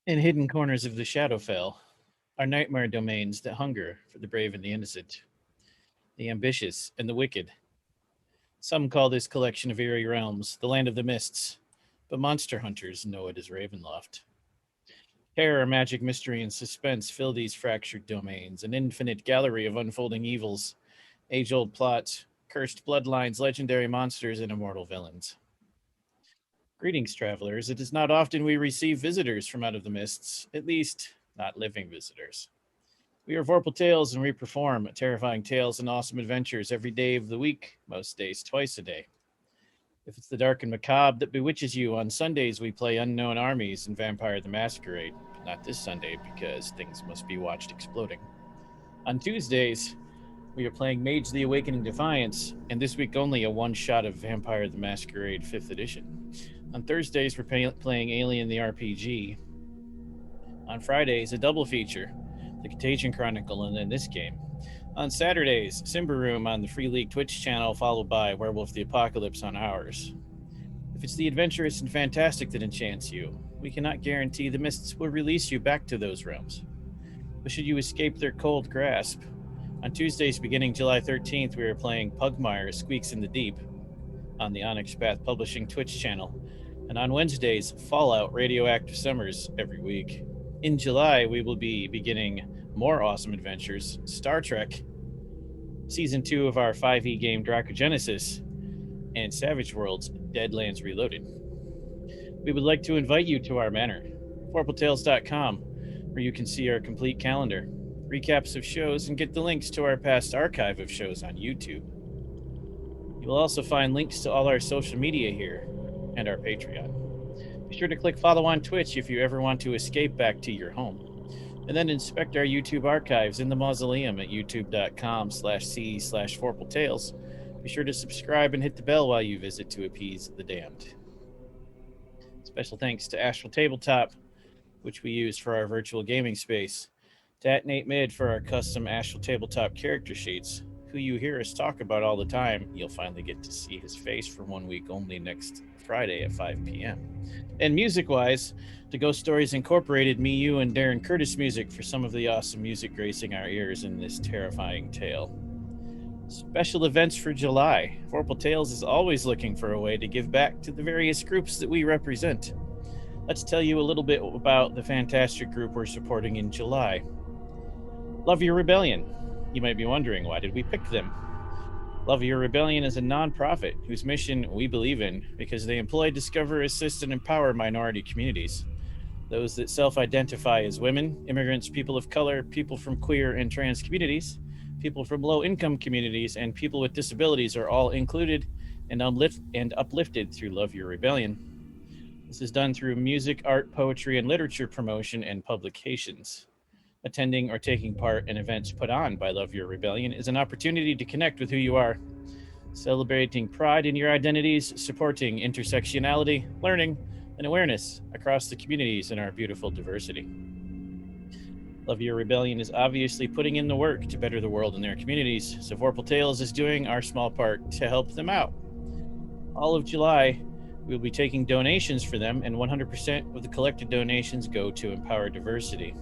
In hidden corners of the Shadowfell are nightmare domains that hunger for the brave and the innocent, the ambitious and the wicked. Some call this collection of eerie realms the Land of the Mists, but monster hunters know it as Ravenloft. Terror, magic, mystery, and suspense fill these fractured domains, an infinite gallery of unfolding evils, age old plots, cursed bloodlines, legendary monsters, and immortal villains. Greetings, travelers. It is not often we receive visitors from out of the mists, at least, not living visitors. We are Vorpal Tales, and we perform terrifying tales and awesome adventures every day of the week, most days twice a day. If it's the dark and macabre that bewitches you, on Sundays we play Unknown Armies and Vampire the Masquerade, but not this Sunday because things must be watched exploding. On Tuesdays, we are playing Mage the Awakening Defiance, and this week only a one shot of Vampire the Masquerade 5th Edition. On Thursdays, we're playing Alien the RPG. On Fridays, a double feature, the Contagion Chronicle, and then this game. On Saturdays, Simba Room on the Free League Twitch channel, followed by Werewolf the Apocalypse on ours. If it's the adventurous and fantastic that enchants you, we cannot guarantee the mists will release you back to those realms. But should you escape their cold grasp, on Tuesdays beginning July 13th, we are playing Pugmire Squeaks in the Deep on the Onyx Path Publishing Twitch channel, and on Wednesdays, Fallout Radioactive Summers every week. In July, we will be beginning more awesome adventures, Star Trek, Season 2 of our 5e game Dracogenesis, and Savage Worlds Deadlands Reloaded. We would like to invite you to our manor, vorpaltales.com, where you can see our complete calendar, recaps of shows, and get the links to our past archive of shows on YouTube. You will also find links to all our social media here and our Patreon. Be sure to click follow on Twitch if you ever want to escape back to your home. And then inspect our YouTube archives in the mausoleum at youtube.com/c/vorpaltales. Be sure to subscribe and hit the bell while you visit to appease the damned. Special thanks to Astral Tabletop, which we use for our virtual gaming space, to Nate Mid for our custom Astral Tabletop character sheets, who you hear us talk about all the time. You'll finally get to see his face for 1 week only next Friday at 5 p.m. And music-wise, to Ghost Stories Incorporated, me, you, and Darren Curtis music for some of the awesome music gracing our ears in this terrifying tale. Special events for July. Vorpal Tales is always looking for a way to give back to the various groups that we represent. Let's tell you a little bit about the fantastic group we're supporting in July. Love Your Rebellion. You might be wondering, why did we pick them? Love Your Rebellion is a nonprofit whose mission we believe in because they employ, discover, assist, and empower minority communities. Those that self-identify as women, immigrants, people of color, people from queer and trans communities, people from low-income communities, and people with disabilities are all included and uplifted through Love Your Rebellion. This is done through music, art, poetry, and literature promotion and publications. Attending or taking part in events put on by Love Your Rebellion is an opportunity to connect with who you are, celebrating pride in your identities, supporting intersectionality, learning, and awareness across the communities in our beautiful diversity. Love Your Rebellion is obviously putting in the work to better the world in their communities, so Vorpal Tales is doing our small part to help them out. All of July, we will be taking donations for them, and 100% of the collected donations go to empower diversity.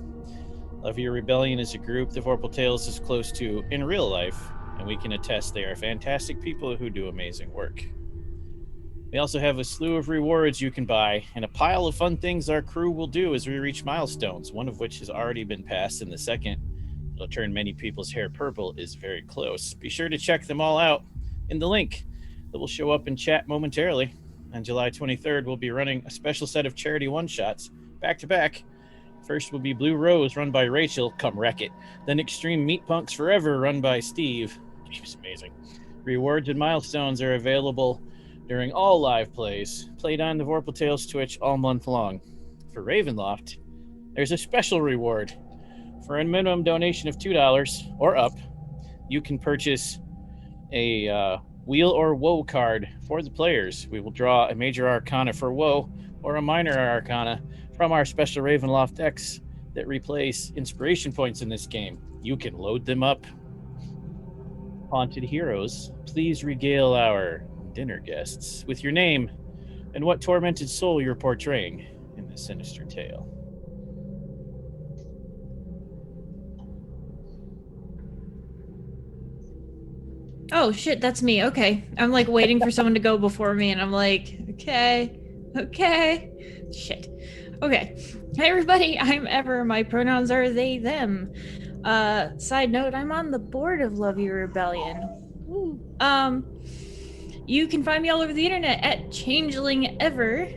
Love Your Rebellion is a group that Vorpal Tales is close to in real life, and we can attest they are fantastic people who do amazing work. We also have a slew of rewards you can buy, and a pile of fun things our crew will do as we reach milestones, one of which has already been passed, and the second, it'll turn many people's hair purple, is very close. Be sure to check them all out in the link that will show up in chat momentarily. On July 23rd, we'll be running a special set of charity one-shots, back-to-back. First will be Blue Rose, run by Rachel, come wreck it. Then Extreme Meat Punks Forever, run by Steve. He's amazing. Rewards and milestones are available during all live plays, played on the Vorpal Tales Twitch all month long. For Ravenloft, there's a special reward. For a minimum donation of $2 or up, you can purchase a Wheel or Woe card for the players. We will draw a major arcana for Woe or a minor arcana from our special Ravenloft decks that replace inspiration points in this game. You can load them up. Haunted heroes, please regale our dinner guests with your name and what tormented soul you're portraying in this sinister tale. Oh, shit, that's me. Okay. I'm like waiting for someone to go before me, and I'm like, okay. Shit. Okay. Hey, everybody, I'm Ever. My pronouns are they, them. Side note, I'm on the board of Love Your Rebellion. Woo. You can find me all over the internet at Changeling Ever.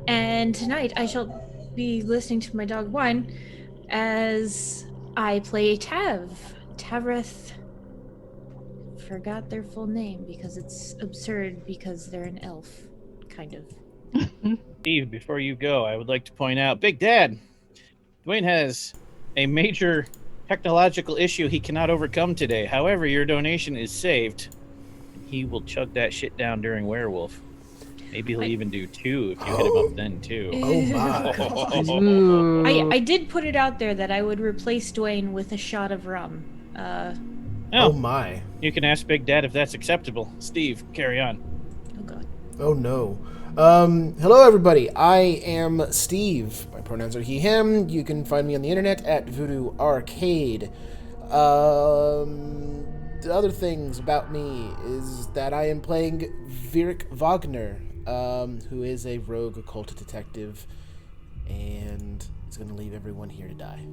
And tonight I shall be listening to my dog Wine as I play Tavreth. Forgot their full name because it's absurd because they're an elf, kind of. Steve, before you go, I would like to point out, Big Dad, Dwayne has a major technological issue he cannot overcome today. However, your donation is saved, and he will chug that shit down during Werewolf. Maybe he'll even do 2 if you hit him up then, too. Oh my. I did put it out there that I would replace Dwayne with a shot of rum. Oh my. You can ask Big Dad if that's acceptable. Steve, carry on. Oh god. Oh no. Hello everybody. I am Steve. My pronouns are he, him. You can find me on the internet at Voodoo Arcade. The other things about me is that I am playing Virik Wagner, who is a rogue occult detective, and is going to leave everyone here to die.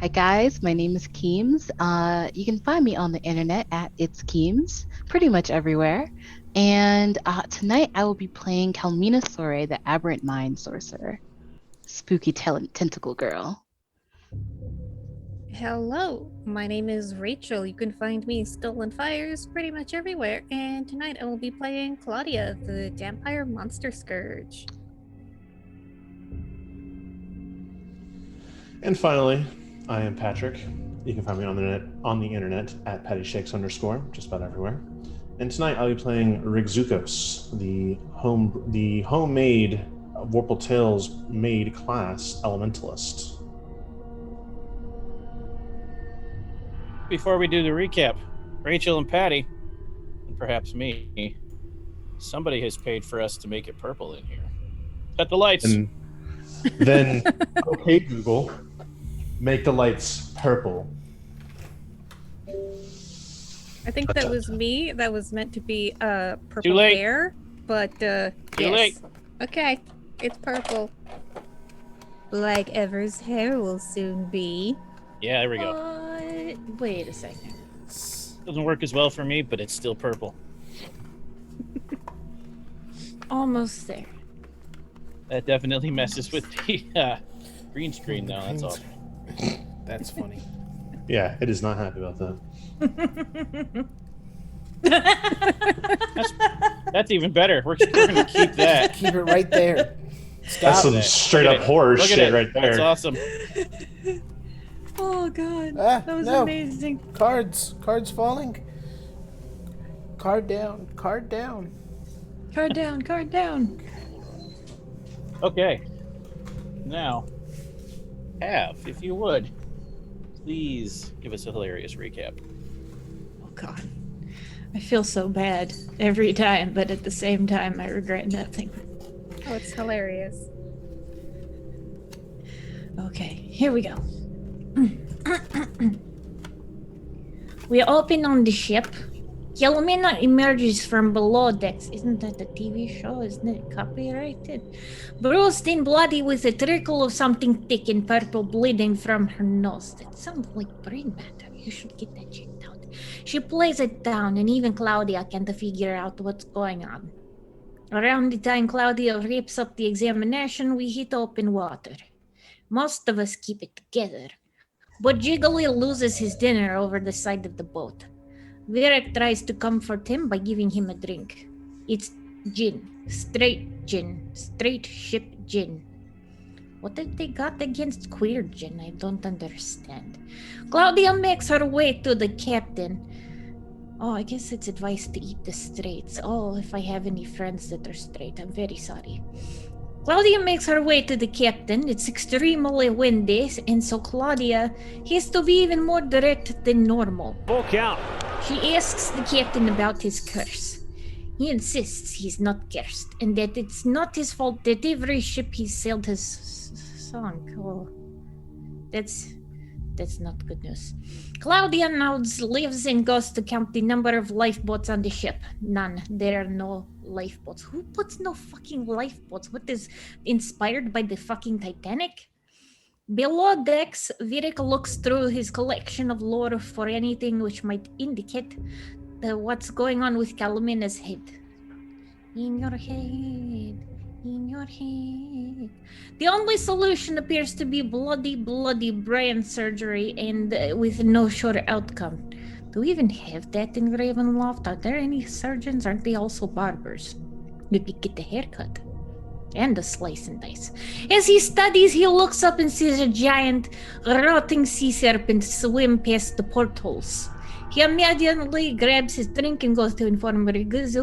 Hi guys, my name is Keems. You can find me on the internet at It's Keems, pretty much everywhere. And tonight I will be playing Kalmina Sore, the Aberrant Mind Sorcerer. Spooky tentacle girl. Hello, my name is Rachel. You can find me Stolen Fires pretty much everywhere. And tonight I will be playing Claudia, the Vampire Monster Scourge. And finally, I am Patrick. You can find me on the internet at PattyShakes_, just about everywhere. And tonight I'll be playing Rigzukos, the homemade Vorpal Tales made class elementalist. Before we do the recap, Rachel and Patty, and perhaps me, somebody has paid for us to make it purple in here. Cut the lights. And then, okay, Google, make the lights purple. I think that was me. That was meant to be purple Too late. hair, but Too yes. late. Okay, it's purple. Like Ever's hair will soon be. Yeah, there we go. Wait a second. Doesn't work as well for me, but it's still purple. Almost there. That definitely messes with the green screen, though. That's all. That's funny. Yeah, it is not happy about that. That's even better. We're going to keep that. Keep it right there. That's Stop. some straight up horror Look at shit it. right there. That's awesome. Oh god. Ah, That was no. amazing. Cards falling. Card down. Card down. Okay. Now, if you would, please give us a hilarious recap. Oh god. I feel so bad every time, but at the same time I regret nothing. Oh, it's hilarious. Okay, here we go. We open on the ship. Yelmina emerges from below decks. Isn't that a TV show? Isn't it copyrighted? Bruised and bloody with a trickle of something thick and purple bleeding from her nose. That sounds like brain matter. You should get that checked out. She plays it down, and even Claudia can't figure out what's going on. Around the time Claudia rips up the examination, we hit open water. Most of us keep it together, but Jiggly loses his dinner over the side of the boat. Virik tries to comfort him by giving him a drink. It's gin. Straight ship gin. What have they got against queer gin? I don't understand. Claudia makes her way to the captain. Oh, I guess it's advised to eat the straights. Oh, if I have any friends that are straight, I'm very sorry. Claudia makes her way to the captain. It's extremely windy, and so Claudia has to be even more direct than normal. Full count. She asks the captain about his curse. He insists he's not cursed, and that it's not his fault that every ship he's sailed has sunk. Oh, that's That's not good news. Claudia nods, leaves, and goes to count the number of lifeboats on the ship. None. There are no lifeboats. Who puts no fucking lifeboats? What is inspired by the fucking Titanic? Below decks, Virik looks through his collection of lore for anything which might indicate what's going on with Calumina's head. In your head, in your head. The only solution appears to be bloody brain surgery and with no sure outcome. Do we even have that in Ravenloft? Are there any surgeons? Aren't they also barbers? You could get a haircut. And a slice and dice. As he studies, he looks up and sees a giant, rotting sea serpent swim past the portholes. He immediately grabs his drink and goes to inform Rigze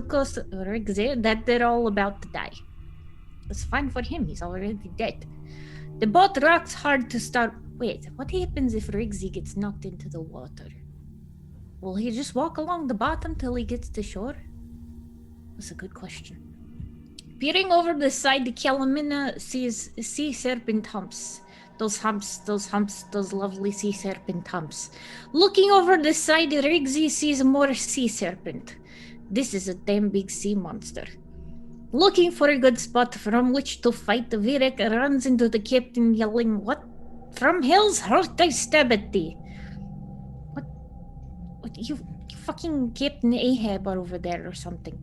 that they're all about to die. It's fine for him, he's already dead. The boat rocks hard to start. Wait, what happens if Rigze gets knocked into the water? Will he just walk along the bottom till he gets to shore? That's a good question. Peering over the side, Calamina sees sea serpent humps. Those lovely sea serpent humps. Looking over the side, Rigze sees more sea serpent. This is a damn big sea monster. Looking for a good spot from which to fight, Virik runs into the captain yelling, "What? From hell's heart I stab at thee." What you fucking Captain Ahab are over there or something.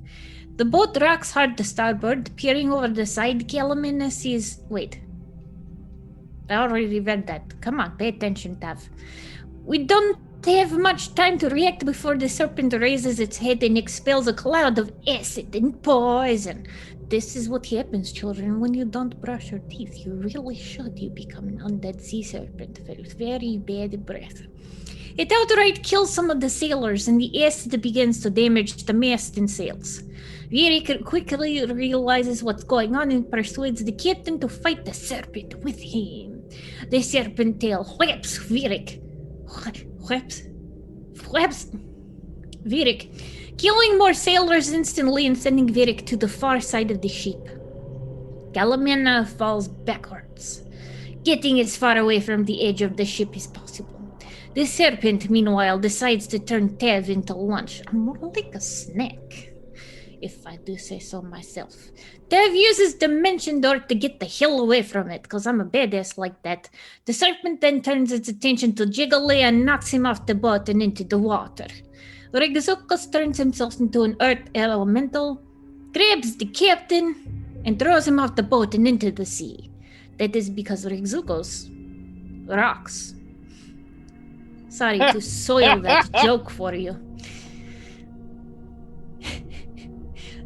The boat rocks hard to starboard. Peering over the side, Calamina sees... Wait. I already read that. Come on, pay attention, Tav. We don't have much time to react before the serpent raises its head and expels a cloud of acid and poison. This is what happens, children, when you don't brush your teeth. You really should. You become an undead sea serpent with very bad breath. It outright kills some of the sailors, and the acid begins to damage the mast and sails. Virik quickly realizes what's going on and persuades the captain to fight the serpent with him. The serpent tail whaps Virik. Whaps Virik, killing more sailors instantly and sending Virik to the far side of the ship. Calamina falls backwards, getting as far away from the edge of the ship as possible. The serpent, meanwhile, decides to turn Tav into lunch. More like a snack, if I do say so myself. Tav uses Dimension Door to get the hell away from it, because I'm a badass like that. The serpent then turns its attention to Jiggly and knocks him off the boat and into the water. Rigzukos turns himself into an earth elemental, grabs the captain, and throws him off the boat and into the sea. That is because Rigzukos rocks. Sorry to soil that joke for you.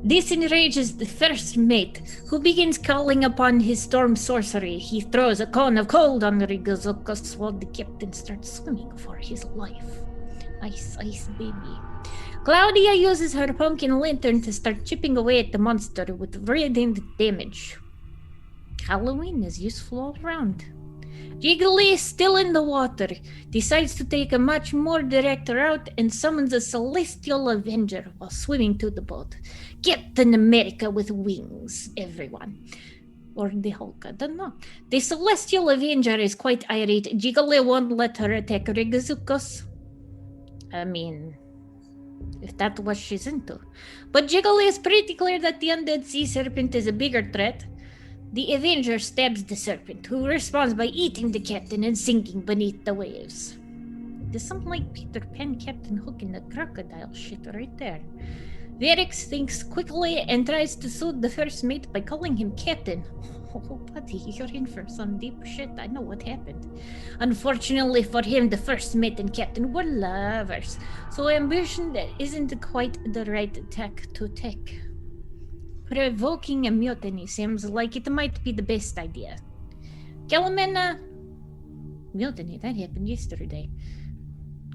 This enrages the first mate, who begins calling upon his storm sorcery. He throws a cone of cold on Rigzukos while the captain starts swimming for his life. Ice, ice, baby. Claudia uses her pumpkin lantern to start chipping away at the monster with radiant damage. Halloween is useful all around. Jiggly is still in the water, decides to take a much more direct route and summons a celestial avenger while swimming to the boat. Captain America with wings, everyone. Or the Hulk, I don't know. The celestial avenger is quite irate. Jiggly won't let her attack Rigzukos. I mean, if that's what she's into. But Jiggly is pretty clear that the undead sea serpent is a bigger threat. The Avenger stabs the serpent, who responds by eating the captain and sinking beneath the waves. There's something like Peter Pan, Captain Hook, and the crocodile shit right there. Virik thinks quickly and tries to soothe the first mate by calling him Captain. Oh, buddy, you're in for some deep shit. I know what happened. Unfortunately for him, the first mate and captain were lovers, so ambition isn't quite the right tack to take. Provoking a mutiny seems like it might be the best idea. Calamina... Mutiny, that happened yesterday.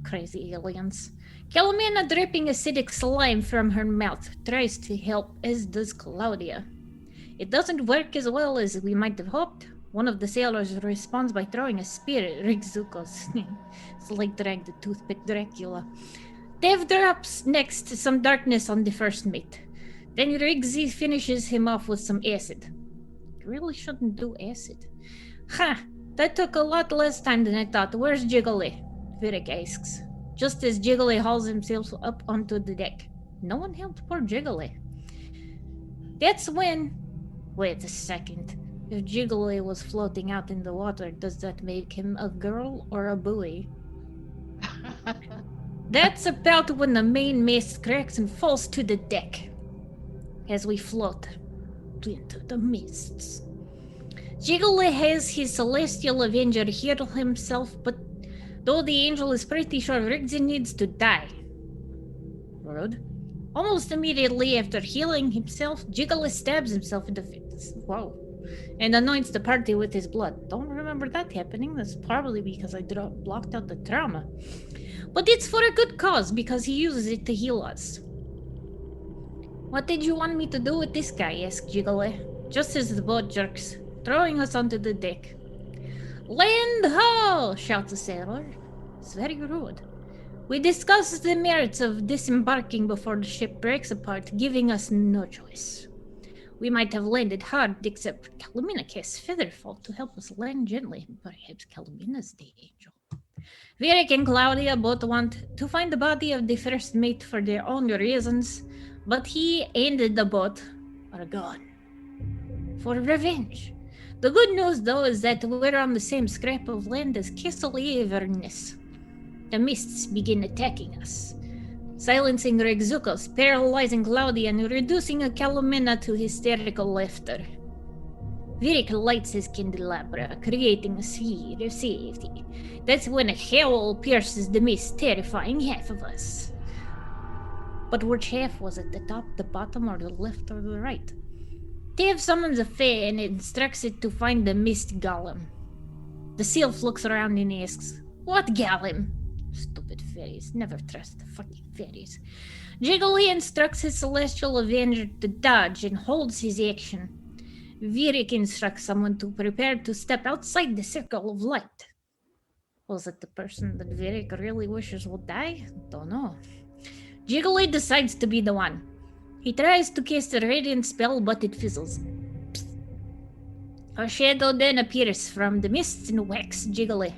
Crazy aliens. Calamina, dripping acidic slime from her mouth, tries to help, as does Claudia. It doesn't work as well as we might have hoped. One of the sailors responds by throwing a spear at Rigzukos. It's like drag the toothpick Dracula. Dev drops next some darkness on the first mate. Then Rigzy finishes him off with some acid. You really shouldn't do acid. Ha! That took a lot less time than I thought. Where's Jiggly? Vidic asks, just as Jiggly hauls himself up onto the deck. No one helped poor Jiggly. That's when... Wait a second. If Jiggly was floating out in the water, does that make him a girl or a buoy? That's about when the main mast cracks and falls to the deck. As we float into the mists. Jiggly has his celestial avenger heal himself, but though the angel is pretty sure Riggsy needs to die. Rude. Almost immediately after healing himself, Jiggly stabs himself in the face. Whoa. And anoints the party with his blood. Don't remember that happening. That's probably because I blocked out the trauma. But it's for a good cause, because he uses it to heal us. What did you want me to do with this guy? Asked Jiggly, just as the boat jerks, throwing us onto the deck. Land ho! Shouts a sailor. It's very rude. We discussed the merits of disembarking before the ship breaks apart, giving us no choice. We might have landed hard, except for Calumina casts Featherfall to help us land gently. Perhaps Calumina's the angel. Virik and Claudia both want to find the body of the first mate for their own reasons, but he and the boat are gone. For revenge. The good news, though, is that we're on the same scrap of land as Castle Avernus. The mists begin attacking us, silencing Regzukos, paralyzing Claudia, and reducing Calumina to hysterical laughter. Virik lights his candelabra, creating a sphere of safety. That's when a howl pierces the mist, terrifying half of us. But which half was it? The top, the bottom, or the left, or the right? Tav summons a fae and instructs it to find the mist golem. The sylph looks around and asks, "What golem?" Stupid fairies. Never trust the fucking fairies. Jiggly instructs his celestial avenger to dodge and holds his action. Virik instructs someone to prepare to step outside the circle of light. Was it the person that Virik really wishes will die? Don't know. Jiggly decides to be the one. He tries to cast a radiant spell, but it fizzles. Psst. A shadow then appears from the mists and whacks Jiggly.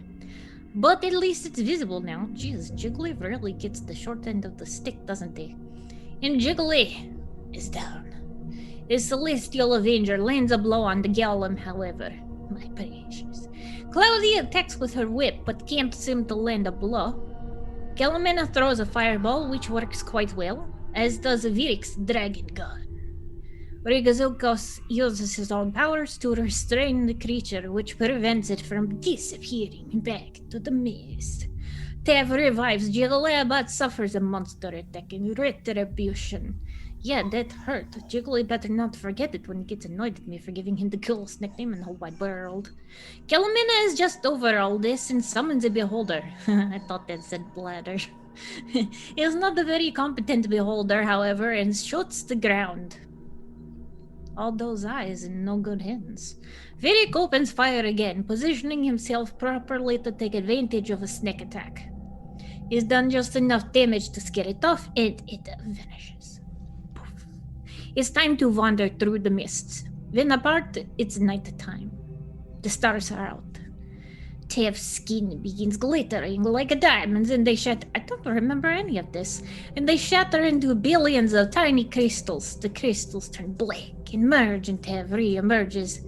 But at least it's visible now. Jeez, Jiggly really gets the short end of the stick, doesn't he? And Jiggly is down. His celestial avenger lands a blow on the golem, however. My precious. Claudia attacks with her whip, but can't seem to land a blow. Calumina throws a fireball, which works quite well, as does Virik's dragon gun. Rigazukos uses his own powers to restrain the creature, which prevents it from disappearing back to the mist. Tav revives Jiggly, but suffers a monster attack in retribution. Yeah, that hurt. Jiggly better not forget it when he gets annoyed at me for giving him the coolest nickname in the whole wide world. Calumina is just over all this and summons a beholder. I thought that said bladder. He is not a very competent beholder, however, and shoots the ground. All those eyes in no good hands. Virik opens fire again, positioning himself properly to take advantage of a snake attack. He's done just enough damage to scare it off, and it vanishes. Poof. It's time to wander through the mists. When apart, it's night time. The stars are out. Tav's skin begins glittering like diamonds, and they shatter. I don't remember any of this. And they shatter into billions of tiny crystals. The crystals turn black and merge, and Tav re-emerges.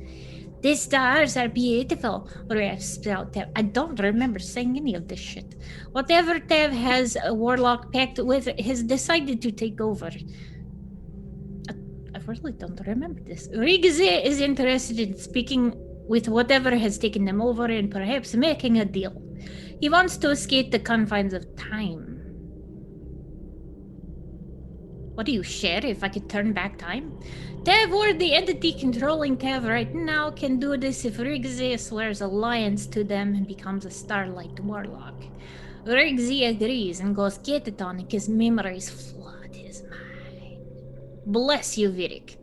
The stars are beautiful, raps out Tav. I don't remember saying any of this shit. Whatever Tav has a warlock pact with has decided to take over. I really don't remember this. Rigze is interested in speaking with whatever has taken them over and perhaps making a deal. He wants to escape the confines of time. What do you share if I could turn back time? Tav, or the entity controlling Tav right now, can do this if Rigze swears alliance to them and becomes a Starlight Warlock. Rigze agrees and goes catatonic as memories flood his mind. Bless you, Virik.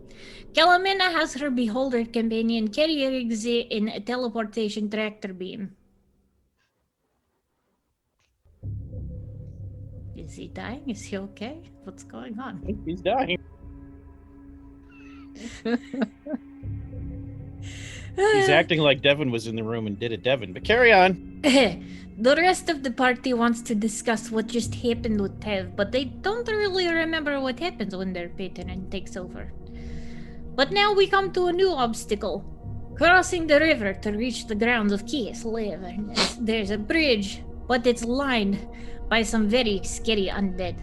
Calumina has her beholder companion carry Rigze in a teleportation tractor beam. Is he dying? Is he okay? What's going on? I think he's dying. He's acting like Devin was in the room and did it, Devin. But carry on. The rest of the party wants to discuss what just happened with Tev, but they don't really remember what happens when their patron takes over. But now we come to a new obstacle. Crossing the river to reach the grounds of Kies Leverness. There's a bridge, but it's lined by some very scary undead.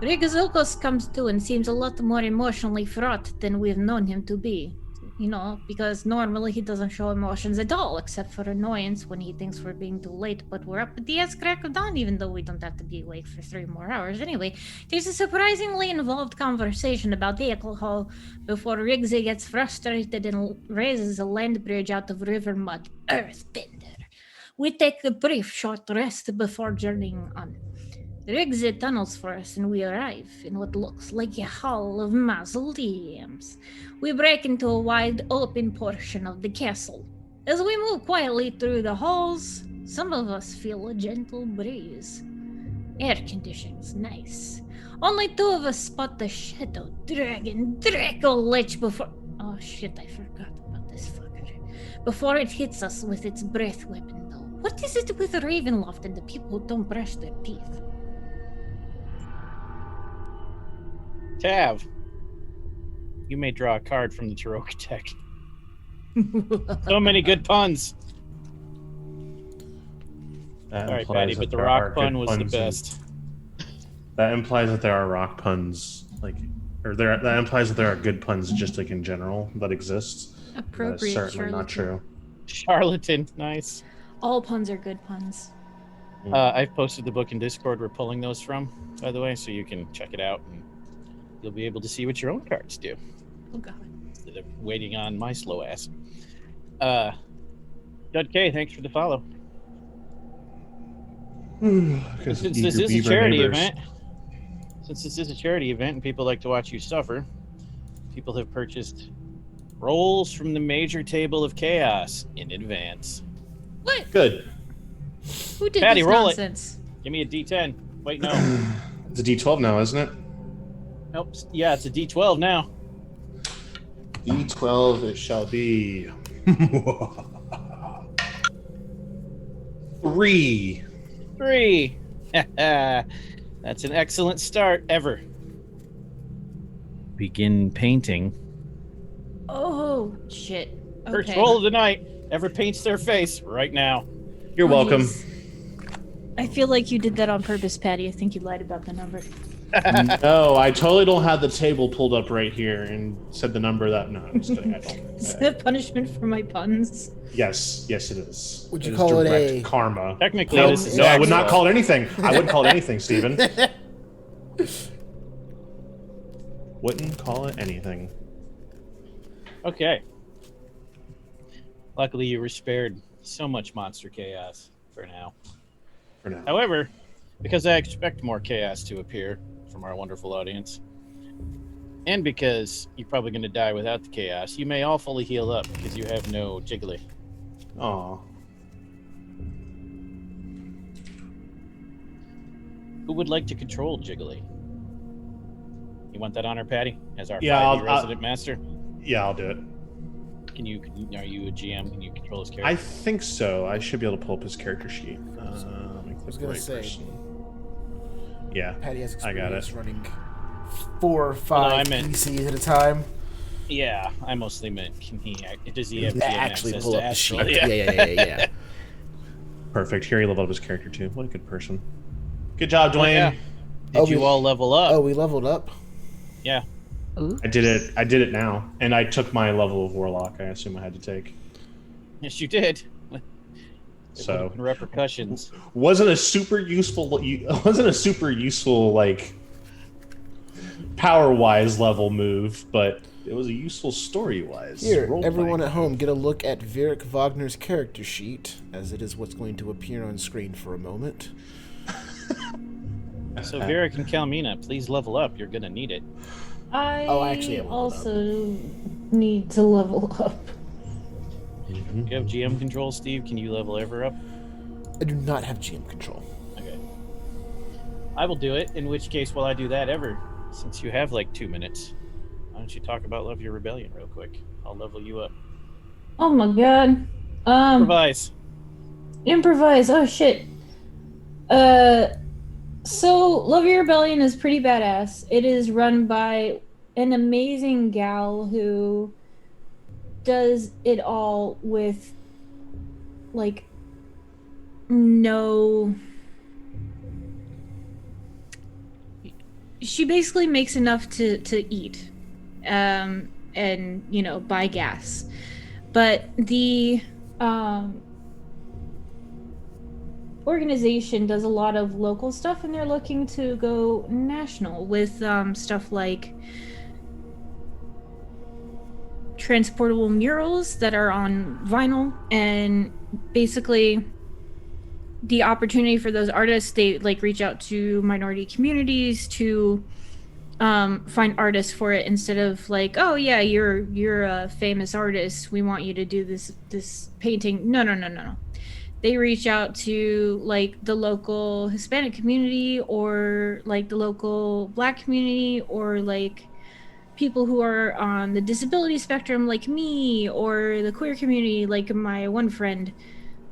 Rigazokos comes to and seems a lot more emotionally fraught than we've known him to be. You know, because normally he doesn't show emotions at all, except for annoyance when he thinks we're being too late, but we're up at the ass crack of dawn, even though we don't have to be awake for 3 more hours. Anyway, there's a surprisingly involved conversation about the alcohol before Riggsy gets frustrated and raises a land bridge out of river mud. Earthbender. We take a brief short rest before journeying on. Riggsy tunnels for us and we arrive in what looks like a hall of mausoleums. We break into a wide open portion of the castle. As we move quietly through the halls, some of us feel a gentle breeze. Air conditioning's nice. Only 2 of us spot the shadow dragon Draco Lich before... Oh shit, I forgot about this fucker. Before it hits us with its breath weapon though. What is it with Ravenloft and the people who don't brush their teeth? Tav, you may draw a card from the Tarot deck. So many good puns. That All right, implies Patty, that but the there rock are good pun was the puns best. That implies that there are rock puns, that implies that there are good puns just like in general that exist. That is Appropriate, certainly not true. Charlatan, nice. All puns are good puns. I've posted the book in Discord we're pulling those from, by the way, so you can check it out and you'll be able to see what your own cards do. Oh god. Instead of waiting on my slow ass. Dud K, thanks for the follow. Since this is a charity event, and people like to watch you suffer, people have purchased rolls from the major table of chaos in advance. What? Good. Who did Patty, this roll nonsense? Give me a D10. Wait, no. It's a D12 now, isn't it? Nope. Yeah, it's a D12 now. D12 it shall be. 3. 3. That's an excellent start ever. Begin painting. Oh shit. First Okay. roll of the night. Ever paints their face right now. You're welcome. Jeez. I feel like you did that on purpose, Patty. I think you lied about the number. No, I totally don't have the table pulled up right here and said the number that. No, I'm just kidding. I don't. Is that punishment for my puns? Yes, it is. Would you is call it direct a- karma? Technically, No, this is I would not Astral. call it anything. I wouldn't call it anything, Steven. Wouldn't call it anything. Okay. Luckily, you were spared so much monster chaos for now. For now. However, because I expect more chaos to appear from our wonderful audience, and because you're probably going to die without the chaos, you may all fully heal up because you have no jiggly. Aw. Who would like to control Jiggly? You want that honor, Patty, as our Yeah, 5e I'll- resident master? Yeah, I'll do it. Are you a GM? Can you control his I character? think so. I should be able to pull up his character sheet. Let me click was the gonna right say- person. Yeah. Patty has I got experience it. running 4 or 5 I meant- PCs at a time. Yeah, I mostly meant does he have Yeah, GM actually access pull to up the sheet. Astral? Yeah. Perfect. Here he leveled up his character too. What a good person. Good job, Dwayne. Yeah. Did Oh, you we- all level up? Oh, we leveled up. Yeah. Ooh. I did it now. And I took my level of Warlock, I assume I had to take. Yes, you did. So Repercussions. wasn't a super useful like power-wise level move, but it was a useful story-wise. Here, role-playing. everyone at home, get a look at Virik Wagner's character sheet, as it is what's going to appear on screen for a moment. So Varric and Kalmina, please level up. You're gonna need it. I actually, I leveled also need to level up. Mhm. You have GM control, Steve. Can you level ever up? I do not have GM control. Okay. I will do it. In which case, while I do that, Ever, since you have like 2 minutes, why don't you talk about Love Your Rebellion real quick? I'll level you up. Oh my god. Improvise. Improvise. Oh shit. So Love Your Rebellion is pretty badass. It is run by an amazing gal who does it all with like no, she basically makes enough to eat and buy gas, but the organization does a lot of local stuff, and they're looking to go national with stuff like transportable murals that are on vinyl, and basically the opportunity for those artists, they like reach out to minority communities to find artists for it, instead of like, oh yeah, you're a famous artist, we want you to do this painting. No. They reach out to like the local Hispanic community, or like the local Black community, or like people who are on the disability spectrum like me, or the queer community like my one friend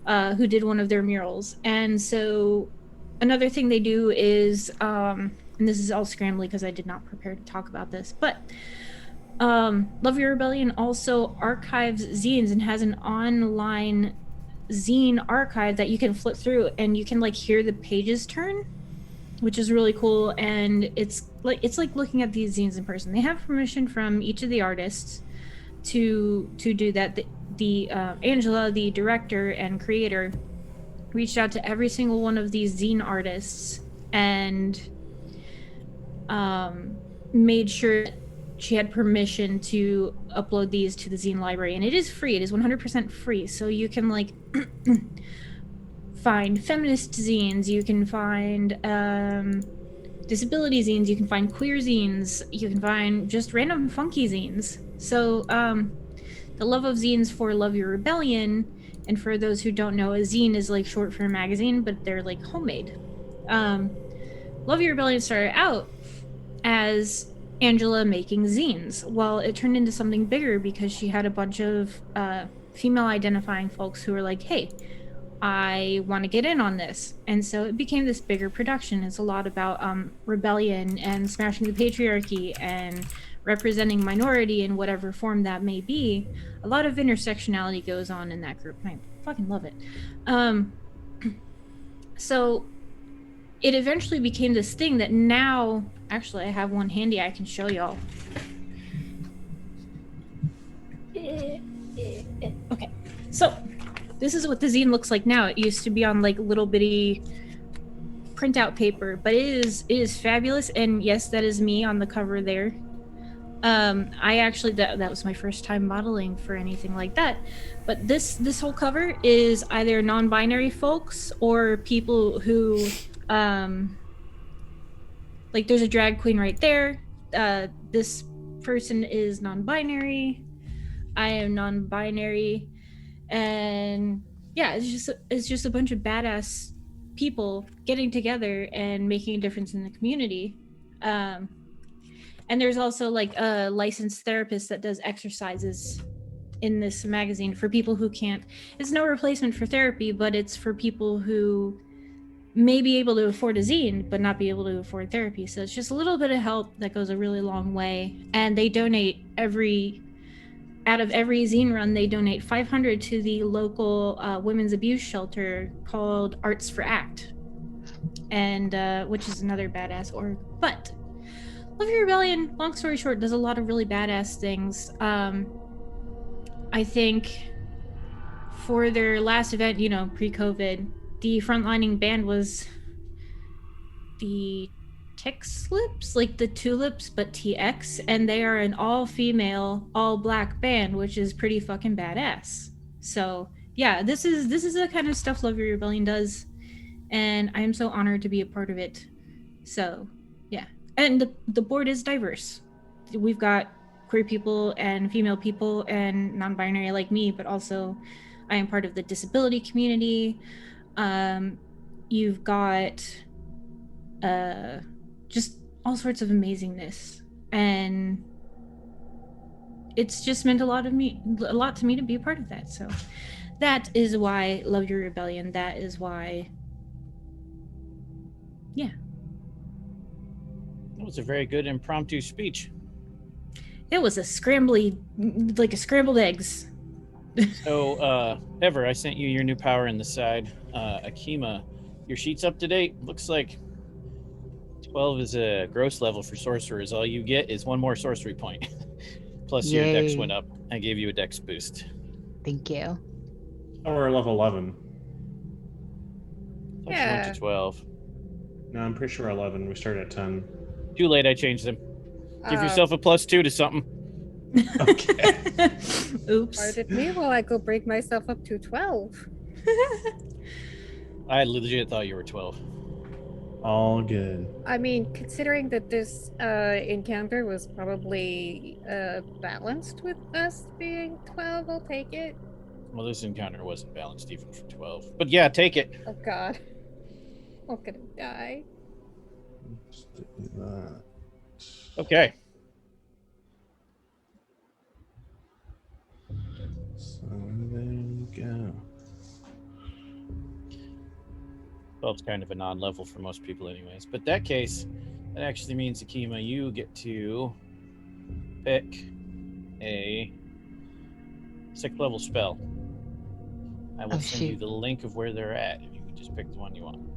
who did one of their murals. And so another thing they do is and this is all scrambly because I did not prepare to talk about this, but Love Your Rebellion also archives zines and has an online zine archive that you can flip through, and you can like hear the pages turn, which is really cool. And it's like looking at these zines in person. They have permission from each of the artists to do that. The Angela, the director and creator, reached out to every single one of these zine artists and made sure she had permission to upload these to the zine library. And it is free. It is 100% free. So you can like find feminist zines, you can find disability zines, you can find queer zines, you can find just random funky zines. So the love of zines for Love Your Rebellion, and for those who don't know, a zine is like short for a magazine, but they're like homemade. Love Your Rebellion started out as Angela making zines. Well, it turned into something bigger because she had a bunch of female identifying folks who were like, hey, I want to get in on this. And so it became this bigger production. It's a lot about rebellion and smashing the patriarchy and representing minority in whatever form that may be. A lot of intersectionality goes on in that group, and I fucking love it. So it eventually became this thing that now, actually, I have one handy I can show y'all. Okay, so this is what the zine looks like now. It used to be on like little bitty printout paper, but it is fabulous. And yes, that is me on the cover there. I actually that was my first time modeling for anything like that. But this whole cover is either non-binary folks or people who like there's a drag queen right there. This person is non-binary. I am non-binary. And yeah, it's just a bunch of badass people getting together and making a difference in the community. And there's also like a licensed therapist that does exercises in this magazine for people who can't. It's no replacement for therapy, but it's for people who may be able to afford a zine but not be able to afford therapy. So it's just a little bit of help that goes a really long way. And they donate out of every zine run, they donate $500 to the local women's abuse shelter called Arts for Act, and which is another badass org. But Love Your Rebellion, long story short, does a lot of really badass things. I think for their last event, pre-COVID, the frontlining band was the Tix-Lips, like the Tulips, but TX, and they are an all-female, all-black band, which is pretty fucking badass. So yeah, this is the kind of stuff Love Your Rebellion does, and I am so honored to be a part of it. So yeah, and the board is diverse. We've got queer people and female people and non-binary like me, but also I am part of the disability community. You've got just all sorts of amazingness, and it's just meant a lot to me to be a part of that. So that is why I love your rebellion. That is why, yeah. That was a very good impromptu speech. It was a like a scrambled eggs. So, Ever, I sent you your new power in the side. Akima, your sheet's up to date. Looks like 12 is a gross level for sorcerers. All you get is one more sorcery point. Plus your dex Yay. went up. I gave you a dex boost. Thank you. Oh, we're level 11. Thought you went Yeah. to 12. No, I'm pretty sure we're 11. We started at 10. Too late, I changed them. Give Uh, yourself a +2 to something. Okay. Oops. Pardon me while I go break myself up to 12. I legit thought you were 12. All good. I mean, considering that this encounter was probably balanced with us being 12, I'll take it. Well, this encounter wasn't balanced even for 12. But yeah, take it. Oh god. I'm gonna die. Let's do that. Okay. So there we go. 12's kind of a non-level for most people anyways. But that case, that actually means, Akima, you get to pick a 6th level spell. I will Oh, send you shoot. the link of where they're at if you can just pick the one you want.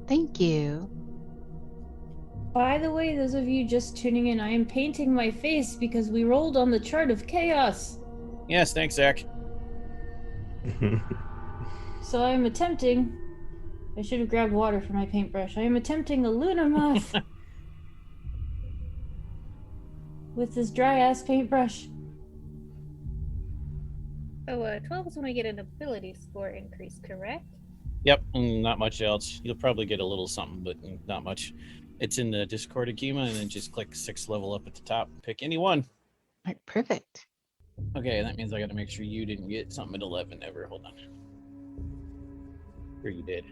Thank you. By the way, those of you just tuning in, I am painting my face because we rolled on the chart of chaos. Yes, thanks, Zach. So I am attempting. I should have grabbed water for my paintbrush. I am attempting a lunar moth with this dry ass paintbrush. So 12 is when I get an ability score increase, correct? Yep, not much else. You'll probably get a little something, but not much. It's in the Discord, Akima, and then just click 6th level up at the top. Pick any one. All right, perfect. Okay, that means I got to make sure you didn't get something at 11 ever. Hold on. Sure you did.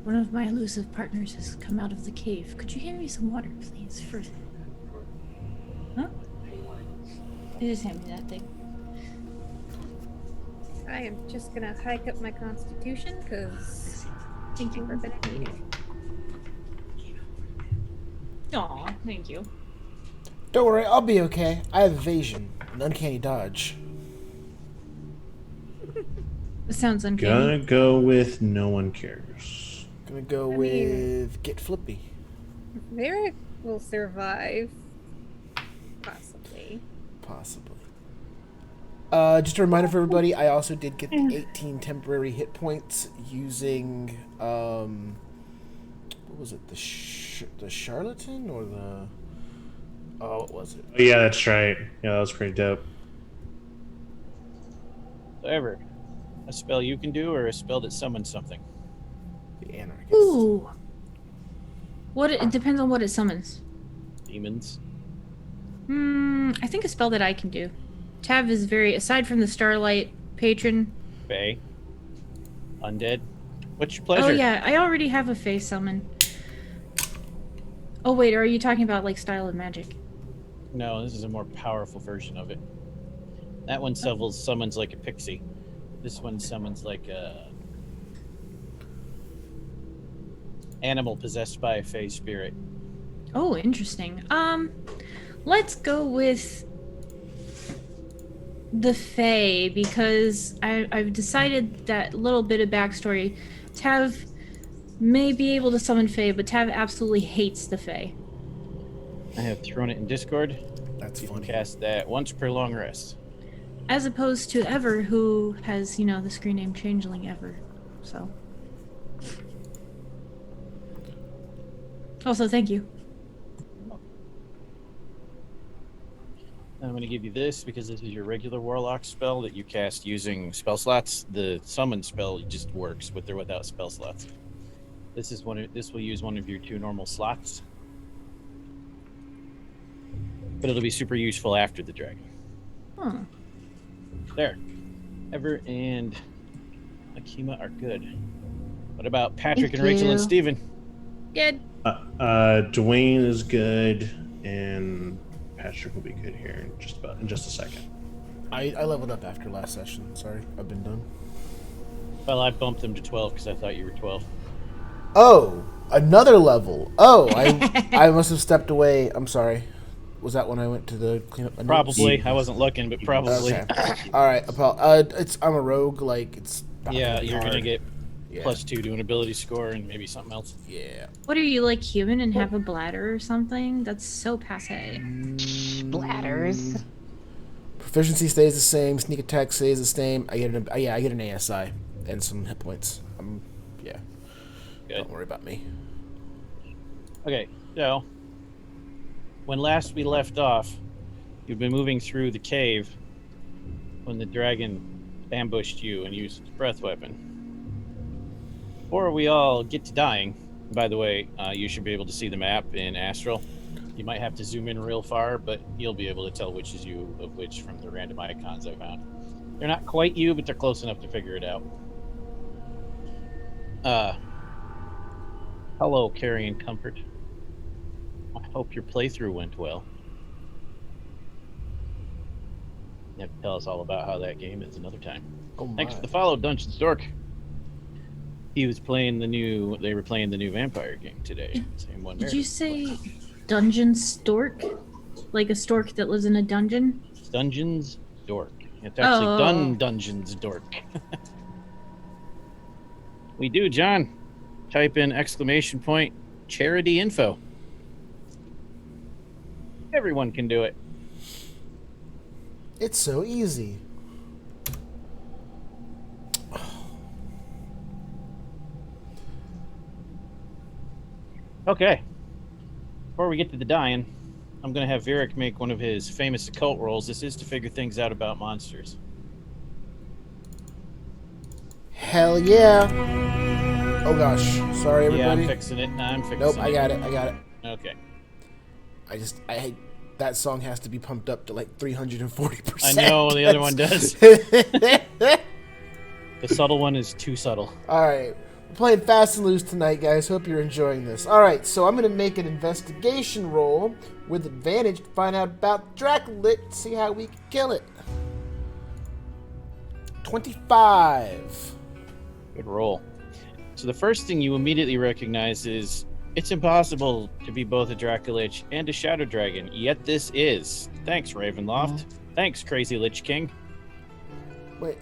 One of my elusive partners has come out of the cave. Could you hand me some water, please? First. Huh? You just hand me that thing. I am just gonna hike up my constitution because thank you for gonna need it. Aw, thank you. Don't worry, I'll be okay. I have evasion, an uncanny dodge. It sounds uncanny. Gonna go with no one cares. Gonna go I with mean- get flippy. Merrick will survive. Possibly. Possibly. Just a reminder for everybody, I also did get the 18 temporary hit points using, what was it, the charlatan or the, oh, what was it? Oh, yeah, that's right. Yeah, that was pretty dope. So, Ever, a spell you can do or a spell that summons something? The anarchist. Ooh. It depends on what it summons. Demons? I think a spell that I can do. Tav is aside from the Starlight Patron. Fae? Undead? What's your pleasure? Oh yeah, I already have a Fae summon. Oh wait, are you talking about like style of magic? No, this is a more powerful version of it. That one summons like a pixie. This one summons like a animal possessed by a Fae spirit. Oh, interesting. Let's go with the Fae because I've decided that little bit of backstory. Tav may be able to summon Fae, but Tav absolutely hates the Fae. I have thrown it in Discord. That's You can funny. cast that once per long rest. As opposed to Ever, who has, the screen name Changeling Ever. So. Also, thank you. I'm going to give you this because this is your regular Warlock spell that you cast using spell slots. The summon spell just works with or without spell slots. This will use one of your 2 normal slots, but it'll be super useful after the dragon. Huh. There. Ever and Akima are good. What about Patrick Thank and Rachel and you. Steven? Good. Dwayne is good, and Patrick will be good here in just a second. I leveled up after last session. Sorry, I've been done. Well, I bumped them to 12 because I thought you were 12. Oh, another level. Oh, I must have stepped away. I'm sorry. Was that when I went to the clean up my notes? Probably. I wasn't looking, but probably. Okay. All right. I'm a rogue. Like it's. not Yeah, gonna be you're going to hard. get Yeah. +2 to an ability score and maybe something else. Yeah. What are you, like human and have a bladder or something? That's so passe. Bladders. Proficiency stays the same. Sneak attack stays the same. I get an ASI and some hit points. Yeah. Good. Don't worry about me. Okay, so when last we left off, you've been moving through the cave when the dragon ambushed you and used its breath weapon. Before we all get to dying, by the way, you should be able to see the map in Astral. You might have to zoom in real far, but you'll be able to tell which is you of which from the random icons I found. They're not quite you, but they're close enough to figure it out. Hello, Carrie and Comfort. I hope your playthrough went well. You have to tell us all about how that game is another time. Oh my. Thanks for the follow, Dungeon Dork. He was playing they were playing the new vampire game today. Same one. Did you say dungeon stork? Like a stork that lives in a dungeon? Dungeons Dork. It's actually Dungeons Dork. We do, John. Type in !, charity info. Everyone can do it. It's so easy. Okay. Before we get to the dying, I'm going to have Virik make one of his famous occult rolls. This is to figure things out about monsters. Hell yeah. Oh gosh. Sorry, everybody. Yeah, I'm fixing it. I'm fixing it. Nope, I got it. Okay. That song has to be pumped up to like 340%. I know the other one does. The subtle one is too subtle. Alright. We're playing fast and loose tonight, guys. Hope you're enjoying this. Alright, so I'm going to make an investigation roll with advantage to find out about Dracolit, see how we can kill it. 25. Good roll. So the first thing you immediately recognize is it's impossible to be both a Dracolich and a Shadow Dragon, yet this is. Thanks, Ravenloft. Thanks, Crazy Lich King. Wait.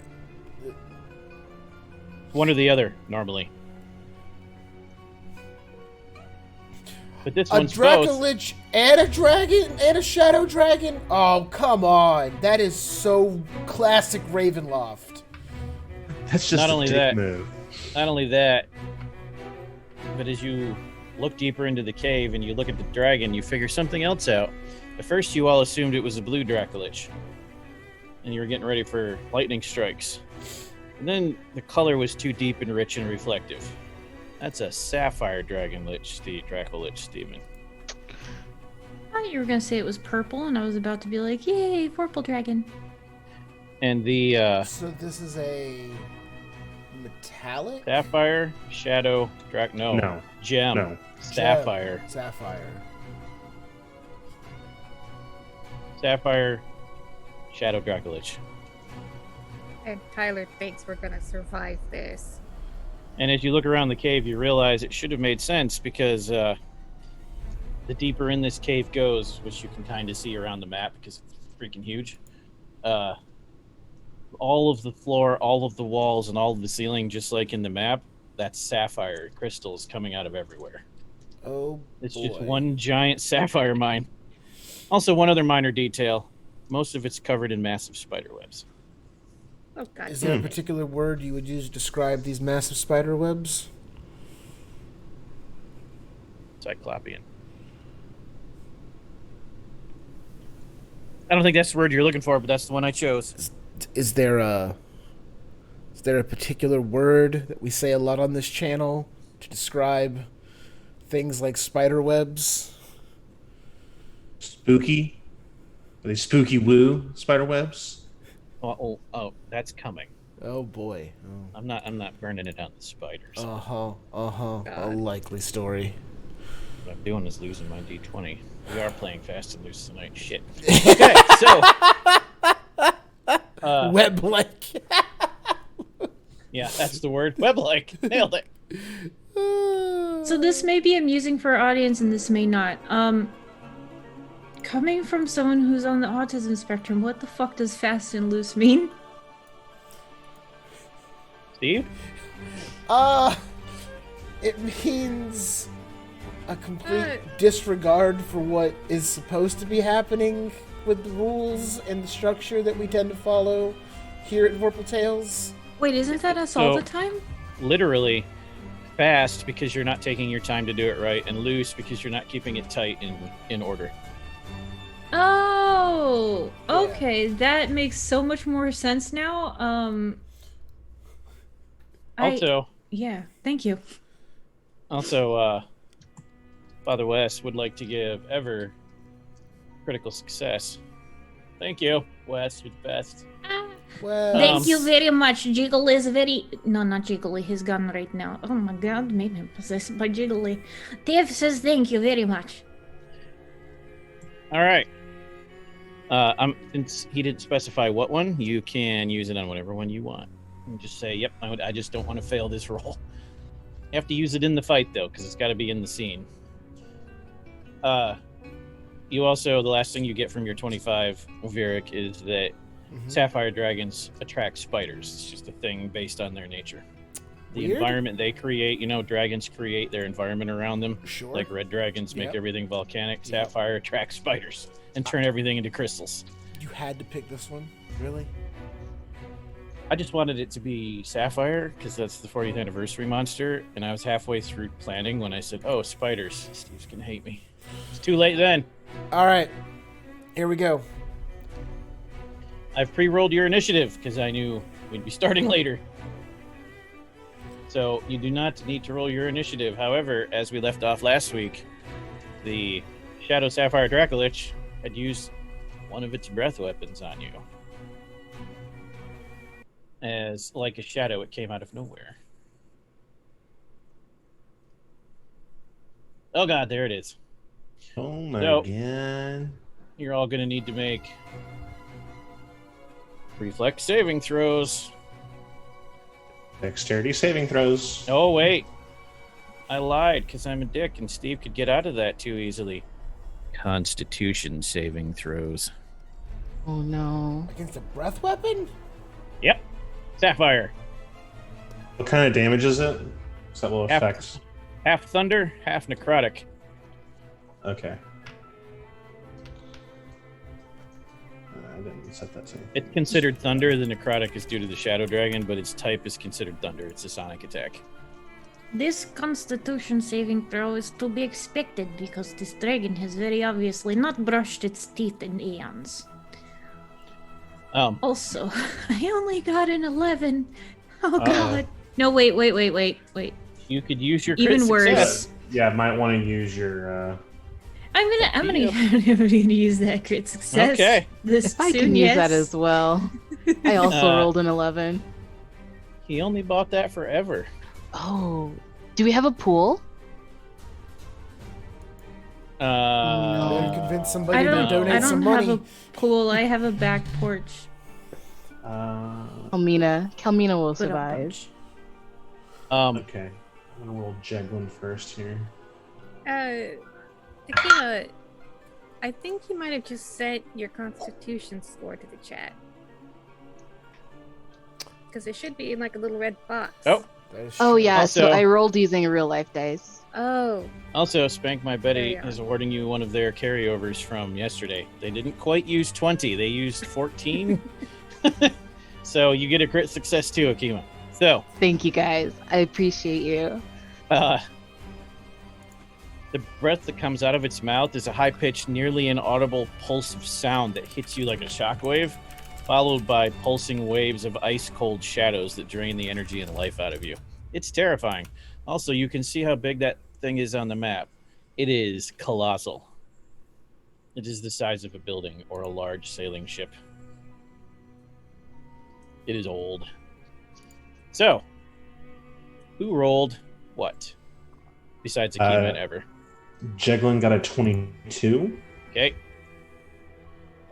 One or the other, normally. But this A one's both. Dracolich and a dragon and a Shadow Dragon? Oh, come on. That is so classic Ravenloft. That's just Not a only dick that- move. Not only that, but as you look deeper into the cave and you look at the dragon, you figure something else out. At first, you all assumed it was a blue Dracolich, and you were getting ready for lightning strikes. And then the color was too deep and rich and reflective. That's a sapphire Dracolich, Steven. I thought you were gonna say it was purple, and I was about to be like, "Yay, purple dragon!" And the So this is a metallic? sapphire, shadow, No. gem, No. sapphire, Sapphire. sapphire, shadow Dracolich. And Tyler thinks we're gonna survive this. And as you look around the cave, you realize it should have made sense because the deeper in this cave goes, which you can kind of see around the map because it's freaking huge, all of the floor, all of the walls, and all of the ceiling, just like in the map, that's sapphire crystals coming out of everywhere. Oh, It's boy. just one giant sapphire mine. Also, one other minor detail. Most of it's covered in massive spider webs. Oh god. Is there a particular word you would use to describe these massive spider webs? Cyclopean. I don't think that's the word you're looking for, but that's the one I chose. Is there a particular word that we say a lot on this channel to describe things like spider webs? Spooky? Are they spooky woo spider webs? Oh, that's coming. Oh boy. I'm not burning it on the spiders. A God. likely story. What I'm doing is losing my D20. We are playing fast and loose tonight. Shit. Okay, so Web-like. yeah, that's the word. Web-like. Nailed it. So this may be amusing for our audience and this may not. Coming from someone who's on the autism spectrum, what the fuck does fast and loose mean? Steve? It means a complete disregard for what is supposed to be happening with the rules and the structure that we tend to follow here at Vorpal Tales. Wait, isn't that us all So- the time? Literally fast because you're not taking your time to do it right, and loose because you're not keeping it tight in order. Oh, okay. That makes so much more sense now. Yeah, thank you. Also, Father West would like to give Ever critical success. Thank you, West. You're the best. Well, Thank you very much. Jiggle is very... No, not Jiggly. He's gone right now. Oh my god, maybe I'm possessed by Jiggly. Dave says thank you very much. All right. Since he didn't specify what one, you can use it on whatever one you want. And just say, "Yep, I just don't want to fail this roll." You have to use it in the fight though, because it's got to be in the scene. You also, the last thing you get from your 25, Virik, is that sapphire dragons attract spiders. It's just a thing based on their nature. The Weird. environment they create, dragons create their environment around them. Sure. Like red dragons make Yep. everything volcanic. Yep. Sapphire attracts spiders and turn everything into crystals. You had to pick this one? Really? I just wanted it to be Sapphire because that's the 40th anniversary monster, and I was halfway through planning when I said, "Oh, spiders." Steve's gonna hate me. It's too late then. All right. Here we go. I've pre-rolled your initiative because I knew we'd be starting later. So you do not need to roll your initiative. However, as we left off last week, the Shadow Sapphire Dracolich had used one of its breath weapons on you. As like a shadow, it came out of nowhere. Oh god, there it is. Oh my So- god. You're all going to need to make reflex saving throws. Dexterity saving throws. Oh, wait. I lied because I'm a dick and Steve could get out of that too easily. Constitution saving throws. Oh no. Against a breath weapon? Yep. Sapphire. What kind of damage is it? Is that what Half- affects? Half thunder, half necrotic. Okay. I didn't set that same. It's considered thunder. The necrotic is due to the shadow dragon, but its type is considered thunder. It's a sonic attack. This constitution saving throw is to be expected because this dragon has very obviously not brushed its teeth in eons. Also, I only got an 11. Oh god. No, wait. You could use your crit Even worse. success. Yeah, might want to use your. I'm gonna use that crit success. Okay. This If I soon, can use yes. that as well. I also rolled an 11. He only bought that forever. Oh. Do we have a pool? Better convince somebody I to don't. donate I some don't have money. a pool. I have a back porch. Kalmina will Put up survive. Okay. I'm gonna roll Jeglin first here. Takina, I think you might have just set your constitution score to the chat. Because it should be in like a little red box. Oh. That is Oh true. yeah, so Also- I rolled using real life dice. Oh. Also, Spank My Betty There you are. is awarding you one of their carryovers from yesterday. They didn't quite use 20. They used 14. So you get a crit success too, Akima. So, Thank you guys. I appreciate you. the breath that comes out of its mouth is a high-pitched, nearly inaudible pulse of sound that hits you like a shockwave, followed by pulsing waves of ice-cold shadows that drain the energy and life out of you. It's terrifying. Also, you can see how big that thing is on the map. It is colossal. It is the size of a building or a large sailing ship. It is old. So, who rolled what? Besides the keyman ever. Jeglin got a 22. Okay.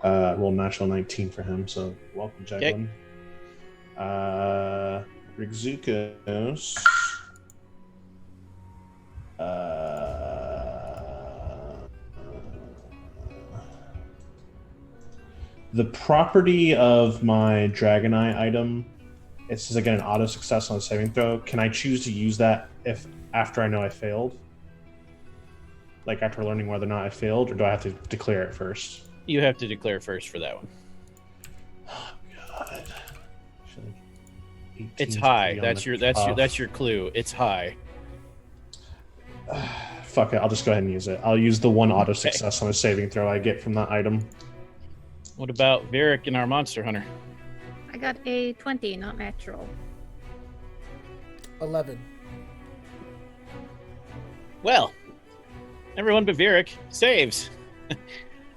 Roll natural 19 for him, so welcome, Jeglin. Rigzukos. The property of my Dragonite item, it says I get an auto success on a saving throw. Can I choose to use that if after I know I failed? Like after learning whether or not I failed, or do I have to declare it first? You have to declare first for that one. Oh God. It's high. That's your clue. It's high. Fuck it. I'll just go ahead and use it. I'll use the one auto success on a saving throw I get from that item. What about Varric and our monster hunter? I got a 20, not natural. 11. Well, everyone but Varric saves.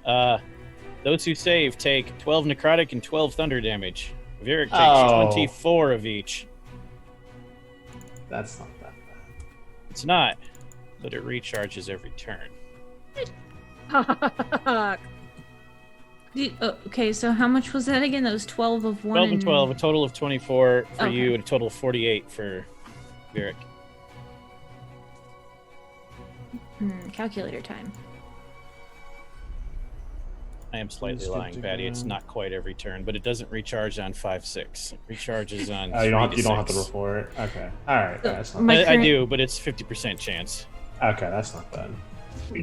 Those who save take 12 necrotic and 12 thunder damage. Varric takes 24 of each. That's not that bad. It's not, but it recharges every turn. Fuck. Okay, so how much was that again? That was 12 of one. 12 and 12, a total of 24 for Okay. you, and a total of 48 for Varric. Calculator time. I am slightly lying, Patty. It's not quite every turn, but it doesn't recharge on 5-6. It recharges on 3 you don't to have to 6. roll for it. Okay. All right. So, That's not my I current- do, but it's 50% chance. Okay, that's not bad.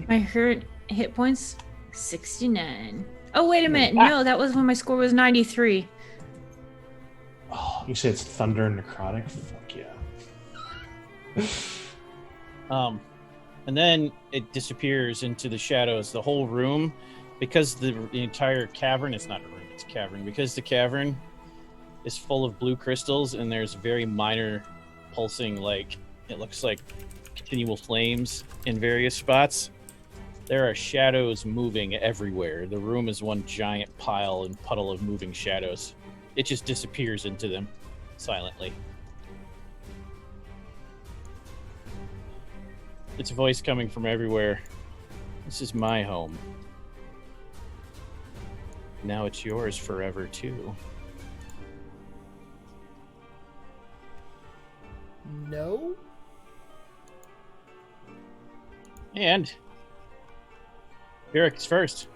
My current hit points 69. Oh wait a minute, no, that was when my score was 93. Oh, you say it's thunder and necrotic? Fuck yeah. And then it disappears into the shadows. The whole room, because the entire cavern, it's not a room, it's a cavern, because the cavern is full of blue crystals and there's very minor pulsing, like it looks like continual flames in various spots. There are shadows moving everywhere. The room is one giant pile and puddle of moving shadows. It just disappears into them silently. It's a voice coming from everywhere. This is my home. Now it's yours forever, too. No? And Varric is first.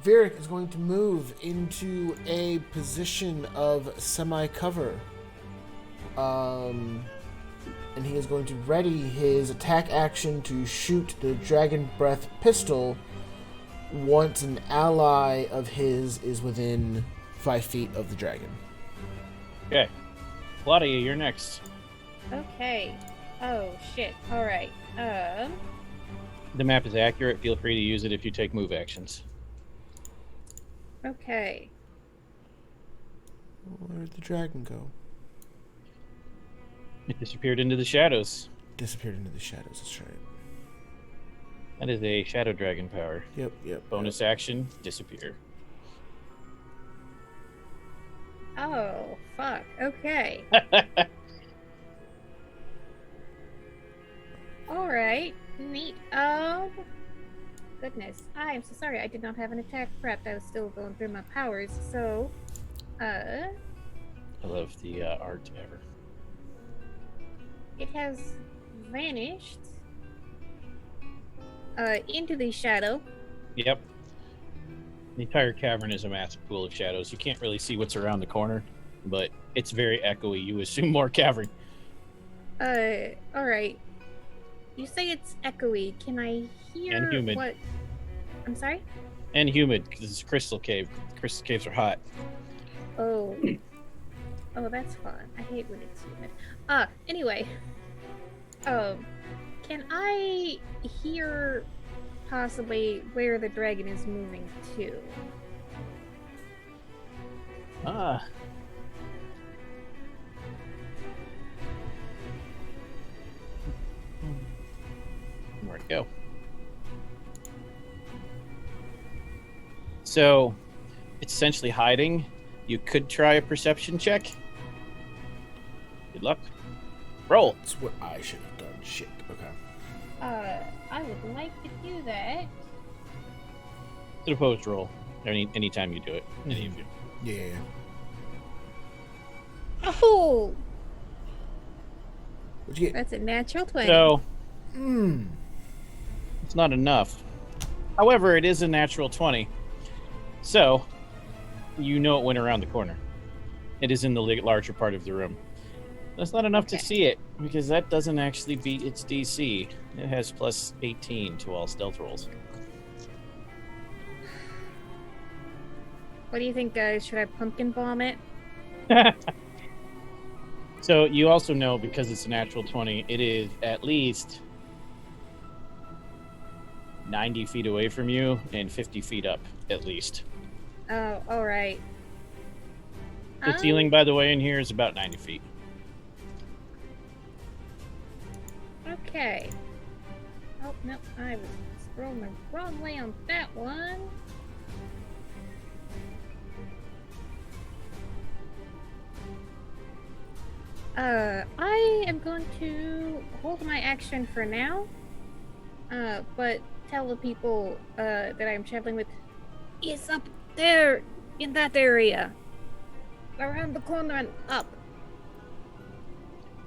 Varric is going to move into a position of semi-cover. And he is going to ready his attack action to shoot the Dragon Breath pistol once an ally of his is within 5 feet of the dragon. Okay. Claudia, you're next. Okay. Oh, shit. Alright. The map is accurate. Feel free to use it if you take move actions. Okay. Where'd the dragon go? It disappeared into the shadows. Disappeared into the shadows, that's right. That is a shadow dragon power. Yep. Bonus action, disappear. Oh, fuck. Okay. Alright. Neat. Goodness. I am so sorry. I did not have an attack prepped. I was still going through my powers. So, I love the art ever. it has vanished into the shadow. Yep. The entire cavern is a massive pool of shadows. You can't really see what's around the corner, but it's very echoey. You assume more cavern. Alright. You say it's echoey. Can I hear And humid. what... I'm sorry? And humid, because it's a crystal cave. Crystal caves are hot. Oh. Oh, that's fun. I hate when it's humid. Anyway. Can I hear possibly where the dragon is moving to? right, go. So, it's essentially hiding. You could try a perception check. Good luck. Roll. That's what I should have done. Shit. Okay. I would like to do that. It's an opposed roll. Anytime you do it. Any of you. Yeah. Oh, What'd you get? that's a natural 20. So, Hmm. it's not enough. However, it is a natural 20. So, you know it went around the corner. It is in the larger part of the room. That's not enough to see it, because that doesn't actually beat its DC. It has plus 18 to all stealth rolls. What do you think, guys? Should I pumpkin bomb it? So you also know, because it's a natural 20, it is at least 90 feet away from you and 50 feet up, at least. Oh, all right. The ceiling, by the way, in here is about 90 feet. Okay. Oh, no, I was scrolling the wrong way on that one. I am going to hold my action for now, but tell the people that I'm traveling with, it's up there in that area, around the corner and up.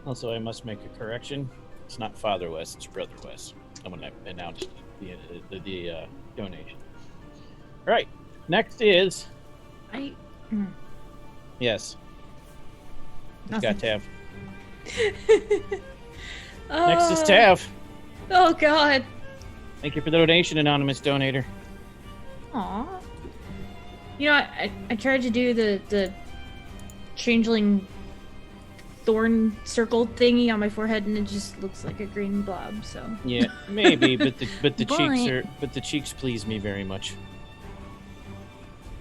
Also, I must make a correction. It's not Father West, it's Brother West. I'm going to announce the donation. All right, next is... Yes. It's got Tav. Next is Tav. Oh God. Thank you for the donation, anonymous donator. Aw. You know, I tried to do the changeling thorn circle thingy on my forehead, and it just looks like a green blob. So Yeah, maybe, but the But- the cheeks please me very much.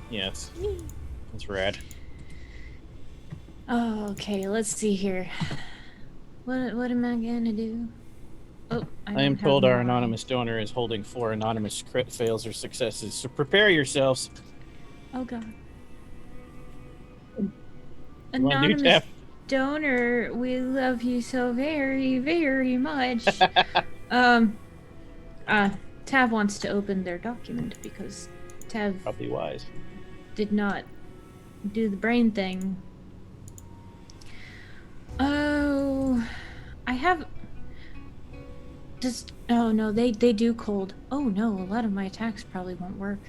Yes, that's rad. Oh, okay, let's see here. What am I gonna do? Oh, I am don't have told our more. anonymous donor is holding 4 anonymous crit fails or successes, so prepare yourselves. Oh God. Wanna do Anonymous Tav? donor, we love you so very, very much. Tav wants to open their document because Tav Probably wise. did not do the brain thing. Oh, I have. Oh no, they do cold. Oh no, a lot of my attacks probably won't work.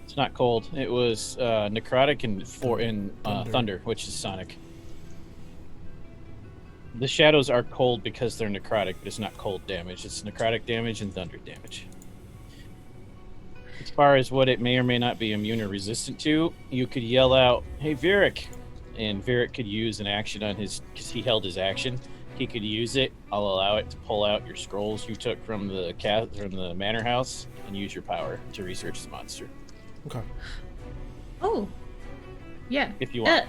It's not cold. It was necrotic and thunder, which is sonic. The shadows are cold because they're necrotic, but it's not cold damage. It's necrotic damage and thunder damage. As far as what it may or may not be immune or resistant to, you could yell out, "Hey, Virik!" And Virik could use an action on his, because he held his action. He could use it. I'll allow it to pull out your scrolls you took from the manor house and use your power to research the monster, Okay. Oh, yeah. if you want.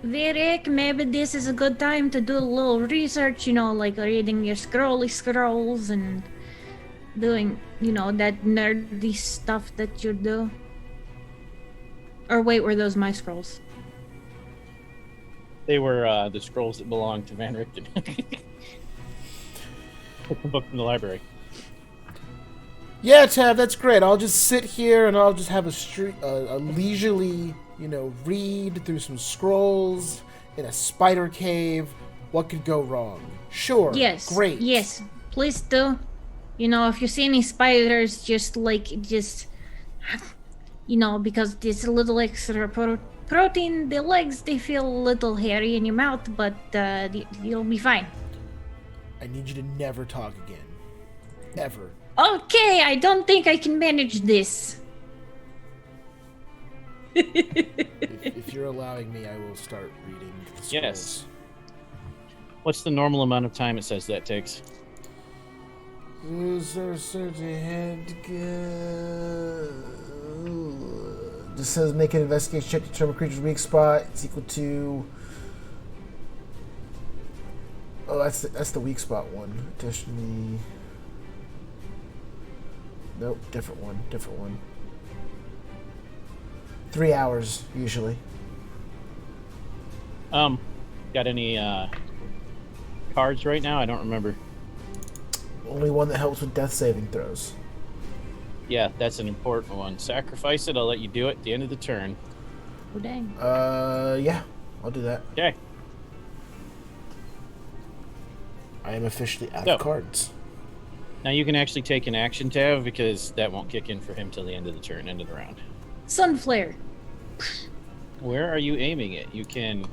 Virik, maybe this is a good time to do a little research, you know, like reading your scrolls and doing, you know, that nerdy stuff that you do. Or wait, were those my scrolls? They were the scrolls that belonged to Van Richten. Took the book from the library. Yeah, Tav, that's great. I'll just sit here and I'll just have a leisurely, read through some scrolls in a spider cave. What could go wrong? Sure. Yes. Great. Yes, please do. You know, if you see any spiders, just because it's a little extra protein, the legs, they feel a little hairy in your mouth, but you'll be fine. I need you to never talk again. Ever. Okay, I don't think I can manage this. If you're allowing me, I will start reading the scrolls. Yes. What's the normal amount of time it says that takes? This says make an investigation check to determine creature's weak spot. It's equal to. Oh, that's the weak spot one. Additionally. Nope, different one. 3 hours, usually. Got any cards right now? I don't remember. Only one that helps with death saving throws. Yeah, that's an important one. Sacrifice it. I'll let you do it at the end of the turn. Oh, dang. Yeah, I'll do that. Okay. I am officially out So. of cards. Now you can actually take an action, Tav, because that won't kick in for him till the end of the turn, end of the round. Sunflare. Where are you aiming it? You can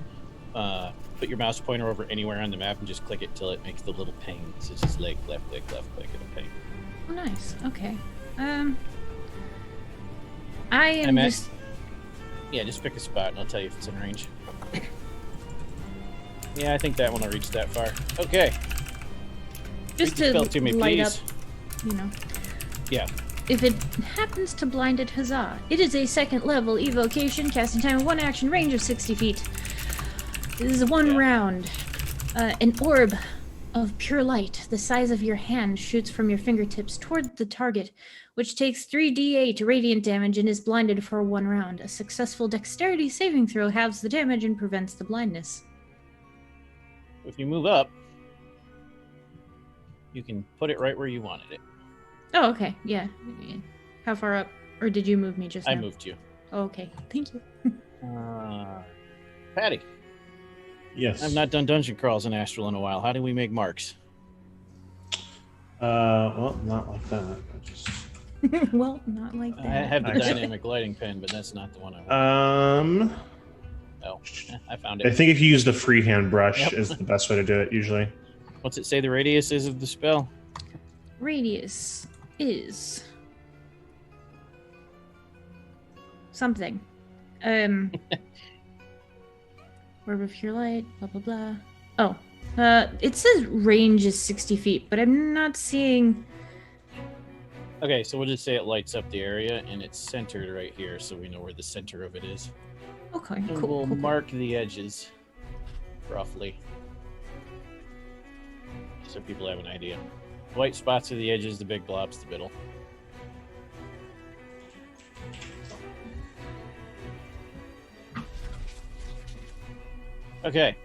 put your mouse pointer over anywhere on the map and just click it till it makes the little ping. So it's just left click, it'll ping. Oh, nice. Okay. I am just... Yeah, just pick a spot and I'll tell you if it's in range. Yeah, I think that one will reach that far. Okay. Just Read the spell to to me, light please. up, you know. Yeah. If it happens to blind it, huzzah. It is a second level evocation, casting time of 1 action, range of 60 feet. This is one round. An orb of pure light, the size of your hand, shoots from your fingertips toward the target, which takes 3d8 radiant damage and is blinded for 1 round. A successful dexterity saving throw halves the damage and prevents the blindness. If you move up, you can put it right where you wanted it. Oh, okay. Yeah. How far up? Or did you move me just now? I moved you. Oh, okay. Thank you. Patty, Yes. I've not done dungeon crawls in Astral in a while. How do we make marks? Well, not like that. I just... Well, not like that. I have the Actually- dynamic lighting pen, but that's not the one I want. Oh, I found I it. think if you use the freehand brush Yep. is the best way to do it usually. What's it say the radius is of the spell? Radius is something. Orb of pure light, blah blah blah. Oh, it says range is 60 feet, but I'm not seeing. Okay, so we'll just say it lights up the area and it's centered right here, so we know where the center of it is. Okay, And cool. we'll cool. mark the edges roughly, so people have an idea. White spots are the edges, the big blobs the middle. Okay.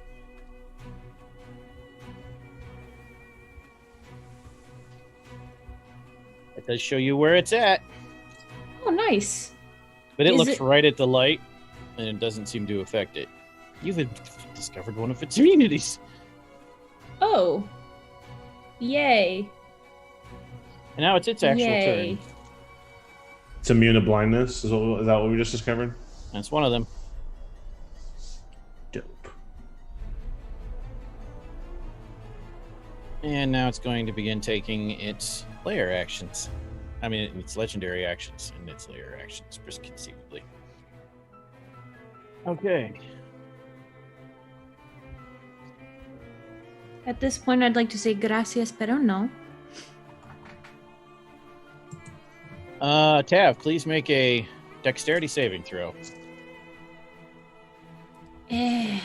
It does show you where it's at, Oh, nice. but it Is looks it- right at the light, and it doesn't seem to affect it. You've discovered one of its immunities. Oh, yay! And now it's its actual Yay. turn. It's immune to blindness. Is that what we just discovered? That's one of them. Dope. And now it's going to begin taking its layer actions. I mean, its legendary actions and its layer actions, conceivably. Okay. At this point, I'd like to say gracias, pero no. Tav, please make a dexterity saving throw. You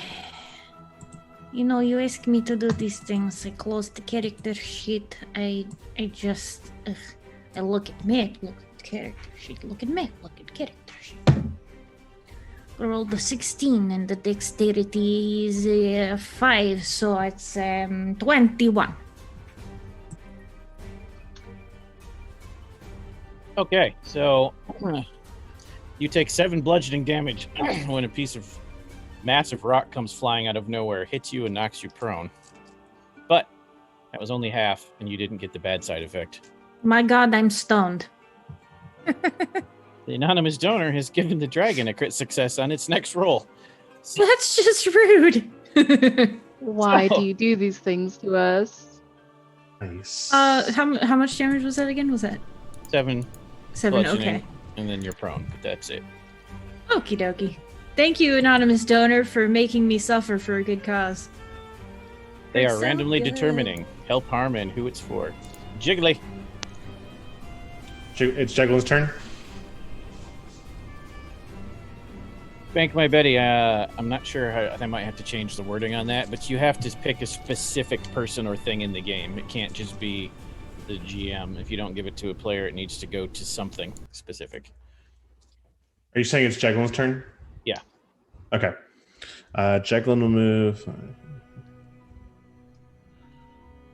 know, you ask me to do these things. I close the character sheet. I look at map, look at character sheet, look at map, look at character sheet. I rolled the 16 and the dexterity is 5, so it's 21. Okay, so you take 7 bludgeoning damage when a piece of massive rock comes flying out of nowhere, hits you, and knocks you prone. But that was only half, and you didn't get the bad side effect. My god, I'm stoned. The anonymous donor has given the dragon a crit success on its next roll. That's just rude. Why So- do you do these things to us? Nice. How much damage was that again? Was that 7 7? bludgeoning, Okay. and then you're prone, but that's it. Okie dokie. Thank you, anonymous donor, for making me suffer for a good cause. They That's are so randomly good. determining help, harm, and who it's for. Jiggly. It's Jeglin's turn. Bank my Betty, I'm not sure how, I might have to change the wording on that, but you have to pick a specific person or thing in the game. It can't just be the GM. If you don't give it to a player, it needs to go to something specific. Are you saying it's Jeglin's turn? Yeah. Okay. Jeglin will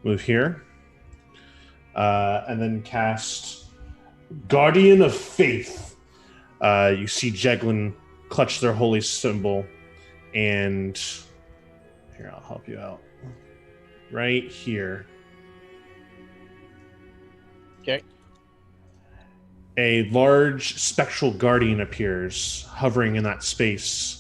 move here, and then cast Guardian of Faith. You see Jeglin clutch their holy symbol, and here, I'll help you out. Right here. Okay. A large spectral guardian appears, hovering in that space.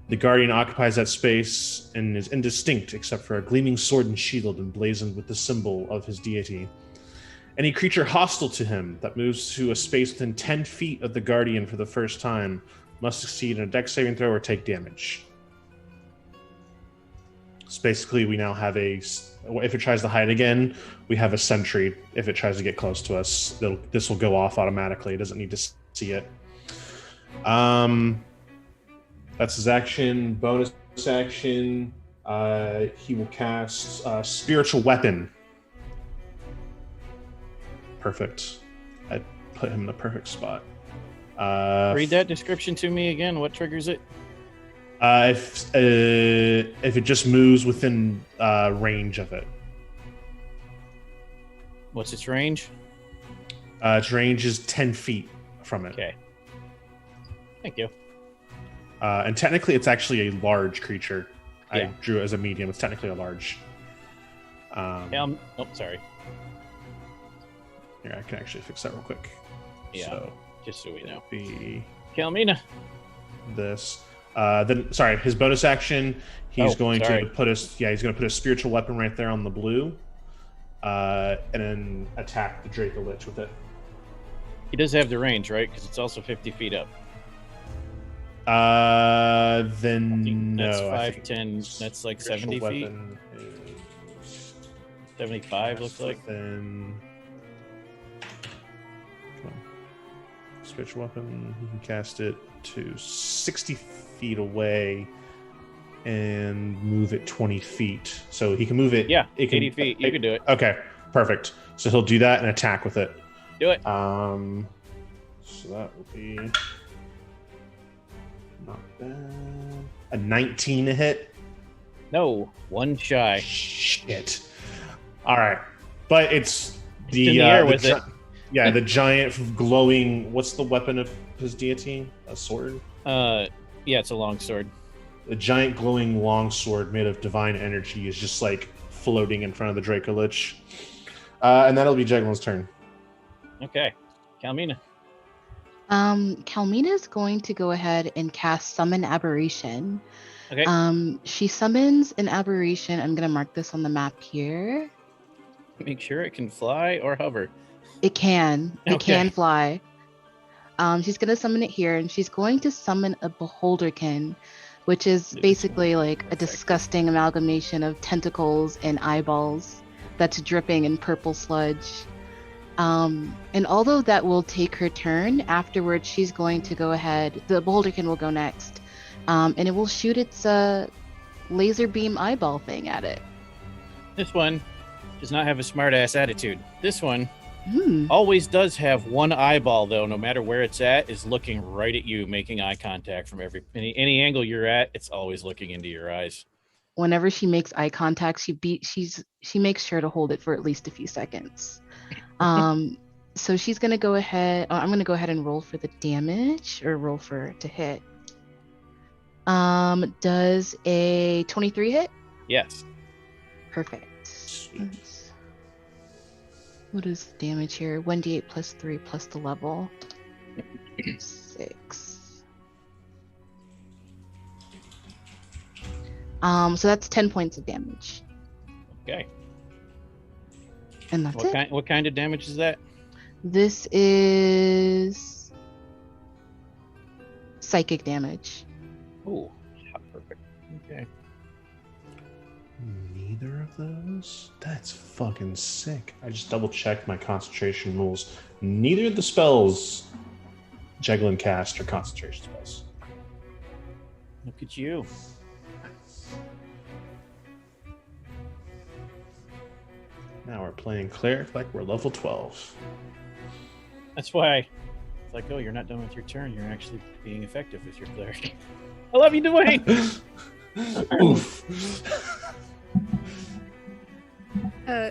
The guardian occupies that space and is indistinct except for a gleaming sword and shield emblazoned with the symbol of his deity. Any creature hostile to him that moves to a space within 10 feet of the guardian for the first time must succeed in a dex saving throw or take damage. So basically, we now have if it tries to hide again, we have a sentry. If it tries to get close to us, this will go off automatically. It doesn't need to see it. That's his action. Bonus action, he will cast Spiritual Weapon. Perfect. I put him in the perfect spot. Read that description to me again. What triggers it? If it just moves within range of it. What's its range? Its range is 10 feet from it. Okay. Thank you. And technically, it's actually a large creature. Yeah. I drew it as a medium. It's technically a large. Sorry. Here, I can actually fix that real quick. Yeah. So, Just so we know. be Calmina. this. Then, sorry, his bonus action. He's going sorry. to put he's going to put a spiritual weapon right there on the blue, and then attack the Draco Lich with it. He does have the range, right? Because it's also 50 feet up. Then That's no. 5, 10. That's like 70 feet. 75 looks like. Then spiritual weapon. You can cast it to 60 feet away and move it 20 feet. So he can move it. Yeah, it can, 80 feet. You can do it. Okay, perfect. So he'll do that and attack with it. Do it. So that will be not bad. A 19 to hit. No, one shy. Shit. All right, but it's in the air with it. Yeah, the giant glowing. What's the weapon of his deity? A sword. Yeah, it's a long sword. The giant glowing longsword made of divine energy is just like floating in front of the Draco Lich, and that'll be Jeglin's turn. Okay, Calmina. Calmina's going to go ahead and cast Summon Aberration. Okay. She summons an aberration. I'm gonna mark this on the map here. Make sure it can fly or hover. It can. It Okay. can fly. She's gonna summon it here, and she's going to summon a Beholderkin, which is basically like a disgusting amalgamation of tentacles and eyeballs that's dripping in purple sludge. And although that will take her turn, afterwards she's going to go ahead. The Beholderkin will go next, and it will shoot its laser beam eyeball thing at it. This one does not have a smart-ass attitude. This one Hmm. always does have one eyeball, though, no matter where it's at, is looking right at you, making eye contact from any angle you're at. It's always looking into your eyes. Whenever she makes eye contact, she makes sure to hold it for at least a few seconds. So she's gonna go ahead. I'm gonna go ahead and roll for the damage, or roll for to hit. Does a 23 hit? Yes. Perfect. What is the damage here? 1d8 plus 3 plus the level. 6. So that's 10 points of damage. Okay. And that's it. What kind of damage is that? This is psychic damage. Oh, perfect. Okay. Neither of those? That's fucking sick. I just double checked my concentration rules. Neither of the spells Jeglin cast are concentration spells. Look at you. Now we're playing cleric like we're level 12. That's why it's like, oh, you're not done with your turn. You're actually being effective with your cleric. I love you, Dwayne. Oof.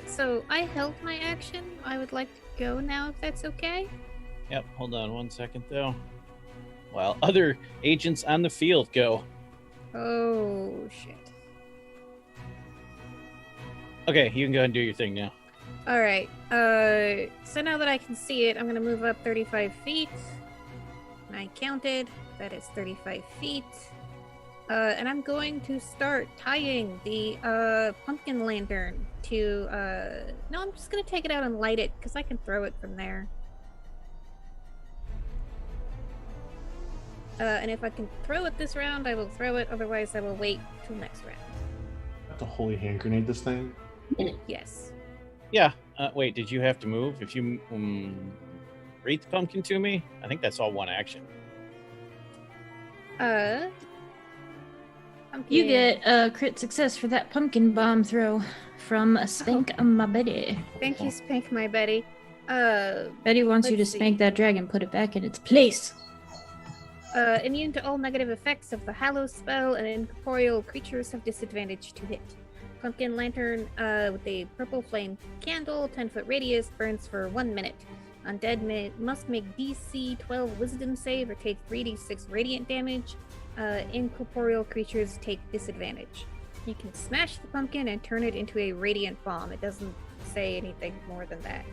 So I held my action. I would like to go now, if that's okay. Yep. Hold on 1 second, though. While other agents on the field go. Oh, shit. Okay, you can go ahead and do your thing now. Alright, so now that I can see it, I'm gonna move up 35 feet. And I counted, that is 35 feet. And I'm going to start tying the, pumpkin lantern to, no, I'm just gonna take it out and light it, because I can throw it from there. And if I can throw it this round, I will throw it, otherwise I will wait till next round. Have to holy hand grenade this thing. Yes. Yeah. Wait, did you have to move? If you wreath pumpkin to me, I think that's all one action. Pumpkin. You get a crit success for that pumpkin bomb throw from Spank My Betty. Thank you, Spank My Betty. Betty wants you to Let's see. spank that dragon, put it back in its place. Immune to all negative effects of the Hallow spell, and incorporeal creatures have disadvantage to hit. Pumpkin lantern with a purple flame candle, 10-foot radius, burns for 1 minute. Undead must make DC 12 Wisdom save or take 3d6 radiant damage. Incorporeal creatures take disadvantage. You can smash the pumpkin and turn it into a radiant bomb. It doesn't say anything more than that.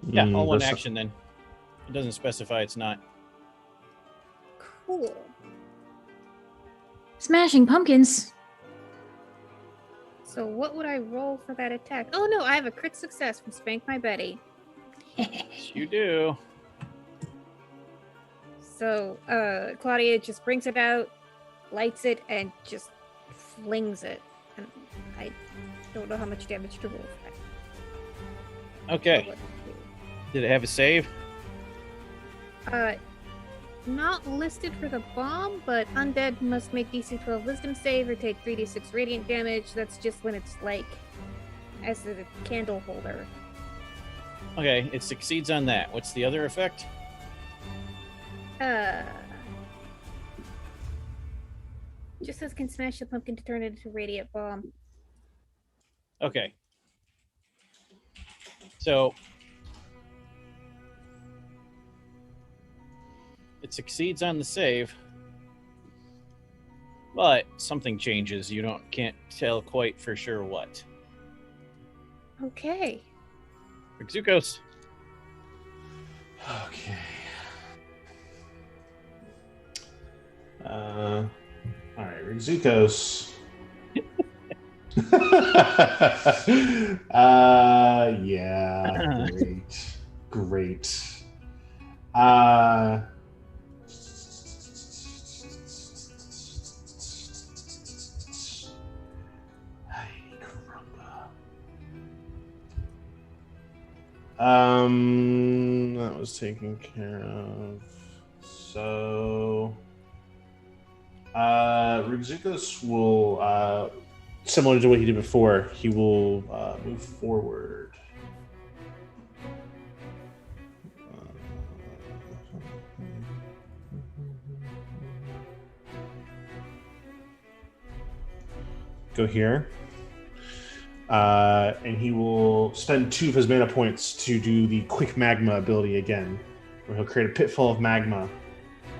Yeah, all one That's- action then. It doesn't specify it's not. Cool. Smashing pumpkins. So what would I roll for that attack? Oh no, I have a crit success from Spank My Betty. You do. So Claudia just brings it out, lights it, and just flings it. And I don't know how much damage to roll for that. Okay. Did it have a save? Not listed for the bomb, but undead must make DC 12 Wisdom save or take 3d6 radiant damage. That's just when it's like as a candle holder. Okay, it succeeds on that. What's the other effect? Just says can smash the pumpkin to turn it into a radiant bomb. Okay. So it succeeds on the save, but something changes. You can't tell quite for sure what. Okay. Exukos. Okay. All right, Rizukos. Yeah, great. That was taken care of. So, Rizukos will, similar to what he did before, he will move forward. Go here. And he will spend 2 of his mana points to do the Quick Magma ability again, where he'll create a pitfall of magma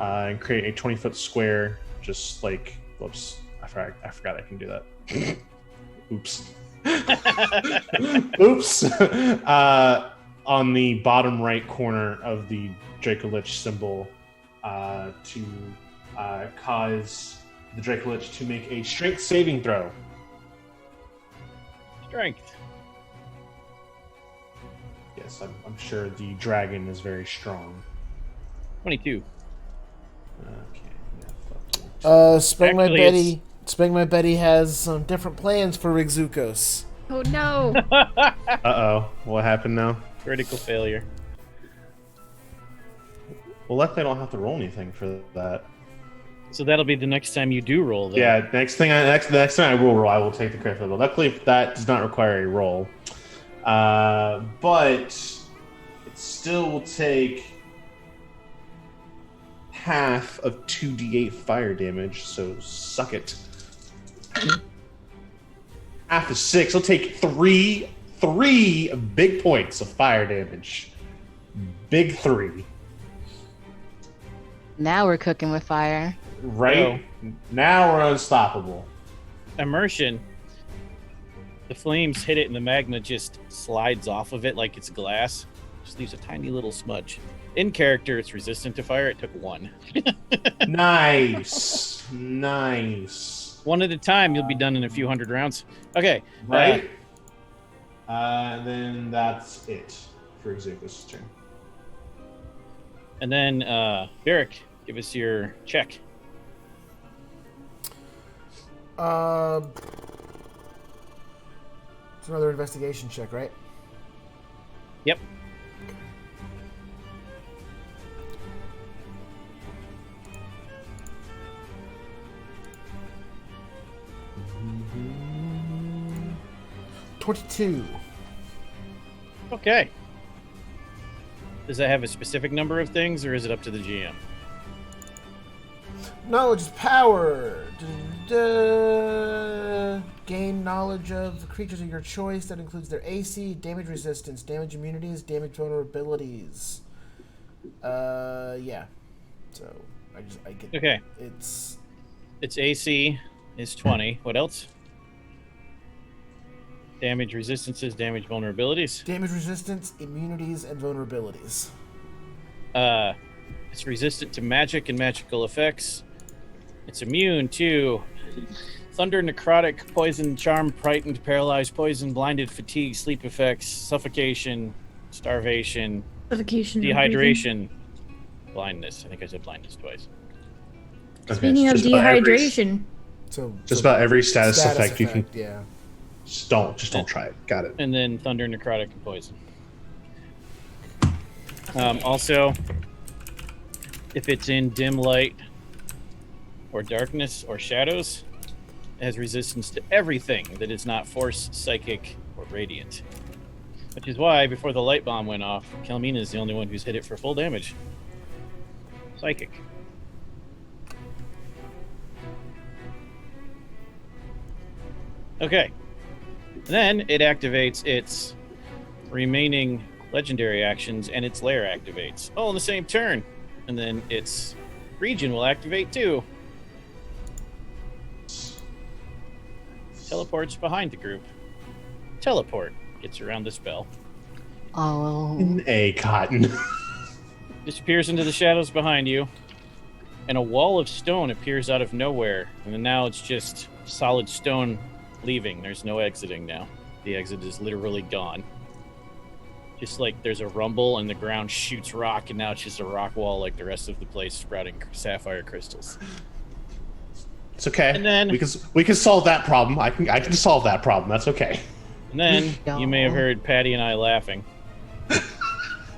and create a 20-foot square, just like, whoops, I forgot I can do that. Oops. Oops. On the bottom right corner of the Dracolich symbol to cause the Dracolich to make a strength saving throw. Strength. Yes, I'm sure the dragon is very strong. 22. Okay, yeah, fuck you. Spank My Actually, Betty. Spank My Betty has some different plans for Rizukos. Oh no. Uh-oh, what happened now? Critical failure. Well, luckily I don't have to roll anything for that. So that'll be the next time you do roll, though. Yeah, next time I will roll, I will take the crit fail. Luckily, that does not require a roll. But it still will take half of 2d8 fire damage, so suck it. Half is 6. It'll take three big points of fire damage. Big 3. Now we're cooking with fire. Right? Now we're unstoppable. Immersion. The flames hit it and the magma just slides off of it like it's glass. Just leaves a tiny little smudge. In character, it's resistant to fire. It took 1. Nice. Nice. 1 at a time. You'll be done in a few hundred rounds. Okay. Right? And then that's it for Xavius' turn. And then, Derek, give us your check. It's another investigation check, right? Yep. Mm-hmm. 22. Okay. Does that have a specific number of things, or is it up to the GM? Knowledge is power. Gain knowledge of the creatures of your choice. That includes their AC, damage resistance, damage immunities, damage vulnerabilities. Yeah. So I get. Okay. It's Its AC is 20. What else? Damage resistances, damage vulnerabilities. damage resistance, immunities, and vulnerabilities. It's resistant to magic and magical effects. It's immune to thunder, necrotic, poison, charm, frightened, paralyzed, poison, blinded, fatigue, sleep effects, suffocation, starvation, Suffocation. dehydration, blindness. I think I said blindness twice. Speaking of Just about every- dehydration, Just about every status effect you can. Yeah. Just don't try it. Got it. And then thunder, necrotic, and poison. Also, if it's in dim light or darkness or shadows, it has resistance to everything that is not force, psychic, or radiant. Which is why, before the light bomb went off, Kelmina is the only one who's hit it for full damage. Psychic. Okay. And then it activates its remaining legendary actions, and its lair activates all in the same turn. And then its region will activate too. Teleports behind the group. Teleport gets around the spell. Oh, In a cotton. Disappears into the shadows behind you, and a wall of stone appears out of nowhere. And then now it's just solid stone leaving. There's no exiting now. The exit is literally gone. Just like there's a rumble and the ground shoots rock, and now it's just a rock wall like the rest of the place, sprouting sapphire crystals. It's okay. And then- we can solve that problem. I can solve that problem. That's okay. And then you may have heard Patty and I laughing.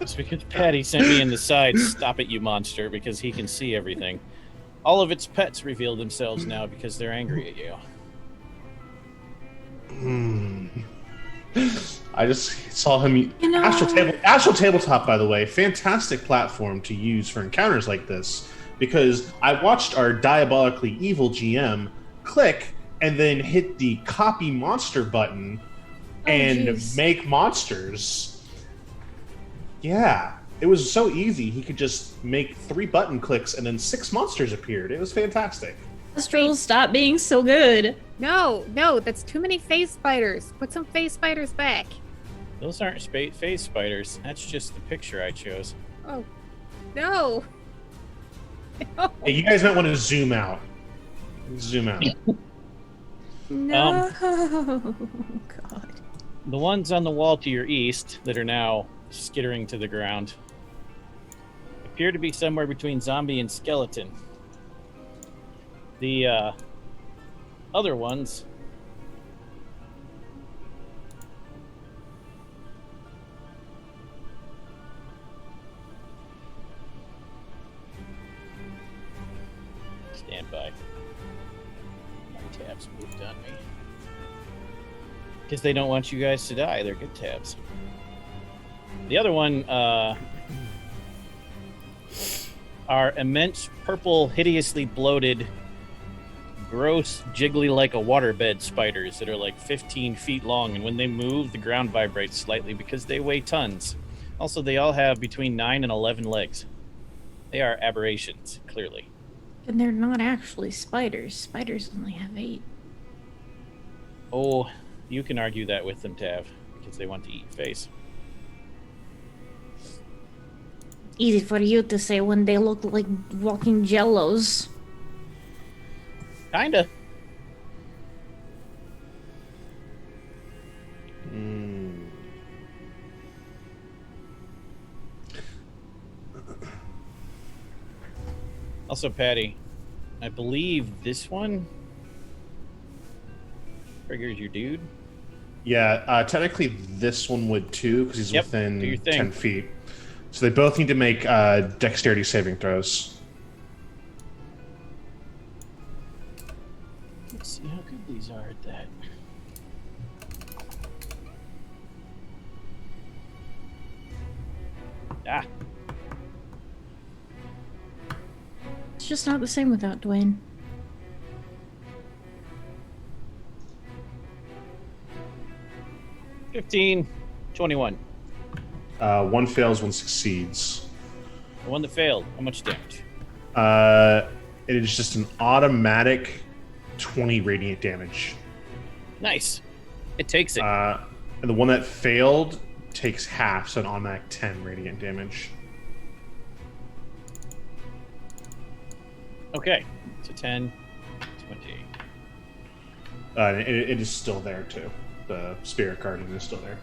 It's because Patty sent me in the side, "Stop it, you monster," because he can see everything. All of its pets reveal themselves now because they're angry at you. I just saw him. You know- Astral Tabletop, by the way, fantastic platform to use for encounters like this, because I watched our diabolically evil GM click and then hit the copy monster button and jeez. make monsters. Yeah, it was so easy. He could just make 3 button clicks and then 6 monsters appeared. It was fantastic. Astral, stop being so good. No, that's too many phase spiders. Put some phase spiders back. Those aren't phase spiders. That's just the picture I chose. Oh, no. No. Hey, you guys might want to zoom out. Zoom out. No. God. The ones on the wall to your east that are now skittering to the ground appear to be somewhere between zombie and skeleton. The other ones stand tabs moved on me. Because they don't want you guys to die. They're good tabs. The other one are immense, purple, hideously bloated, gross, jiggly like a waterbed spiders that are like 15 feet long, and when they move, the ground vibrates slightly because they weigh tons. Also, they all have between 9 and 11 legs. They are aberrations, clearly. And they're not actually spiders. Spiders only have 8. Oh, you can argue that with them, Tav, because they want to eat face. Easy for you to say when they look like walking jellos. Kinda. Also, Patty, I believe this one triggers your dude. Yeah, technically this one would too, because he's Yep, within do your thing. 10 feet. So they both need to make dexterity saving throws. Let's see how good these are at that. Ah, It's just not the same without Dwayne. – 15, 21. One fails, one succeeds. The one that failed, how much damage? It is just an automatic 20 radiant damage. Nice. It takes it. And the one that failed takes half, so an automatic 10 radiant damage. Okay, so 10, 20. It is still there too. The spirit guardian is still there.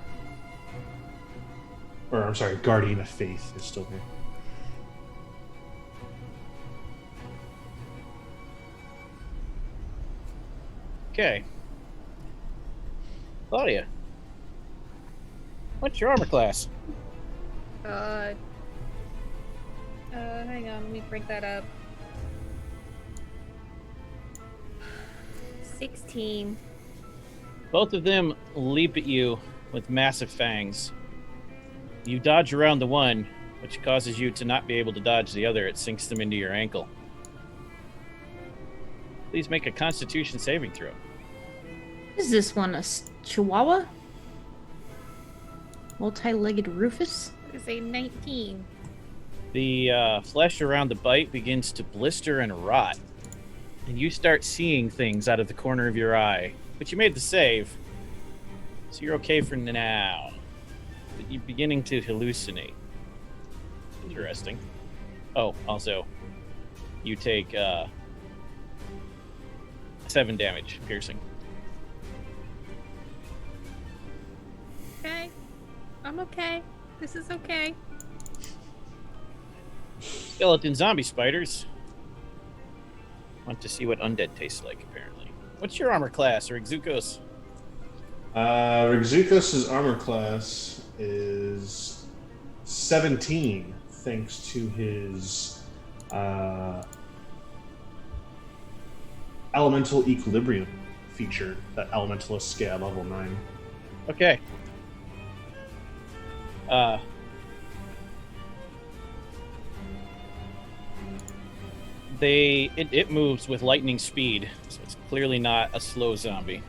Or I'm sorry, guardian of faith is still there. Okay. Claudia, what's your armor class? Hang on, let me break that up. 16. Both of them leap at you with massive fangs. You dodge around the one, which causes you to not be able to dodge the other. It sinks them into your ankle. Please make a Constitution saving throw. Is this one a chihuahua? Multi-legged Rufus? It's a 19. The flesh around the bite begins to blister and rot, and you start seeing things out of the corner of your eye. But you made the save, so you're okay for now. But you're beginning to hallucinate. Interesting. Oh, also, you take 7 damage, piercing. Okay. I'm okay. This is okay. Skeleton zombie spiders. Want to see what undead tastes like, apparently. What's your armor class, Rigzukos? Rigzukos' armor class is 17, thanks to his elemental equilibrium feature that elementalists get at level 9. Okay. It moves with lightning speed, so it's clearly not a slow zombie.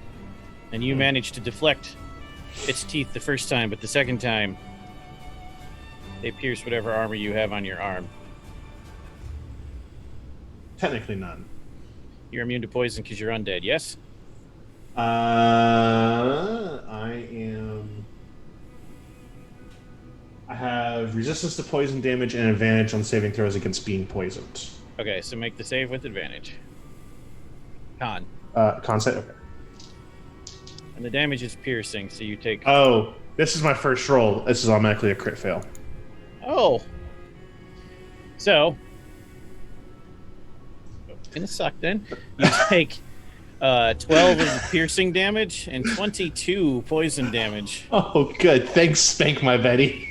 And you managed to deflect its teeth the first time, but the second time, they pierce whatever armor you have on your arm. Technically none. You're immune to poison because you're undead, yes? I have resistance to poison damage and advantage on saving throws against being poisoned. Okay, so make the save with advantage. Con. Con save? Okay. And the damage is piercing, so you take... Oh, this is my first roll. This is automatically a crit fail. Oh! So... Gonna suck then. You take 12 of the piercing damage and 22 poison damage. Oh, good. Thanks, Spank My Betty.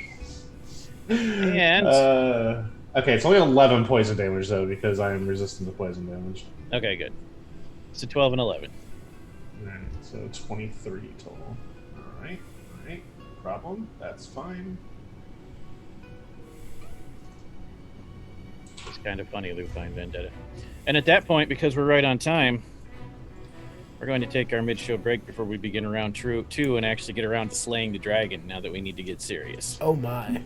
And... okay, it's only 11 poison damage, though, because I am resistant to poison damage. Okay, good. So 12 and 11. Alright, so 23 total. Alright, alright. No problem. That's fine. It's kind of funny, Lupine Vendetta. And at that point, because we're right on time, we're going to take our mid-show break before we begin round two and actually get around to slaying the dragon now that we need to get serious. Oh my.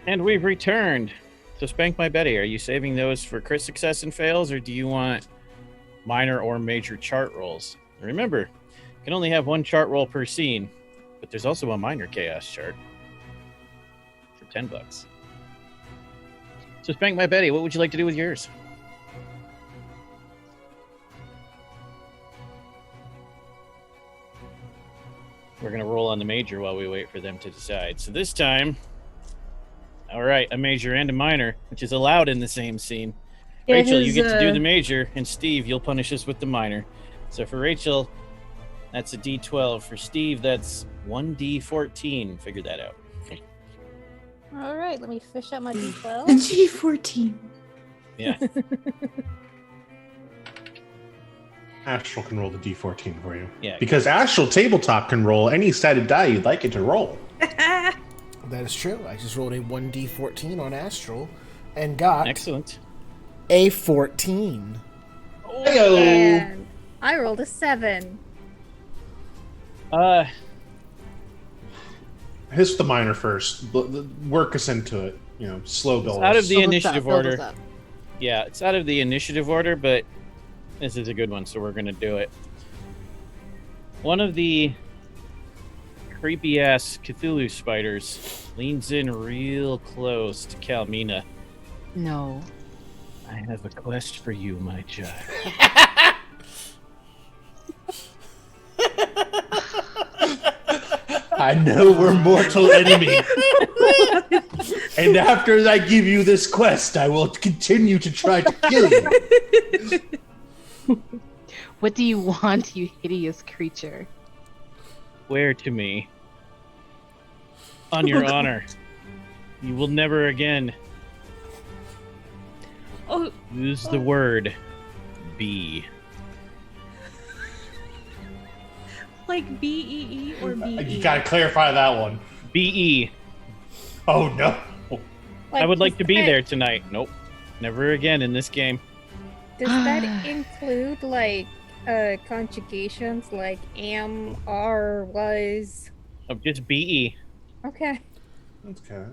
And we've returned. So Spank My Betty, are you saving those for crit success and fails, or do you want minor or major chart rolls? Remember, you can only have one chart roll per scene, but there's also a minor chaos chart for $10. So Spank My Betty, what would you like to do with yours? We're going to roll on the major while we wait for them to decide. So this time, all right, a major and a minor, which is allowed in the same scene. Yeah, Rachel, you his, get to do the major, and Steve, you'll punish us with the minor. So for Rachel, that's a D12. For Steve, that's 1D14. Figure that out. All right, let me fish out my D12. G14. Yeah. Astral can roll the D14 for you. Yeah. Because Astral Tabletop can roll any sided die you'd like it to roll. That is true. I just rolled a 1d14 on Astral and got Excellent. a 14. And I rolled a 7. Hit the minor first. Work us into it. Slow build. Out of the Build us up, initiative build us order. up. Yeah, it's out of the initiative order, but this is a good one, so we're going to do it. One of the creepy-ass Cthulhu spiders leans in real close to Calmina. No. I have a quest for you, my child. I know we're mortal enemies. And after I give you this quest, I will continue to try to kill you. What do you want, you hideous creature? Swear to me, on your honor, you will never again use the word "be." Like B-E-E or B-E? You gotta clarify that one. B-E. Oh no. I would like to be there tonight. Nope. Never again in this game. Does that include like conjugations like am, are, was? Oh, just B-E. Okay. Okay.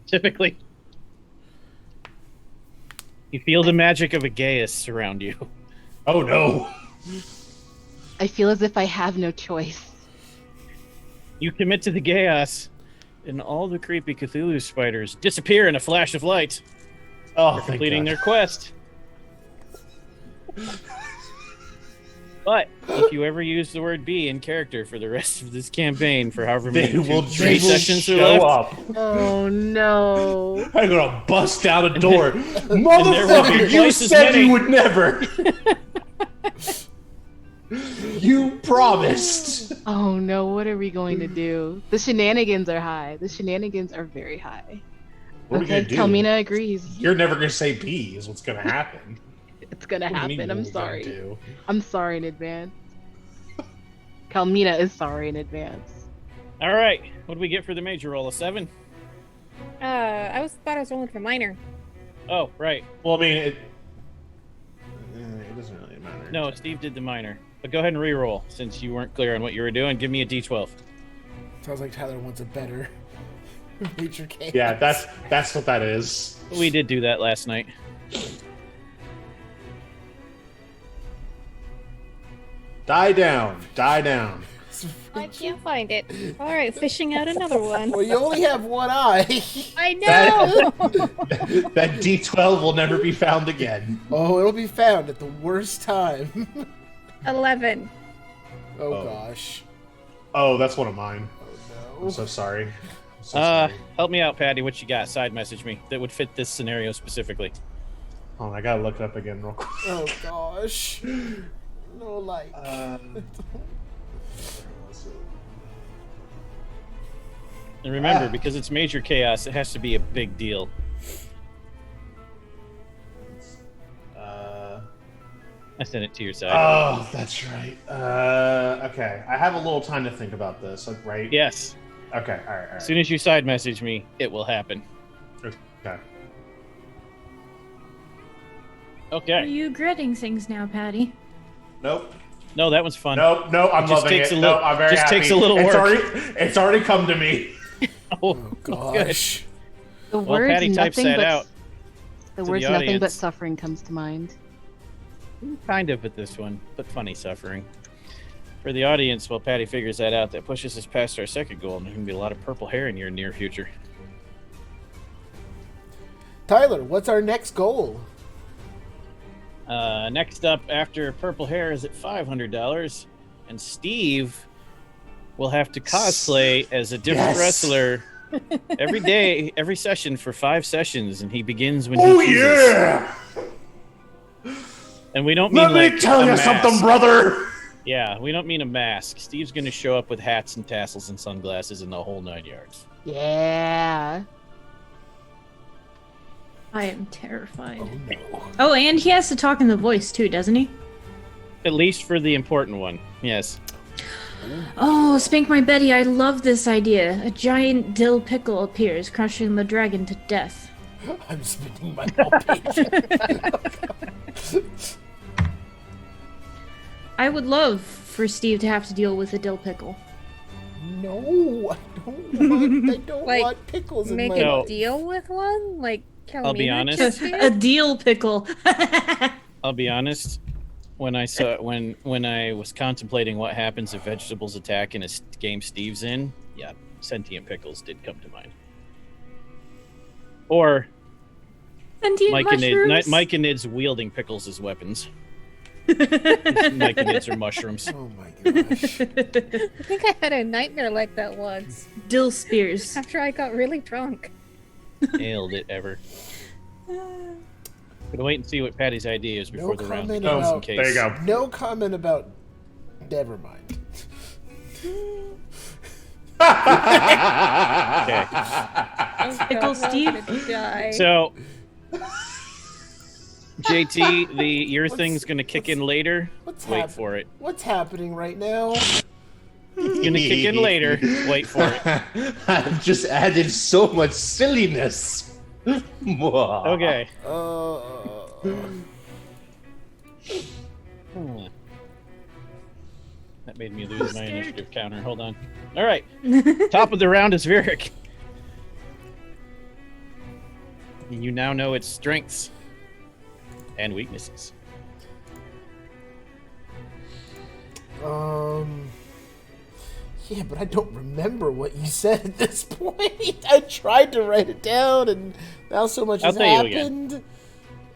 Typically. You feel the magic of a Gaius surround you. Oh no. I feel as if I have no choice. You commit to the Gaius, and all the creepy Cthulhu spiders disappear in a flash of light. Oh, They're completing their quest. But if you ever use the word "be" in character for the rest of this campaign, for however many three sessions are show left, up. Oh no. I'm gonna bust down a door. there will be Motherfucker, you twice as said many. you would never. You promised. Oh no, what are we going to do? The shenanigans are high. The shenanigans are very high. What are we Okay, gonna do? Kalmina agrees. You're never gonna say B is what's gonna happen. It's gonna What do you mean happen. I'm what we're gonna sorry. do? I'm sorry in advance. Kalmina is sorry in advance. all right. What do we get for the major roll? A 7? Thought I was rolling for minor. Oh, right. Well, I mean, it doesn't really matter. No, Steve did the minor. But go ahead and re-roll since you weren't clear on what you were doing. Give me a D12. Sounds like Tyler wants a better major chaos. Yeah, that's what that is. We did do that last night. Die down. Die down. I can't find it. All right, fishing out another one. Well, you only have one eye. I know. That D12 will never be found again. Oh, it'll be found at the worst time. 11. Oh gosh. Oh, that's one of mine. Oh I'm no. so sorry. I'm so sorry. Help me out, Patty. What you got? Side message me that would fit this scenario specifically. Hold on, I gotta look it up again real quick. Oh gosh. No light. And remember, because it's major chaos, it has to be a big deal. I sent it to your side. Oh, that's right. Okay, I have a little time to think about this, right? Yes. Okay, all right. As soon as you side message me, it will happen. Okay. Are Okay. you regretting things now, Patty? Nope. No, that one's fun. Nope. I'm just loving takes it. a little- No, I'm very just happy. takes a little It's work. It's already come to me. Oh, Gosh. The Well, words Patty types nothing that but out the to words the nothing but audience. suffering comes to mind. Kind of with this one, but funny suffering. For the audience, while Patty figures that out, that pushes us past our second goal, and there's going to be a lot of purple hair in your near future. Tyler, what's our next goal? Next up, after purple hair, is at $500, and Steve will have to cosplay as a different Yes. wrestler every day, every session for 5 sessions, and he begins when Oh he chooses. yeah! And we don't mean Let me like tell a you mask. something, brother. Yeah, we don't mean a mask. Steve's going to show up with hats and tassels and sunglasses and the whole 9 yards. Yeah. I am terrified. Oh no. Oh, and he has to talk in the voice too, doesn't he? At least for the important one. Yes. Oh, Spank My Betty, I love this idea. A giant dill pickle appears, crushing the dragon to death. I'm spinning my whole page. I would love for Steve to have to deal with a dill pickle. No, I don't Like, want pickles in Make my a No. life. deal with one? Like, I'll be Kalmina honest. just A did? deal pickle. I'll be honest. When I saw when I was contemplating what happens if vegetables attack in a game Steve's in, yeah, sentient pickles did come to mind. Or Sentient Mike and mushrooms. Mike and Nid's wielding pickles as weapons. Mike and Nid's are mushrooms. Oh my gosh. I think I had a nightmare like that once Dill spears. after I got really drunk. Nailed it ever. Gonna wait and see what Patty's idea is before the round comment begins in about- case. There you go. No comment about. Never mind. Okay. Pickle I'm Steve? gonna die. So, JT, your thing's gonna kick in later. What's Wait happening? for it. What's happening right now? Gonna kick in later. Wait for it. I've just added so much silliness. Okay. That made me lose my initiative counter. Hold on. All right. Top of the round is Virik. You now know its strengths and weaknesses. Yeah, but I don't remember what you said at this point. I tried to write it down, and now so much has I'll tell you again. happened.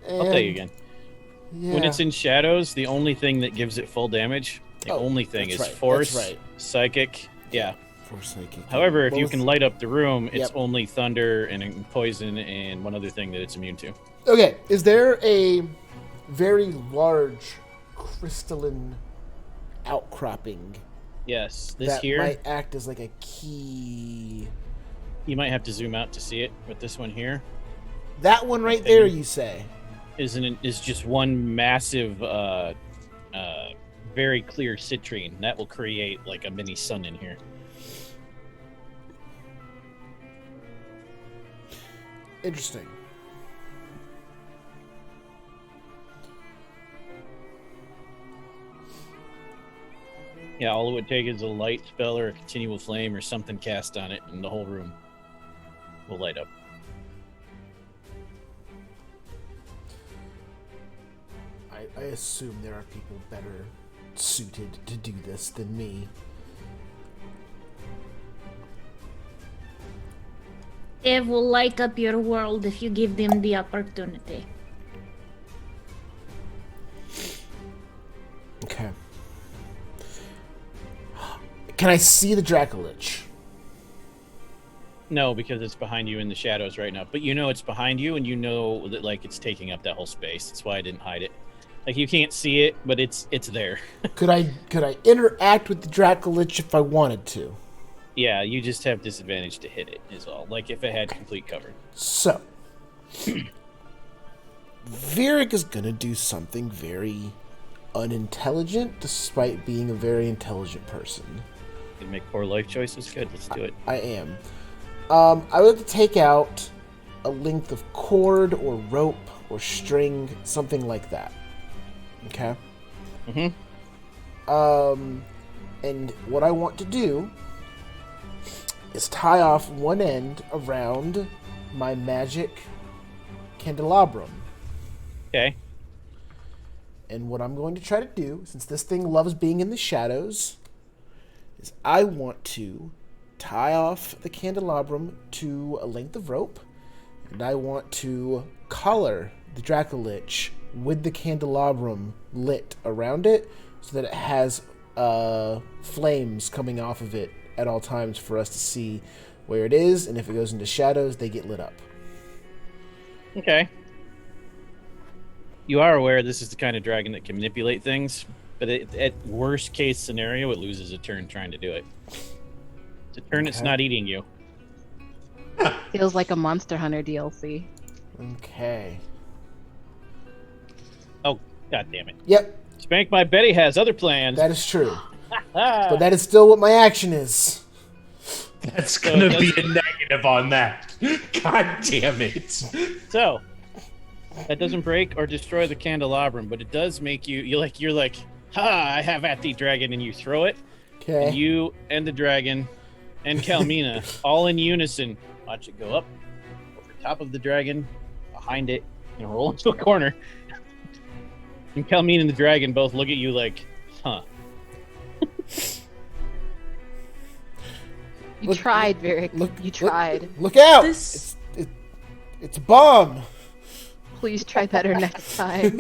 I'll tell you again. Yeah. When it's in shadows, the only thing that gives it full damage, the Oh, only thing that's is right, that's force, right. psychic. Yeah. Forsaken. However, if What you was- can light up the room, it's Yep. only thunder and poison and one other thing that it's immune to. Okay, is there a very large crystalline outcropping Yes, this that here, might act as like a key? you might have to zoom out to see it, but this one here That one right there, you say? is just one massive, very clear citrine that will create like a mini sun in here. Interesting. Yeah, all it would take is a light spell or a continual flame or something cast on it, and the whole room will light up. I assume there are people better suited to do this than me. They will light up your world if you give them the opportunity. Okay. Can I see the Dracolich? No, because it's behind you in the shadows right now. But you know it's behind you, and you know that like it's taking up that whole space. That's why I didn't hide it. Like you can't see it, but it's there. Could I interact with the Dracolich if I wanted to? Yeah, you just have disadvantage to hit it, is all. Like if it had complete cover. So, Virik is gonna do something very unintelligent, despite being a very intelligent person. You make poor life choices. Good, let's do it. I am. I would like to take out a length of cord or rope or string, something like that. Okay. And what I want to do is tie off one end around my magic candelabrum. Okay. And what I'm going to try to do, since this thing loves being in the shadows, is I want to tie off the candelabrum to a length of rope, and I want to collar the Dracolich with the candelabrum lit around it so that it has flames coming off of it at all times for us to see where it is, and if it goes into shadows, they get lit up. Okay. You are aware this is the kind of dragon that can manipulate things, but at worst case scenario, it loses a turn trying to do it. It's a turn it's not eating you. Feels like a Monster Hunter DLC. Okay. Oh, god damn it. Yep, Spank My Betty has other plans. that is true. But that is still what my action is. That's gonna be a negative on that. God damn it. So, that doesn't break or destroy the candelabrum, but it does make you're like, ha, I have at thee, dragon, and you throw it. Okay. And you and the dragon and Kalmina, all in unison, watch it go up over top of the dragon, behind it, and roll into a corner. And Kalmina and the dragon both look at you like, huh. You tried, Vic. You tried. Look out! This- It's a bomb. Please try better next time.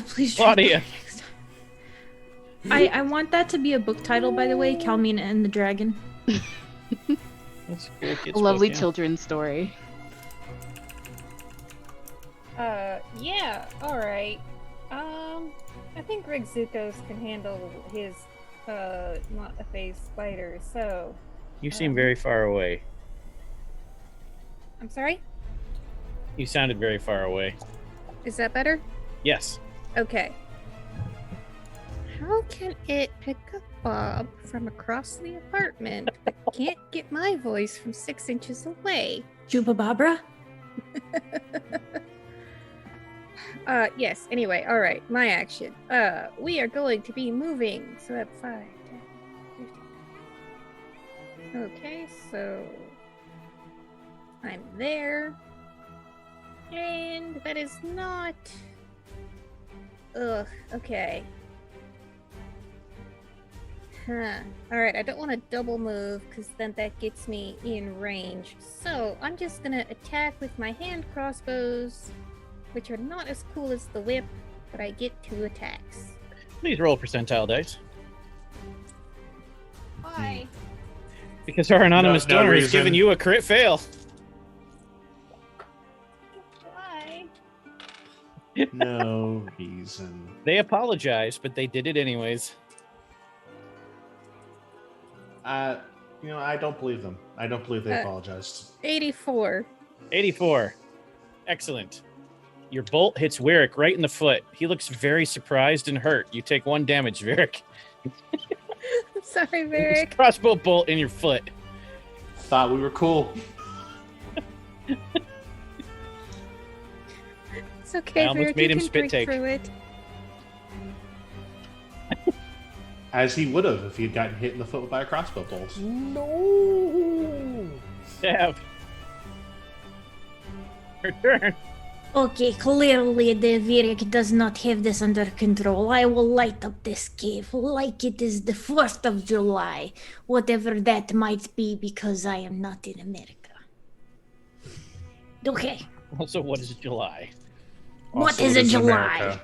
Please try Claudia. that next time. I want that to be a book title, by the way, Kalmina and the Dragon. That's a cool kid's A lovely book, yeah. children's story. Yeah, alright. I think Rigzukos can handle his, not a phase spider, so... You seem very far away. I'm sorry? You sounded very far away. Is that better? Yes. Okay. How can it pick up Bob from across the apartment, but can't get my voice from 6 inches away? Juba Babra? Yes, anyway, alright, my action. We are going to be moving, so at 5, 10, 15. Okay, so... I'm there. And that is not... Ugh, okay. Huh. Alright, I don't want to double move, because then that gets me in range. So, I'm just gonna attack with my hand crossbows, which are not as cool as the whip, but I get 2 attacks. Please roll percentile dice. Why? Because our anonymous No donor has reason. given you a crit fail. Why? No reason. They apologized, but they did it anyways. I don't believe them. I don't believe they Uh, apologized. 84. 84. Excellent. Your bolt hits Warwick right in the foot. He looks very surprised and hurt. You take 1 damage, Varric. Sorry, Varric. Crossbow bolt in your foot. Thought we were cool. It's okay, I almost Varric. made You him can spit break take. through it. As he would have if he had gotten hit in the foot by a crossbow bolt. No. Stab. Your turn. Okay, clearly the Virik does not have this under control. I will light up this cave like it is the 4th of July, whatever that might be, because I am not in America. Okay, Also, what is July? what Also, is it a is July? America.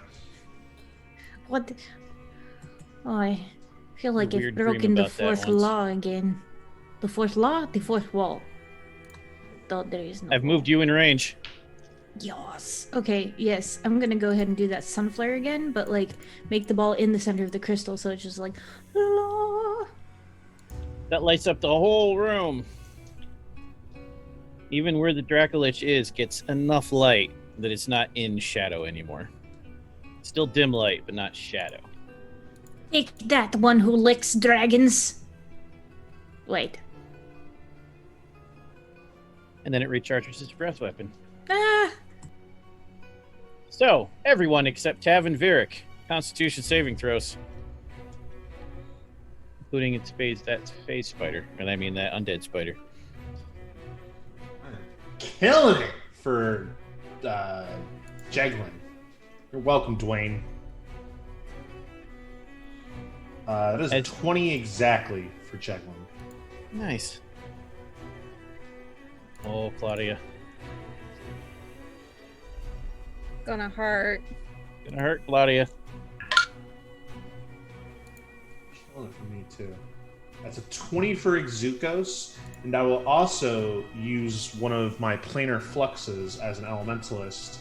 What? Oh, I feel like I've Weird dream broken the about that 4th once. law again. The 4th law? The 4th wall. Thought there is no I've wall. moved you in range. Yes. Okay, yes. I'm gonna go ahead and do that sunflare again, but like make the ball in the center of the crystal so it's just like la. That lights up the whole room. Even where the Dracolich is gets enough light that it's not in shadow anymore. Still dim light, but not shadow. Take that, one who licks dragons. Wait. And then it recharges its breath weapon. Ah! So, everyone except Tav and Varric. Constitution saving throws. Including its phase spider. And I mean that undead spider. killing it for Jeglin. You're welcome, Dwayne. That is 20 exactly for Jeglin. Nice. Oh, Claudia. Gonna hurt. Gonna hurt Claudia. Killing it for me, too. That's a 20 for Exukos, and I will also use one of my planar fluxes as an elementalist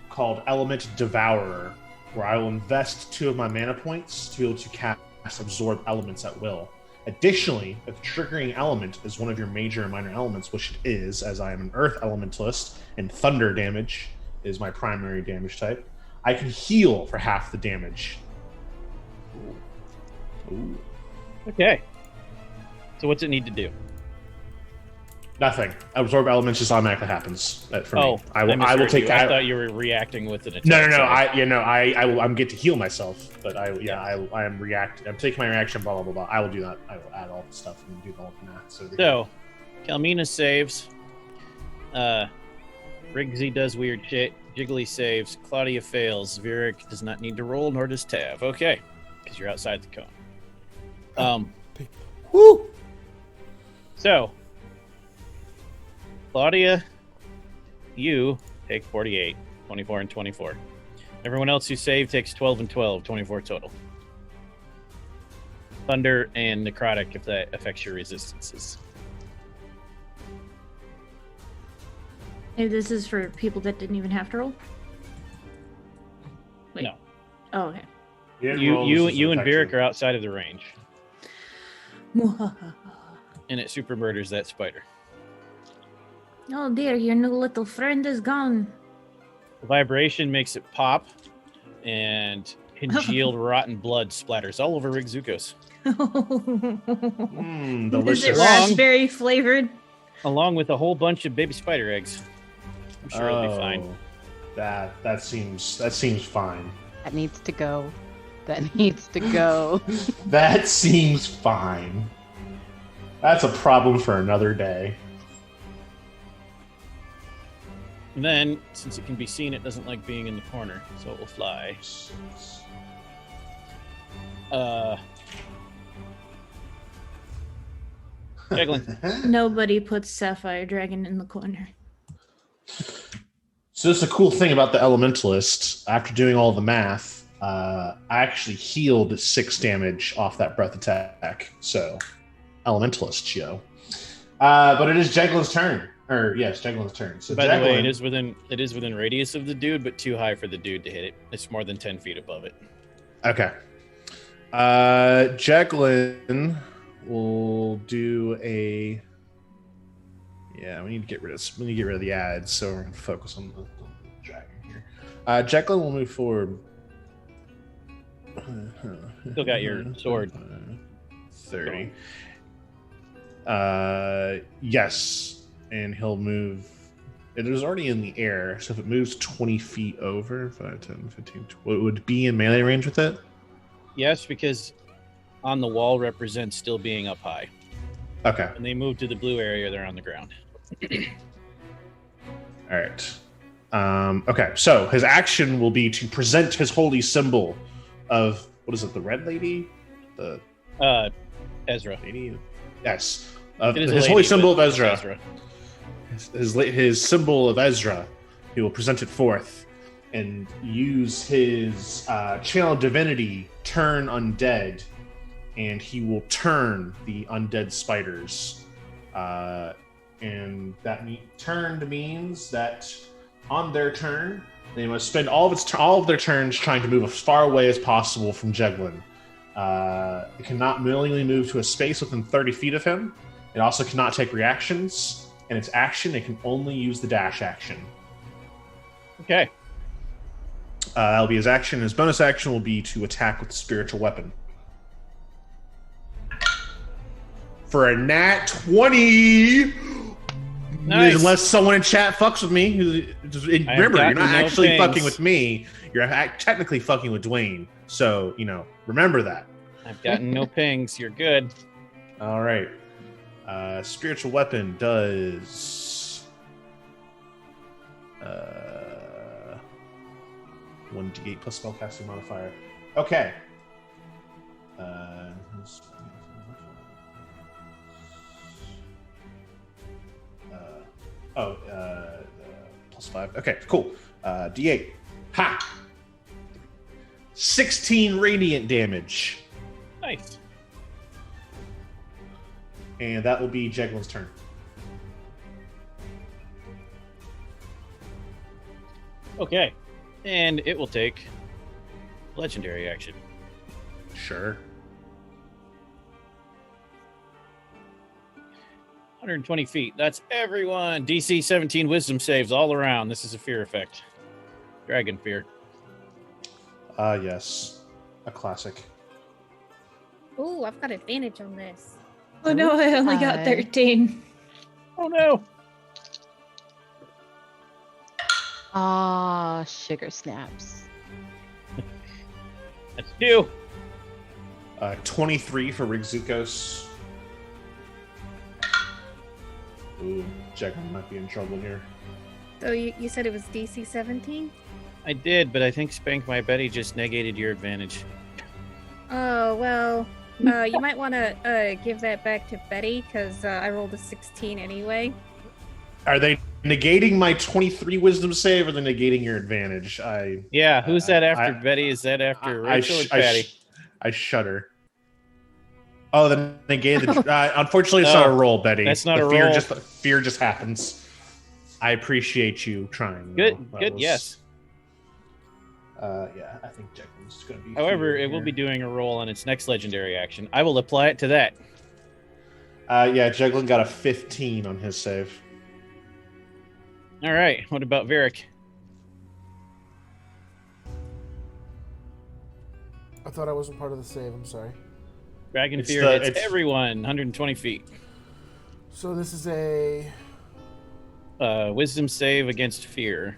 called Element Devourer, where I will invest 2 of my mana points to be able to cast Absorb Elements at will. Additionally, if triggering element is one of your major and minor elements, which it is, as I am an Earth Elementalist, and Thunder damage is my primary damage type, I can heal for half the damage. Ooh. Okay. So what's it need to do? Nothing. Absorb elements just automatically happens for me. I will take. I thought you were reacting with an attack. No. I'm get to heal myself, but I am reacting. I'm taking my reaction. Blah blah blah blah. I will do that. I will add all the stuff and do all the math. So Kalmina saves. Rigsy does weird shit. Jiggly saves. Claudia fails. Virik does not need to roll, nor does Tav. Okay, because you're outside the cone. Woo! So, Claudia, you take 48, 24, and 24. Everyone else who saved takes 12 and 12, 24 total. Thunder and Necrotic, if that affects your resistances. Hey, this is for people that didn't even have to roll? Wait. No. Oh, okay. You and Virik are outside of the range. And it super murders that spider. Oh dear, your new little friend is gone. The vibration makes it pop, and congealed rotten blood splatters all over Rigzukos. Delicious. Is it raspberry flavored? Along with a whole bunch of baby spider eggs. I'm sure it'll be fine. That seems fine. That needs to go. That needs to go. That seems fine. That's a problem for another day. And then, since it can be seen, it doesn't like being in the corner, so it will fly. Jeglin. Nobody puts Sapphire Dragon in the corner. So this is a cool thing about the Elementalist. After doing all the math, I actually healed 6 damage off that breath attack. So, Elementalist, yo. But it is Jeglin's turn. Or yes, Jeglin's turn. So by the way, it is within radius of the dude, but too high for the dude to hit it. It's more than 10 feet above it. Okay. Jeglin will do a. Yeah, we need to get rid of the ads, so we're gonna focus on the dragon here. Jeglin will move forward. Still got your sword. 30. Yes. And he'll move. It is already in the air, so if it moves 20 feet over, 5, 10, 15, 20, it would be in melee range with it? Yes, because on the wall represents still being up high. Okay. When they move to the blue area, they're on the ground. All right. Okay, so his action will be to present his holy symbol of, what is it, the red lady? Ezra. Lady? Yes. His holy symbol of Ezra. His symbol of Ezra. He will present it forth and use his channel divinity, turn undead, and he will turn the undead spiders. And that turned means that on their turn, they must spend all of their turns trying to move as far away as possible from Jeglin. It cannot willingly move to a space within 30 feet of him. It also cannot take reactions. And its action, it can only use the dash action. Okay. That'll be his action. His bonus action will be to attack with a spiritual weapon. For a nat 20! Nice. Unless someone in chat fucks with me. Remember, you're not actually fucking with me. You're technically fucking with Dwayne. So, remember that. I've gotten no pings. You're good. All right. Spiritual weapon does 1d8 plus spellcasting modifier. Okay. Plus 5. Okay, cool. D8. Ha! 16 radiant damage. Nice. And that will be Jeglin's turn. Okay. And it will take legendary action. Sure. 120 feet. That's everyone. DC 17 wisdom saves all around. This is a fear effect. Dragon fear. Yes. A classic. Ooh, I've got advantage on this. Oh no, I only got Hi. 13. Oh no. Ah, sugar snaps. That's 2. 23 for Rigzukos. Ooh, Jeglin might be in trouble here. So you said it was DC 17? I did, but I think Spank My Betty just negated your advantage. Oh, well, you might want to give that back to Betty, because I rolled a 16 anyway. Are they negating my 23 wisdom save, or are they negating your advantage? Yeah, who's that after I- Betty? Is that after Rachel or Patty? I shudder. Oh, the negated. Unfortunately, it's not a roll, Betty. That's not the a fear roll. Fear just happens. I appreciate you trying. Good, though. That good, was- yes. Yeah, I think Jeglin's going to be. However, here. it will be doing a roll on its next legendary action. I will apply it to that. Yeah, Jeglin got a 15 on his save. All right. What about Varric? I thought I wasn't part of the save. I'm sorry. Dragon It's fear the- hits it's- everyone. 120 feet. So this is a Wisdom save against fear.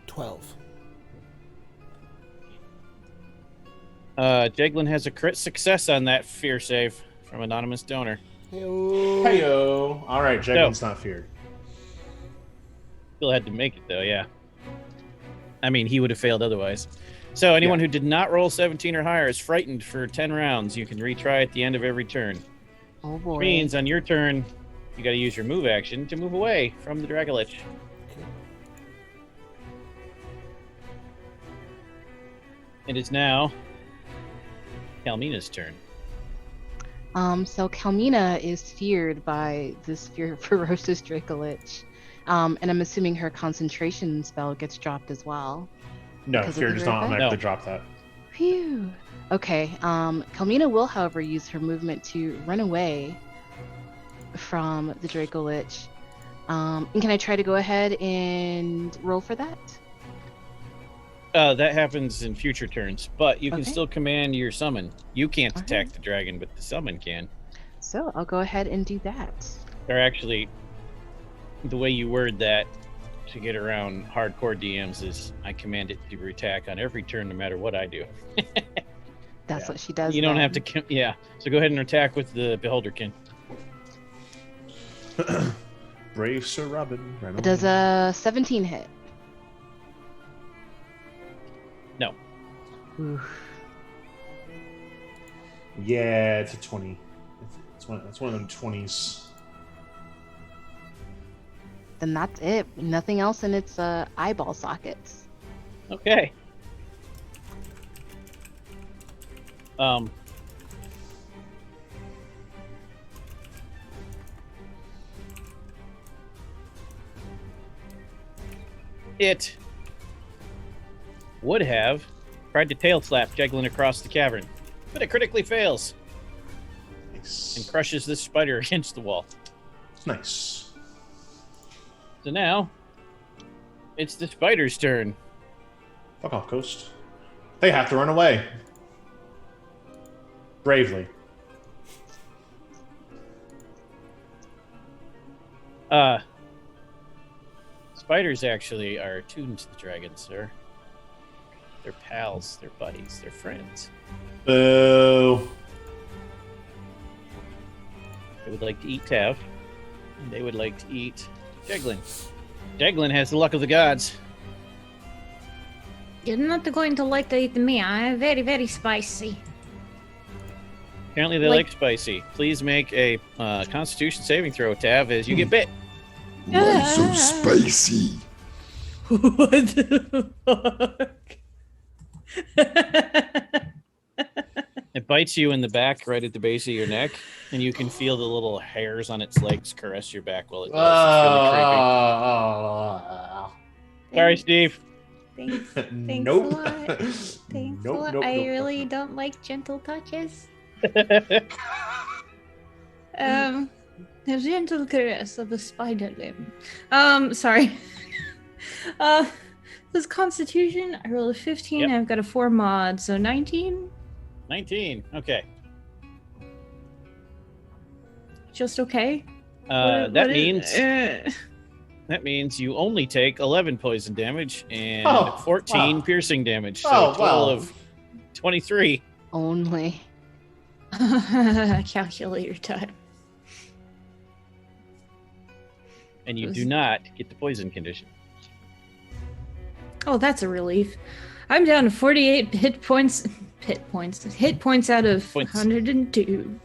12. Jeglin has a crit success on that fear save from anonymous donor. Hey-o. Heyo! All right, Jeglin's not feared. Still had to make it though, yeah. I mean, he would have failed otherwise. So anyone Yeah. who did not roll 17 or higher is frightened for 10 rounds. You can retry at the end of every turn. Oh boy. Which means on your turn, you got to use your move action to move away from the Dragolich. It is now Kalmina's turn. So Kalmina is feared by this ferocious Dracolich. And I'm assuming her concentration spell gets dropped as well. No, Because of fear the does fear not effect? automatically No. drop that. Phew. Okay. Kalmina will, however, use her movement to run away from the Dracolich. And can I try to go ahead and roll for that? That happens in future turns, but you can Okay. still command your summon. You can't Alright. attack the dragon, but the summon can. So I'll go ahead and do that. Or actually, the way you word that to get around hardcore DMs is I command it to attack on every turn, no matter what I do. That's Yeah. what she does. You don't have then. to, yeah. So go ahead and attack with the Beholderkin. Brave Sir Robin. Right It does a 17 hit. No. Oof. Yeah, it's a 20. It's one of them 20s. Then that's it. Nothing else in its eyeball sockets. Okay. It would have tried to tail slap Jeglin across the cavern, but it critically fails and Nice. crushes this spider against the wall. Nice. So now, it's the spider's turn. Fuck off, Ghost. They have to run away. Bravely. Spiders actually are attuned to the dragon, sir. They're pals, they're buddies, they're friends. Boo. They would like to eat Tav. They would like to eat Jeglin. Jeglin has the luck of the gods. You're not going to like to eat me. I'm very, very spicy. Apparently they like spicy. Please make a Constitution saving throw, Tav, as you get bit. Why so spicy? What the fuck? It bites you in the back, right at the base of your neck, and you can feel the little hairs on its legs caress your back while it does. It's really creepy. Sorry, Steve. Thanks Nope. a lot. Thanks a lot. I really don't like gentle touches. The gentle caress of a spider limb. Sorry. This Constitution, I rolled a 15. Yep. I've got a 4 mod, so 19. 19. Okay. Just okay. That means you only take 11 poison damage and 14 piercing damage. So a total of 23. Only. Calculator time. And you do not get the poison condition. Oh, that's a relief. I'm down to 48 hit points. Hit points out of 102.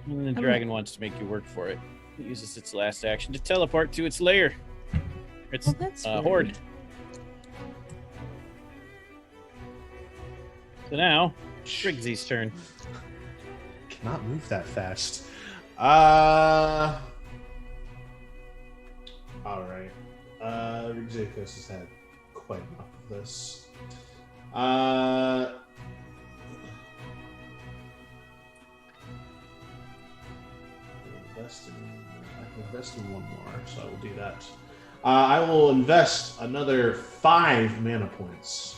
And the dragon wants to make you work for it. It uses its last action to teleport to its lair. Its horde. So now, Shrigsy's turn. Cannot move that fast. Alright. Rigzakos has had quite enough of this. I can invest in one more, so I will do that. I will invest another 5 mana points.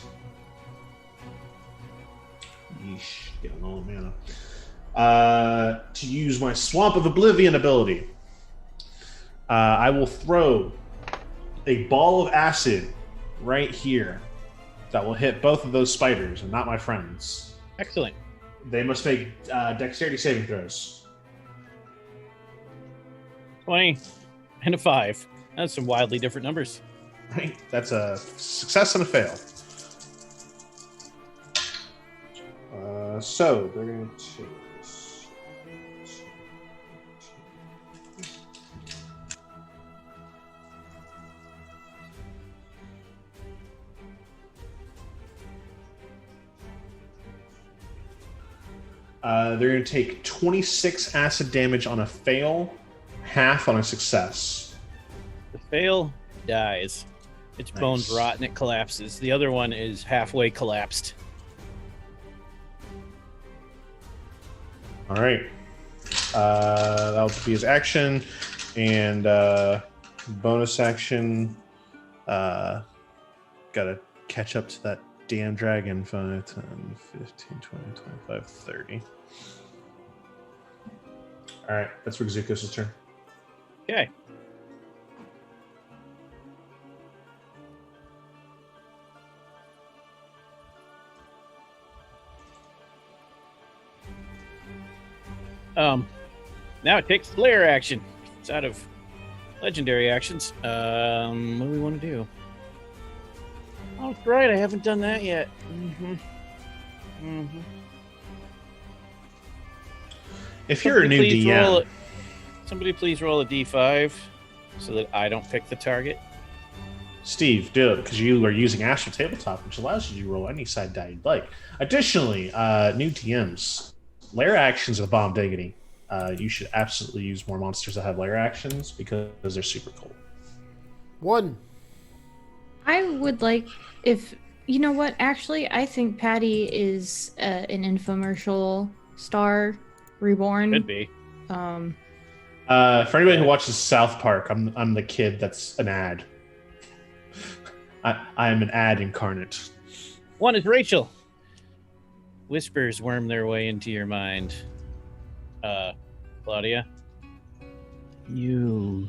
Yeesh, getting all the mana. To use my Swamp of Oblivion ability. I will throw a ball of acid right here that will hit both of those spiders and not my friends. Excellent. They must make dexterity saving throws. 20 and a 5. That's some wildly different numbers. Right? That's a success and a fail. So they're going to take this. They're going to take 26 acid damage on a fail, half on a success. The fail dies. Its bones rot and it collapses. The other one is halfway collapsed. All right. That'll be his action. And bonus action. Gotta catch up to that damn dragon. 5, 10, 15, 20, 25, 30. All right. That's Rigzukos' turn. Okay. Now it takes lair action. It's out of legendary actions. What do we want to do? Oh, right, I haven't done that yet. If you're a new DM, somebody please roll a d5 so that I don't pick the target. Steve, do it because you are using Astral Tabletop, which allows you to roll any side die you'd like. Additionally, new DMs, lair actions are the bomb diggity. You should absolutely use more monsters that have lair actions because they're super cool. 1. I would like if you know what. Actually, I think Patty is an infomercial star reborn. Could be. For anybody who watches South Park, I'm the kid that's an ad. I am an ad incarnate. One is Rachel. Whispers worm their way into your mind. Claudia. You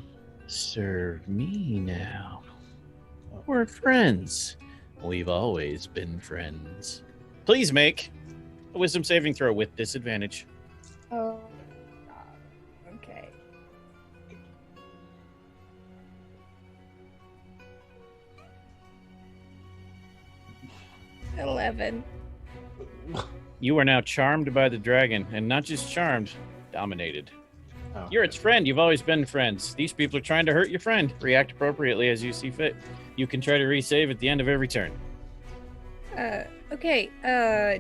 serve me now. We're friends. We've always been friends. Please make a wisdom saving throw with disadvantage. Oh, God. Okay. 11. You are now charmed by the dragon, and not just charmed, dominated. Oh. You're its friend. You've always been friends. These people are trying to hurt your friend. React appropriately as you see fit. You can try to resave at the end of every turn. Okay,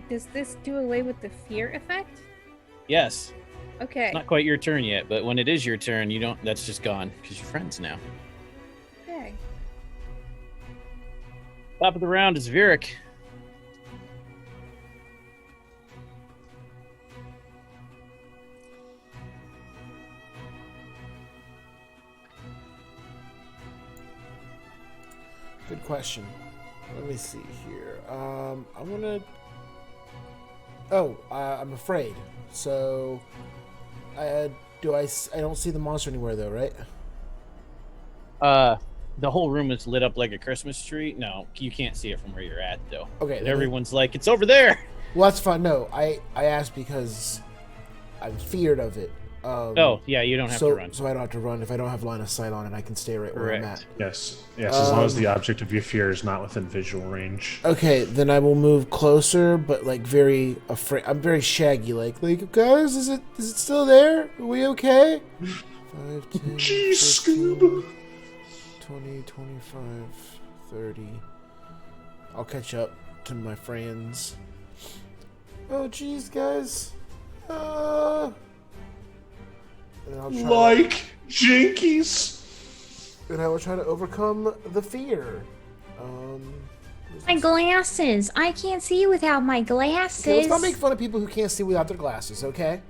does this do away with the fear effect? Yes. Okay. It's not quite your turn yet, but when it is your turn, you don't. That's just gone because you're friends now. Okay. Top of the round is Virik. Good question. Let me see here. I'm gonna. Oh, I'm afraid. So, I don't see the monster anywhere though, right? The whole room is lit up like a Christmas tree. No, you can't see it from where you're at though. Okay. And everyone's like, it's over there. Well, that's fine. No, I asked because I'm feared of it. Oh, yeah, you don't have to run. So I don't have to run. If I don't have line of sight on it, I can stay right where I'm at. Yes, as long as the object of your fear is not within visual range. Okay, then I will move closer, but like very afraid. I'm very shaggy, like guys, is it still there? Are we okay? 5, 10, Jeez, 15, Scoob. 20, 25, 30. I'll catch up to my friends. Oh, jeez, guys. And I'll try Jinkies. and I will try to overcome the fear. My glasses. I can't see without my glasses. Okay, let's not make fun of people who can't see without their glasses, okay?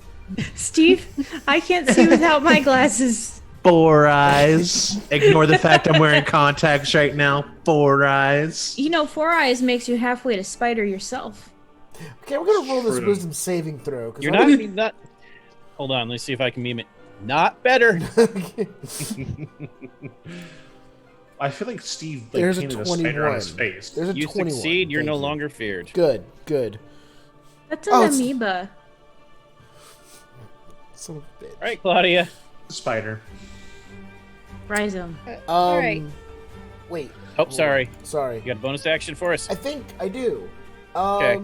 Steve, I can't see without my glasses. 4 eyes. Ignore the fact I'm wearing contacts right now. 4 eyes. You know, 4 eyes makes you halfway to spider yourself. Okay, we're gonna roll this True. wisdom saving throw. You're not. Hold on, let's see if I can meme it. Not better. I feel like Steve There's a painted a spider on his 21. face. There's a You 21. succeed. You're Thank no you. longer feared. Good, good. That's an Oh, it's- amoeba. Son of a bitch. All right, Claudia. Spider. Rhizome. Alright. Wait. Oh, sorry. Sorry. You got a bonus action for us? I think I do. Okay.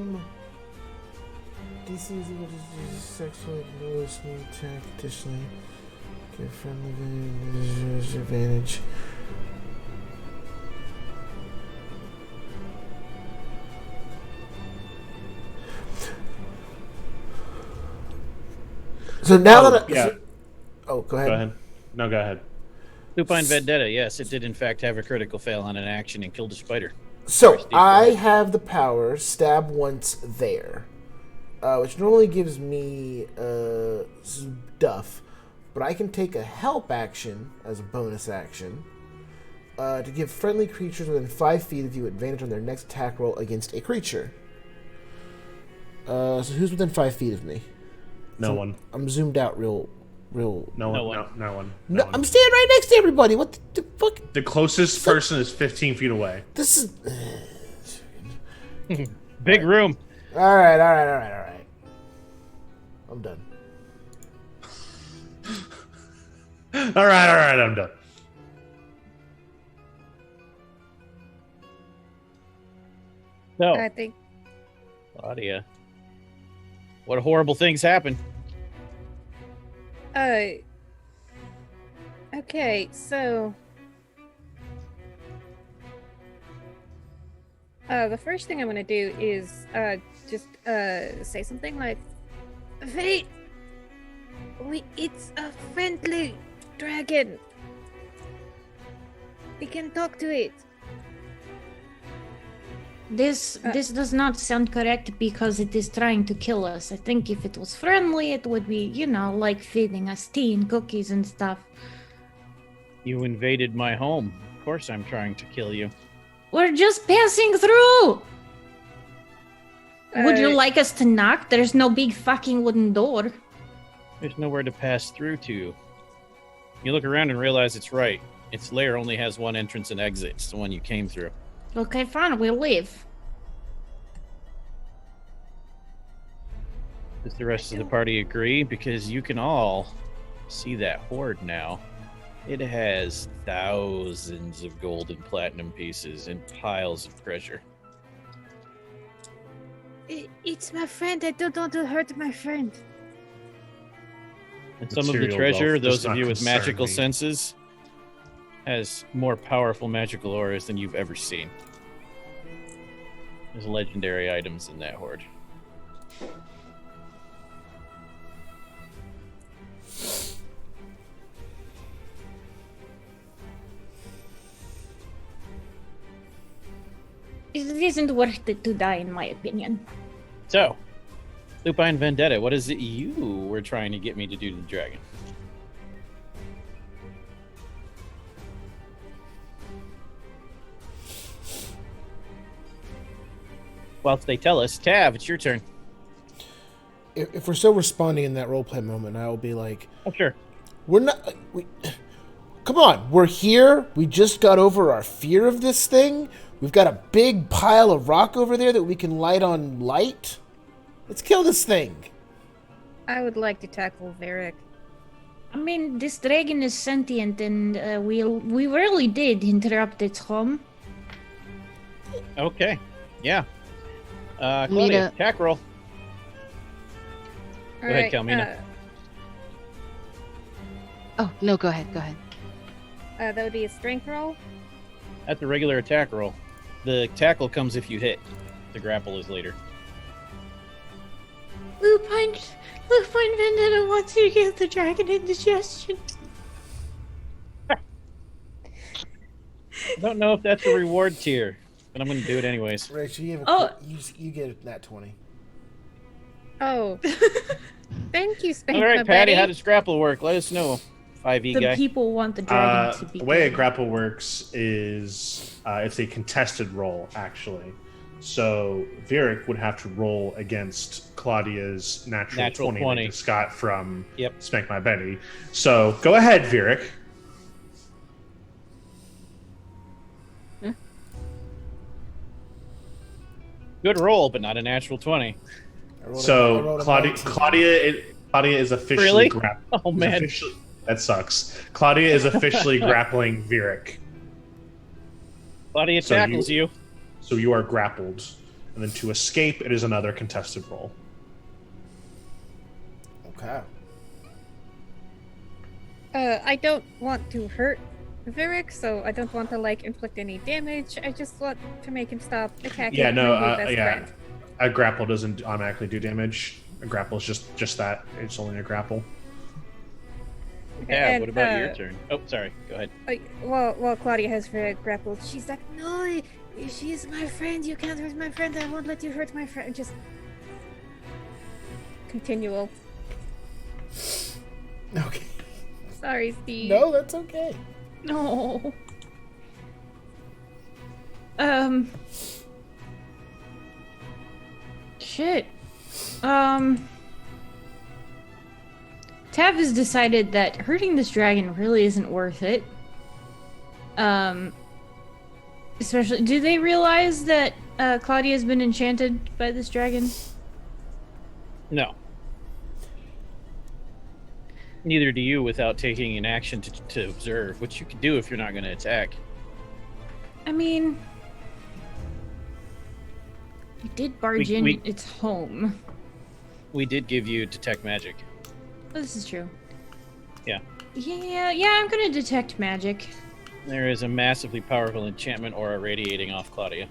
DC is equal to sexual lowest me attack additionally. Give friendly advantage. So now that yeah. go ahead. Go ahead. No, go ahead. Supine Vendetta. Yes, it did in fact have a critical fail on an action and killed a spider. So Steve, I have the power stab once there, which normally gives me stuff, but I can take a help action as a bonus action to give friendly creatures within 5 feet of you advantage on their next attack roll against a creature. So who's within 5 feet of me? No one. I'm zoomed out real. No No one. one. No one. No, No one. I'm standing right next to everybody. What the fuck? The closest person is 15 feet away. This is. Big room. All right. I'm done. All right, I'm done. So, I think. Claudia, what horrible things happen? Okay, so. The first thing I'm gonna do is just say something like, "Wait, it's a friendly dragon. We can talk to it." This does not sound correct because it is trying to kill us. I think if it was friendly, it would be, like feeding us tea and cookies and stuff. You invaded my home. Of course I'm trying to kill you. We're just passing through. Would you Uh, like us to knock? There's no big fucking wooden door. There's nowhere to pass through to. You look around and realize it's right. Its lair only has one entrance and exit. It's the one you came through. Okay, fine, we'll leave. Does the rest of the party agree? Because you can all see that hoard now. It has thousands of gold and platinum pieces and piles of treasure. It's my friend. I don't want to hurt my friend. And some of the Material treasure, wealth does those of not you with concern magical me. senses, has more powerful magical auras than you've ever seen. There's legendary items in that hoard. It isn't worth it to die, in my opinion. So, Lupine Vendetta, what is it you were trying to get me to do to the dragon? Whilst they tell us, Tav, it's your turn. If we're still responding in that roleplay moment, I will be like, Oh, sure. we're not... Come on, we're here. We just got over our fear of this thing. We've got a big pile of rock over there that we can light on light. Let's kill this thing. I would like to tackle Varric. I mean, this dragon is sentient, and we really did interrupt its home. Okay. Yeah. Need Claudia, a- attack roll. All ahead, right, Kalmina. Oh, no, go ahead. That would be a strength roll. That's a regular attack roll. The tackle comes if you hit. The grapple is later. Lupine Vendetta wants you to get the dragon indigestion. I don't know if that's a reward tier, but I'm going to do it anyways. Rachel, you, have Oh. you get that 20. Oh, thank you, Spank. All my right, Patty, buddy. how does grapple work? Let us know. 5e The guy. people want the dragon to be The way a killed. grapple works is it's a contested roll, actually. So Varric would have to roll against Claudia's natural 20 that he just got from Yep. Spank My Betty. So go ahead, Varric. Good roll, but not a natural 20. I rolled So a Claudia 19. Claudia is officially Really? grappling. Oh, man. That sucks. Claudia is officially grappling Varric. Claudia So tackles you. So you are grappled. And then to escape, it is another contested roll. Okay. I don't want to hurt Varric, so I don't want to inflict any damage. I just want to make him stop attacking. Yeah, no, my new best yeah. friend. A grapple doesn't automatically do damage. A grapple is just that. It's only a grapple. Okay, Yeah, and, what about your turn? Oh, sorry. Go ahead. While Claudia has Varric grappled, she's like, "No, she's my friend. You can't hurt my friend. I won't let you hurt my friend." Just continual. Okay. Sorry, Steve. No, that's okay. No. Shit. Tav has decided that hurting this dragon really isn't worth it. Especially, do they realize that Claudia's been enchanted by this dragon? No. Neither do you without taking an action to observe, which you can do if you're not going to attack. I mean, you did barge in we- its home. We did give you detect magic. This is true. Yeah. Yeah, I'm gonna detect magic. There is a massively powerful enchantment aura radiating off Claudia.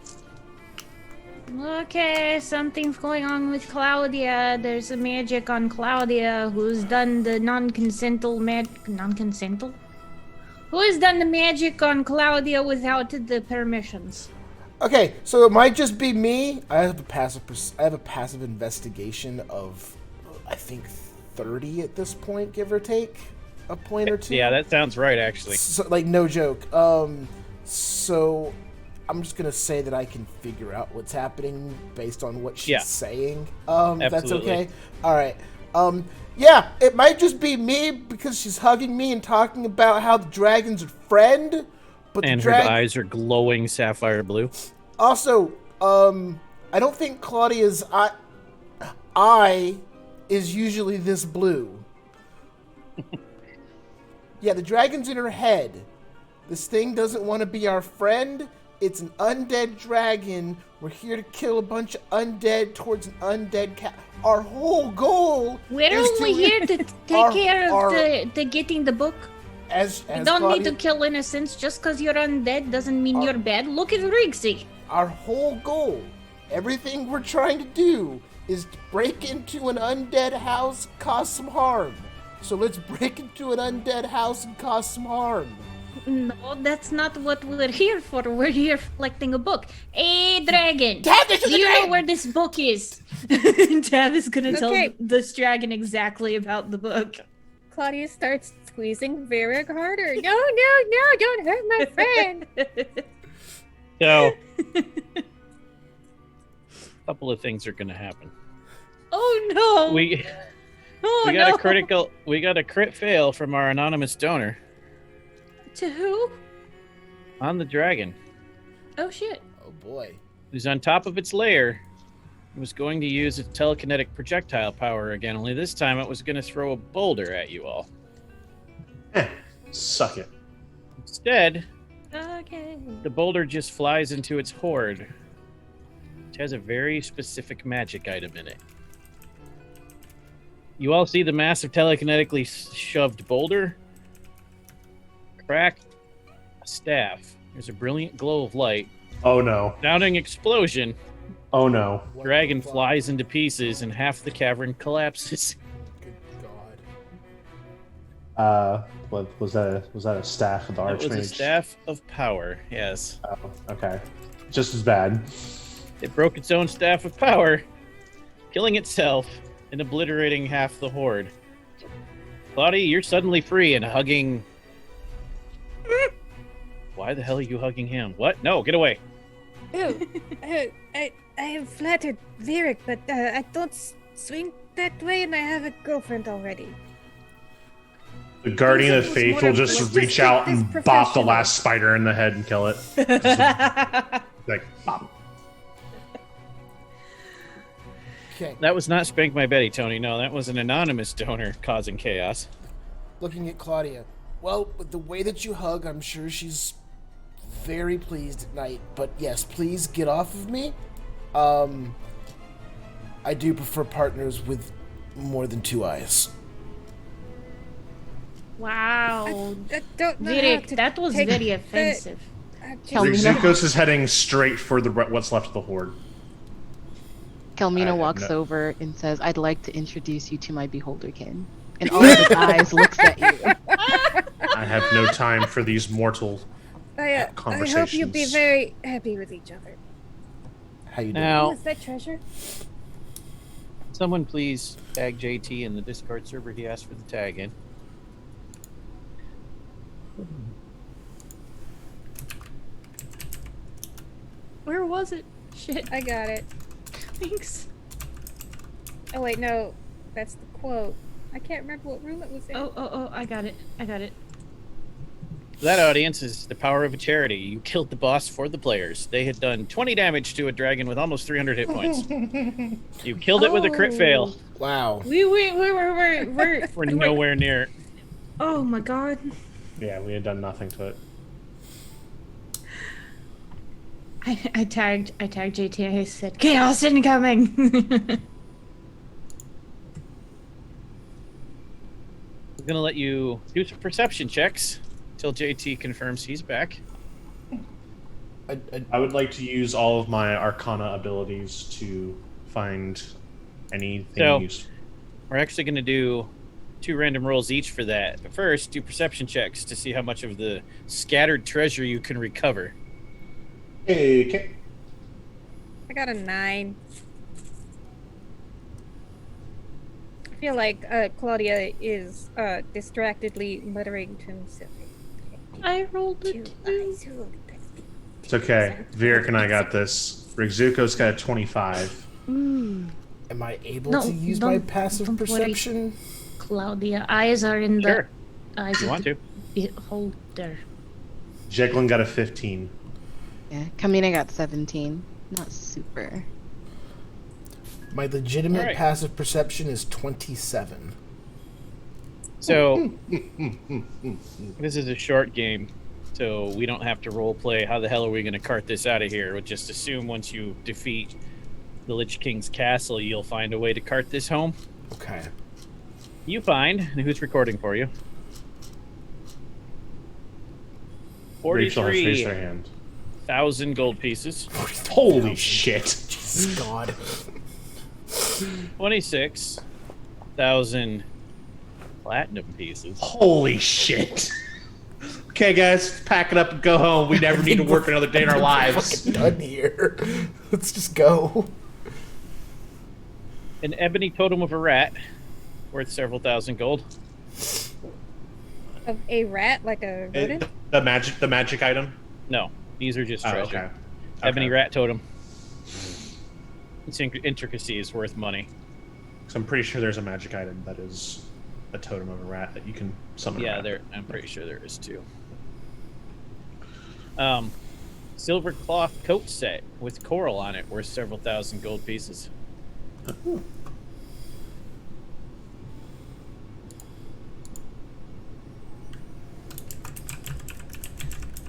Okay, something's going on with Claudia. There's a magic on Claudia who's done the non-consental non-consental? Who has done the magic on Claudia without the permissions? Okay, so it might just be me. I have a passive investigation of, I think, 30 at this point, give or take a point or two. Yeah, that sounds right, actually. So, like, no joke. So I'm just gonna say that I can figure out what's happening based on what she's Yeah. saying. If that's Absolutely. okay. All right. Yeah, it might just be me because she's hugging me and talking about how the dragon's her friend. But And the her eyes are glowing sapphire blue. Also, I don't think Claudia's eye is usually this blue. Yeah, the dragon's in her head. This thing doesn't want to be our friend. It's an undead dragon. We're here to kill a bunch of undead towards an undead cat. Our whole goal We're is only here to take care of the getting the book. As You don't Claudia, need to kill innocents. Just because you're undead doesn't mean you're bad. Look at Rigsy. our whole goal, everything we're trying to do, is to break into an undead house, cause some harm. So let's break into an undead house and cause some harm. No, that's not what we're here for. We're here collecting a book. A dragon. Tab, this is Do a you know dragon! where this book is? Tab is gonna tell Okay. this dragon exactly about the book. Claudia starts squeezing Varric harder. No, don't hurt my friend. So, a couple of things are going to happen. Oh no! We oh got no! we got a crit fail from our anonymous donor To who? on the dragon, Oh shit! Oh boy. who's on top of its lair. It was going to use its telekinetic projectile power again, only this time it was going to throw a boulder at you all. Suck it. Instead, Okay. the boulder just flies into its hoard, which has a very specific magic item in it. You all see the massive telekinetically shoved boulder crack a staff. There's a brilliant glow of light. Oh no. Sounding explosion. Oh no. Dragon flies into pieces and half the cavern collapses. Good God. What was that? Was that a staff of the That was a archmage? staff of power, yes. Oh, okay. Just as bad. It broke its own staff of power, killing itself and obliterating half the horde. Claudia, you're suddenly free and hugging... Why the hell are you hugging him? What? No, get away. Oh, I have flattered Varric, but I don't swing that way, and I have a girlfriend already. The Guardian of This was Faith more will of- just let's just reach take out this and bop the professional. last spider in the head and kill it. Like, bop. Okay. That was not Spank My Betty, Tony. No, that was an anonymous donor causing chaos. Looking at Claudia. Well, with the way that you hug, I'm sure she's very pleased at night. But yes, please get off of me. I do prefer partners with more than two eyes. Wow. I don't know how Virik, to that was take very the- offensive. Rizukos is heading straight for the what's left of the horde. I Kelmina have walks no- over and says, "I'd like to introduce you to my beholderkin." And all of his eyes looks at you. I have no time for these mortal I hope you'll be conversations. very happy with each other. How you doing? Now, What's that treasure? someone please tag JT in the Discord server. He asked for the tag in. Where was it? Shit. I got it. Thanks. Oh wait, no, that's the quote. I can't remember what room it was in. Oh, I got it. I got it. That audience is the power of a charity. You killed the boss for the players. They had done 20 damage to a dragon with almost 300 hit points. You killed it with a crit fail. Wow. We're We're nowhere near. Oh my god. Yeah, we had done nothing to it. I tagged JT. I said chaos incoming. I'm gonna let you do some perception checks until JT confirms he's back. I would like to use all of my Arcana abilities to find anything So- useful. We're actually gonna do 2 random rolls each for that. But first, do perception checks to see how much of the scattered treasure you can recover. Hey, okay. I got a 9. I feel like Claudia is distractedly muttering to himself. I rolled a Two 2. eyes who- It's okay. Virik and I got this. Rigzuko's got a 25. Am I able No, to use my don't- passive don't worry. perception? Claudia, eyes are in the Sure, eyes if you of want to. the beholder. Jeglin got a 15. Yeah, Kamina got 17. Not super. My legitimate Alright. passive perception is 27. So, this is a short game. So we don't have to role play how the hell are we going to cart this out of here. We'll just assume once you defeat the Lich King's castle, you'll find a way to cart this home. Okay. You find, and who's recording for you? Rachel has raised her hand. 43,000 gold pieces. Holy shit! Jesus God. 26,000 platinum pieces. Holy shit! Okay, guys, pack it up and go home. We never need to work another day in our lives. Fucking done here. Let's just go. An ebony totem of a rat, worth several thousand gold. Of a rat, like a rodent? The magic item. No, these are just Oh, treasure. okay. Ebony Okay. rat totem. Its intricacy is worth money. So I'm pretty sure there's a magic item that is a totem of a rat that you can summon. a Yeah, rat. I'm pretty sure there is too. Silver cloth coat set with coral on it, worth several thousand gold pieces.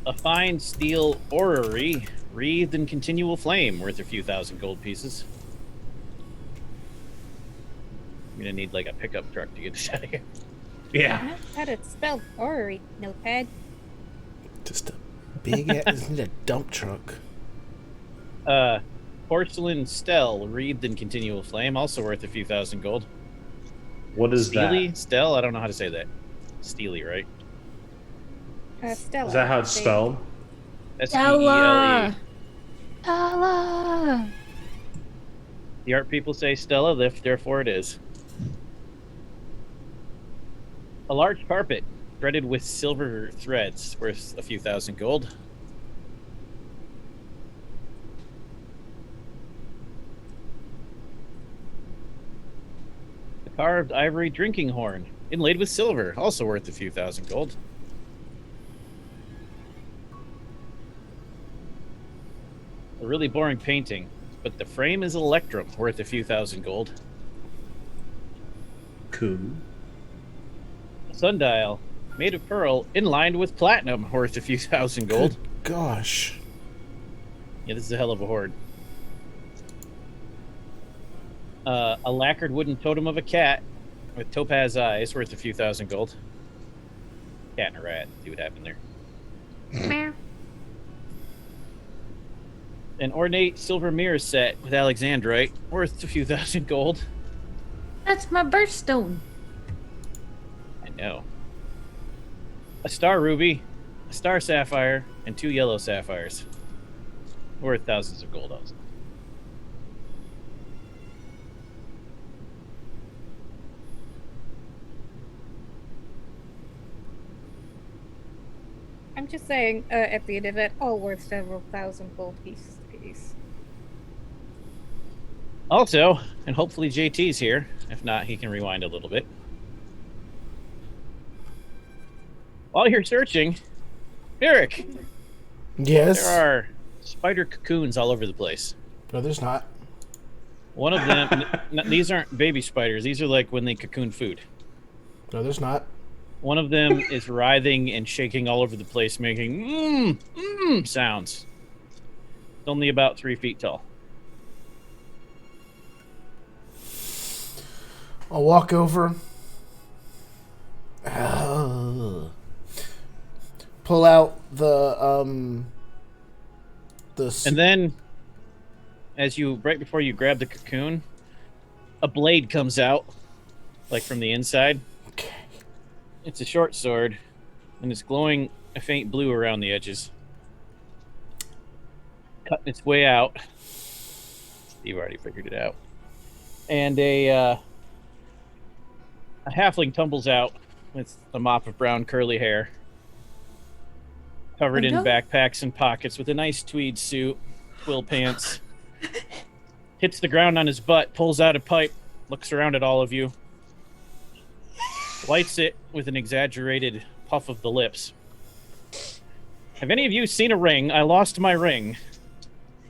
A fine steel orrery wreathed in continual flame, worth a few thousand gold pieces. I'm gonna need like a pickup truck to get this out of here. Yeah. How to spell orrery, notepad? Just a big ass, need a dump truck. Porcelain stele wreathed in continual flame, also worth a few thousand gold. What is Steely? that? Stele? I don't know how to say that. Steely, right? Stella. Is that how it's spelled? S-T-E-L-E. Stella! The art people say Stella, therefore it is. A large carpet threaded with silver threads, worth a few thousand gold. A carved ivory drinking horn, inlaid with silver, also worth a few thousand gold. A really boring painting, but the frame is electrum, worth a few thousand gold. Cool. A sundial, made of pearl, inlined with platinum, worth a few thousand gold. Gosh. Yeah, this is a hell of a hoard. A lacquered wooden totem of a cat with topaz eyes, worth a few thousand gold. Cat and a rat. See what happened there. Meow. An ornate silver mirror set with alexandrite, worth a few thousand gold. That's my birthstone. I know. A star ruby, a star sapphire, and 2 yellow sapphires, worth thousands of gold also. I'm just saying, at the end of it, all worth several thousand gold pieces apiece. Also, and hopefully JT's here. If not, he can rewind a little bit. While you're searching, Eric, Yes. there are spider cocoons all over the place. No, there's not. One of them, these aren't baby spiders. These are like when they cocoon food. No, there's not. One of them is writhing and shaking all over the place, making sounds. It's only about 3 feet tall. I'll walk over. Pull out the And then, right before you grab the cocoon, a blade comes out, like from the inside. Okay. It's a short sword, and it's glowing a faint blue around the edges. Cutting its way out. Steve already figured it out. And a halfling tumbles out with a mop of brown curly hair, covered in backpacks and pockets, with a nice tweed suit, twill pants. Hits the ground on his butt, pulls out a pipe, looks around at all of you, lights it with an exaggerated puff of the lips. Have any of you seen a ring? I lost my ring.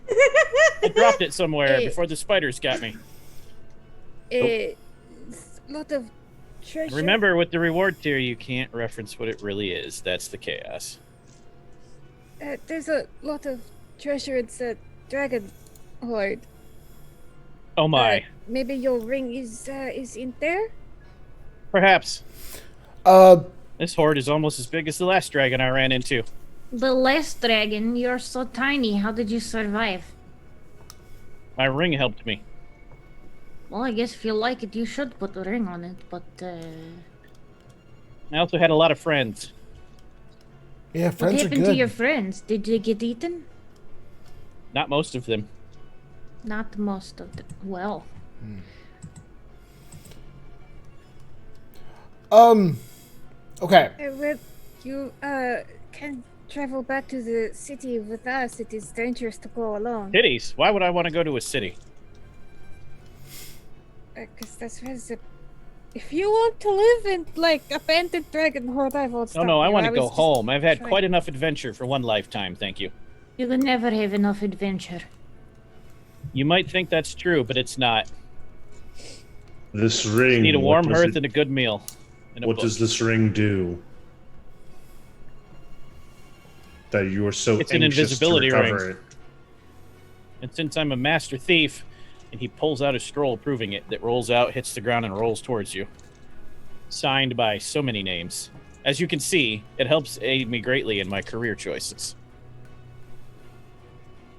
I dropped it somewhere before the spiders got me. It's a lot of treasure. Remember, with the reward tier, you can't reference what it really is. That's the chaos. There's a lot of treasure in the dragon hoard. Oh my. Maybe your ring is in there? Perhaps. Uh, This horde is almost as big as the last dragon I ran into. The last dragon, you're so tiny. How did you survive? My ring helped me. Well, I guess if you like it, you should put a ring on it, but, I also had a lot of friends. yeah, What friends are happened good. to your friends? Did they get eaten? Not most of them. Not most of them. Well, Okay. Well, you can travel back to the city with us. It is dangerous to go alone. Cities? Why would I want to go to a city? Because that's where the... If you want to live in, like, abandoned dragon horde, I won't stop No, I you. want to was go just home. I've had trying- quite enough adventure for one lifetime, thank you. you can never have enough adventure. You might think that's true, but it's not. This You ring. need a what warm does hearth it- and a good meal. And a What book. does this ring do? That you are so It's an anxious invisibility to recover ring. it. And since I'm a master thief, and he pulls out a scroll proving it, that rolls out, hits the ground, and rolls towards you. Signed by so many names. As you can see, it helps aid me greatly in my career choices.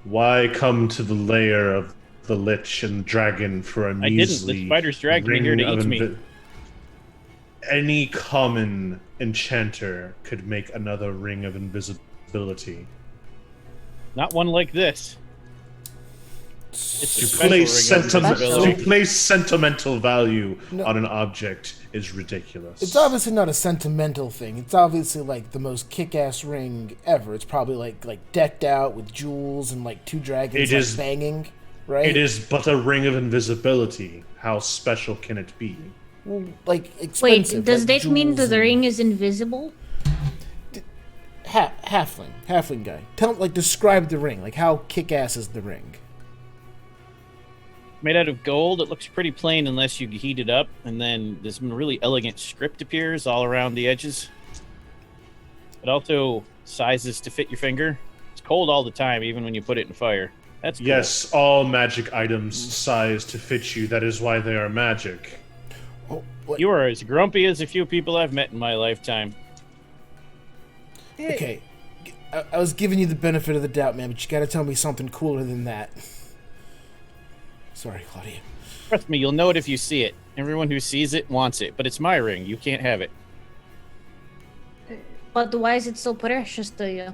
Why come to the lair of the Lich and Dragon for a I didn't. measly The spiders dragged me here to ring of eat me. Any common enchanter could make another ring of invisibility. Not one like this. It's a To special place, ring of invisibility. to place sentimental value No. on an object is ridiculous. It's obviously not a sentimental thing. It's obviously like the most kick-ass ring ever. It's probably like decked out with jewels and like two dragons It is- banging, right? It is but a ring of invisibility. How special can it be? Well, like Wait, expensive. does like that mean jewels that the and- ring is invisible? halfling guy? Describe the ring. Like how kick-ass is the ring? Made out of gold, it looks pretty plain unless you heat it up, and then this really elegant script appears all around the edges. It also sizes to fit your finger. It's cold all the time, even when you put it in fire. That's cool. Yes, all magic items size to fit you. That is why they are magic. Oh, what? You are as grumpy as a few people I've met in my lifetime. Okay, I was giving you the benefit of the doubt, man, but you got to tell me something cooler than that. Sorry, Claudia. Trust me, you'll know it if you see it. Everyone who sees it wants it, but it's my ring. You can't have it. But why is it so precious to you?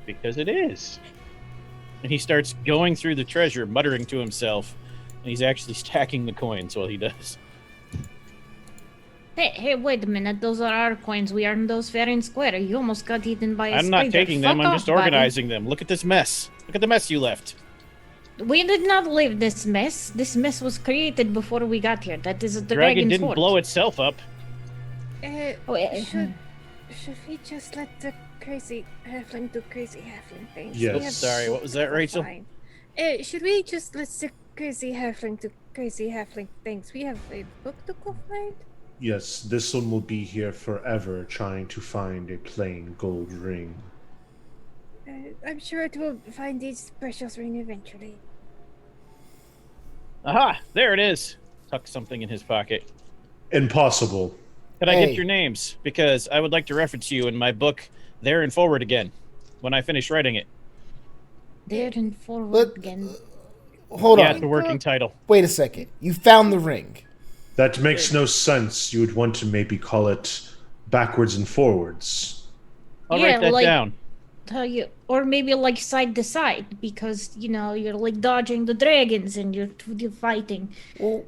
Because it is. And he starts going through the treasure, muttering to himself, and he's actually stacking the coins while he does. Hey, wait a minute. Those are our coins. We earned those fair and square. You almost got eaten by a I'm not spider. taking them, Fuck I'm off, just buddy. organizing them. Look at this mess. Look at the mess you left. We did not leave this mess. This mess was created before we got here. That is a Dragon dragon's didn't horde. blow itself up. Oh, Should we just let the crazy halfling do crazy halfling things? Yes. We have Sorry, what was that, Rachel? fine. Should we just let the crazy halfling do crazy halfling things? We have a book to go find. Yes, this one will be here forever trying to find a plain gold ring. I'm sure it will find its precious ring eventually. Aha! There it is. Tuck something in his pocket. Impossible. Could I Hey. get your names? Because I would like to reference you in my book, There and Forward Again, when I finish writing it. there and forward Let- again. Hold Yeah, on. it's the working title. Wait a second. You found the ring. That makes no sense. You would want to maybe call it backwards and forwards. I'll Yeah, write that like- down. Tell you, or maybe like side to side, because you're like dodging the dragons and you're fighting. Well,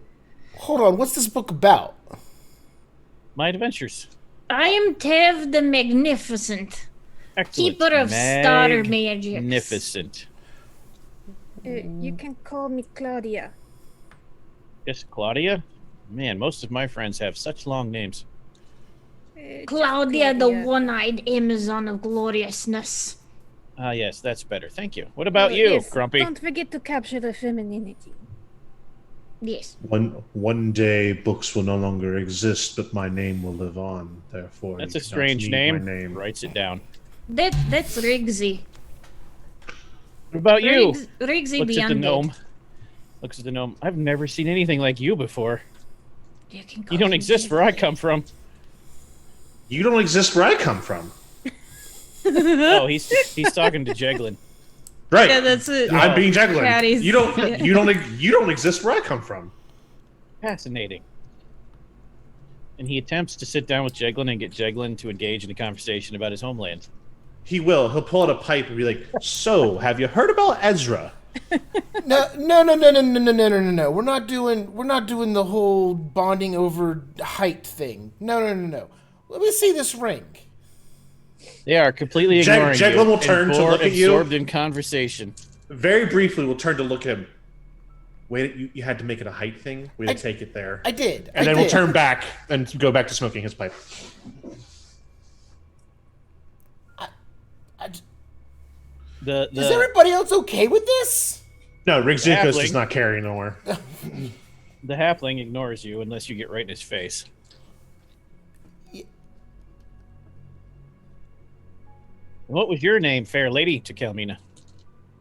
hold on. What's this book about? My adventures. I am Tev the Magnificent, Excellent. keeper of starter magics. Magnificent. You can call me Claudia. Yes, Claudia? Man, most of my friends have such long names. Just Claudia, the Claudia. one-eyed Amazon of gloriousness. Ah, yes, that's better. Thank you. What about Oh, you, yes, Grumpy? Don't forget to capture the femininity. Yes. One day books will no longer exist, but my name will live on. Therefore, That's you a cannot strange need name. My name. Writes it down. That's Rigsy. What about you? Rigsy Looks the at the undead. gnome. Looks at the gnome. I've never seen anything like you before. You can You call don't him exist where I Rigsy. come from. You don't exist where I come from. Oh, he's talking to Jeglin. Right. Yeah, that's it. I'm being Jeglin. Patty's- You don't exist where I come from. Fascinating. And he attempts to sit down with Jeglin and get Jeglin to engage in a conversation about his homeland. He will. He'll pull out a pipe and be like, "So, have you heard about Ezra?" No. We're not doing the whole bonding over height thing. No. Let me see this ring. They are completely ignoring you. Jeglin will turn to look at you. Absorbed in conversation. Very briefly, we'll turn to look at him. Wait, you had to make it a height thing? Way to take it there. I did. And then we'll turn back and go back to smoking his pipe. Is everybody else okay with this? No, Rigzukos Halfling. does not carry no more. The halfling ignores you unless you get right in his face. What was your name, fair lady, to Kalmina?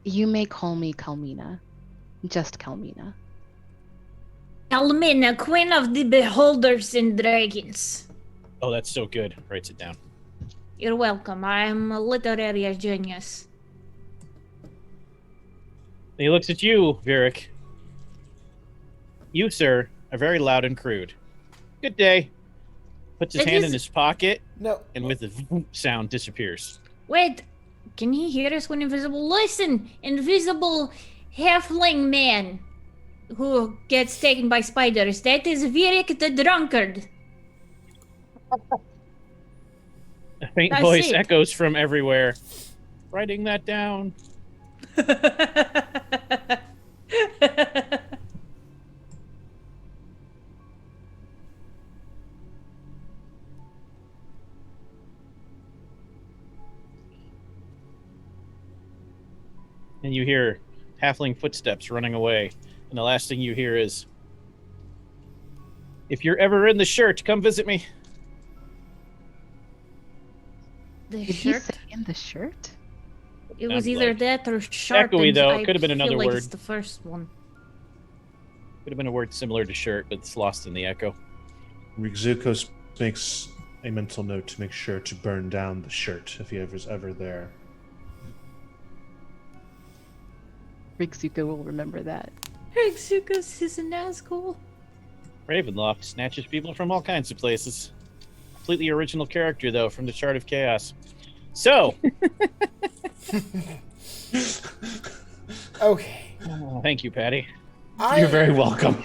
You may call me Kalmina. Just Kalmina. Almina, queen of the beholders and dragons. Oh, that's so good. Writes it down. You're welcome. I'm a literary genius. He looks at you, Virik. You, sir, are very loud and crude. Good day. Puts his It hand is- in his pocket, No. and with a sound disappears. Wait, can he hear us when invisible? Listen, invisible halfling man who gets taken by spiders. That is Virik the drunkard. A faint I voice see. echoes from everywhere. Writing that down. And you hear halfling footsteps running away. And the last thing you hear is, "If you're ever in the shirt, come visit me." The Did he shirt? say in the shirt? It was Sounds either like- that or sharp. Echoey, and though. I It could have been another feel like word. It's the first one. Could have been a word similar to shirt, but it's lost in the echo. Rigzukos makes a mental note to make sure to burn down the shirt if he was ever there. Rigzuko will remember that. Exukas is an Nazgul. Ravenloft snatches people from all kinds of places. Completely original character, though, from the Chart of Chaos. So, Okay. thank you, Patty. You're very welcome.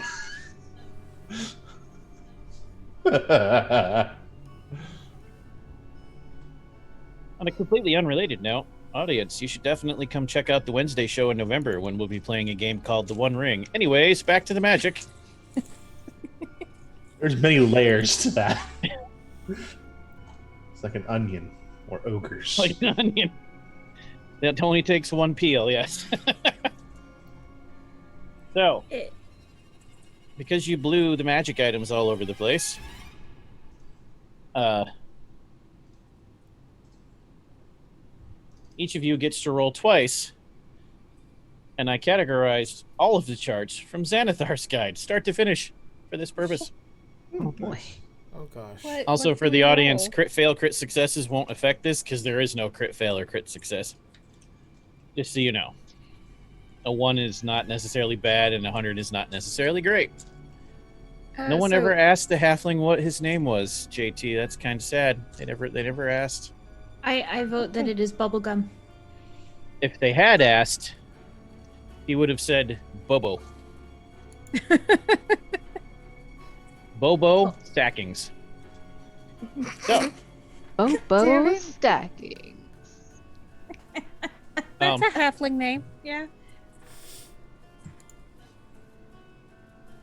On a completely unrelated note, audience, you should definitely come check out the Wednesday show in November when we'll be playing a game called The One Ring. Anyways, back to the magic. There's many layers to that. It's like an onion or ogres. Like an onion. That only takes one peel, yes. So, because you blew the magic items all over the place, each of you gets to roll twice, and I categorized all of the charts from Xanathar's guide, start to finish, for this purpose. Oh boy. Oh gosh. Also, what for do the we audience, roll? crit fail, crit successes won't affect this because there is no crit fail or crit success. Just so you know. A 1 is not necessarily bad, and 100 is not necessarily great. No one ever asked the halfling what his name was, JT. That's kind of sad. They never asked. I vote that it is bubblegum. If they had asked, he would have said Bobo. Bobo Stackings. So, Bobo stacking. That's a halfling name. Yeah.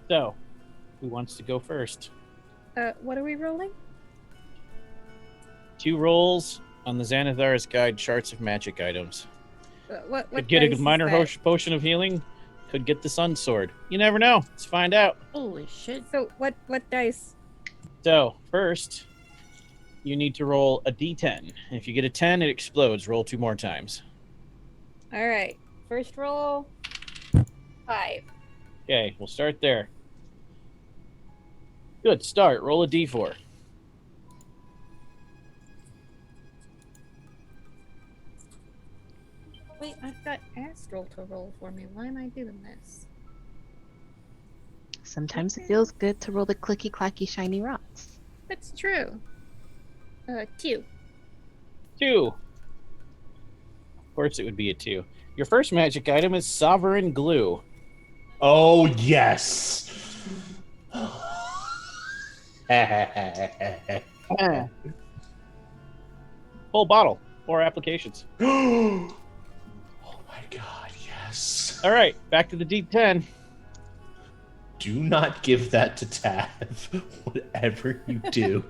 so, who wants to go first? What are we rolling? 2 rolls on the Xanathar's Guide charts of magic items. What Could get dice a is minor that? potion of healing. Could get the Sun Sword. You never know. Let's find out. Holy shit. So what dice? So, first, you need to roll a d10. If you get a 10, it explodes. Roll 2 more times. All right. First roll. 5. Okay, we'll start there. Good start. Roll a d4. Wait, I've got Astral to roll for me. Why am I doing this? Sometimes it feels good to roll the clicky clacky shiny rocks. That's true. 2. 2. Of course, it would be a 2. Your first magic item is Sovereign Glue. Oh, yes. Full bottle. 4 applications. Oh my god, yes. All right, back to the D10. Do not give that to Tav. Whatever you do,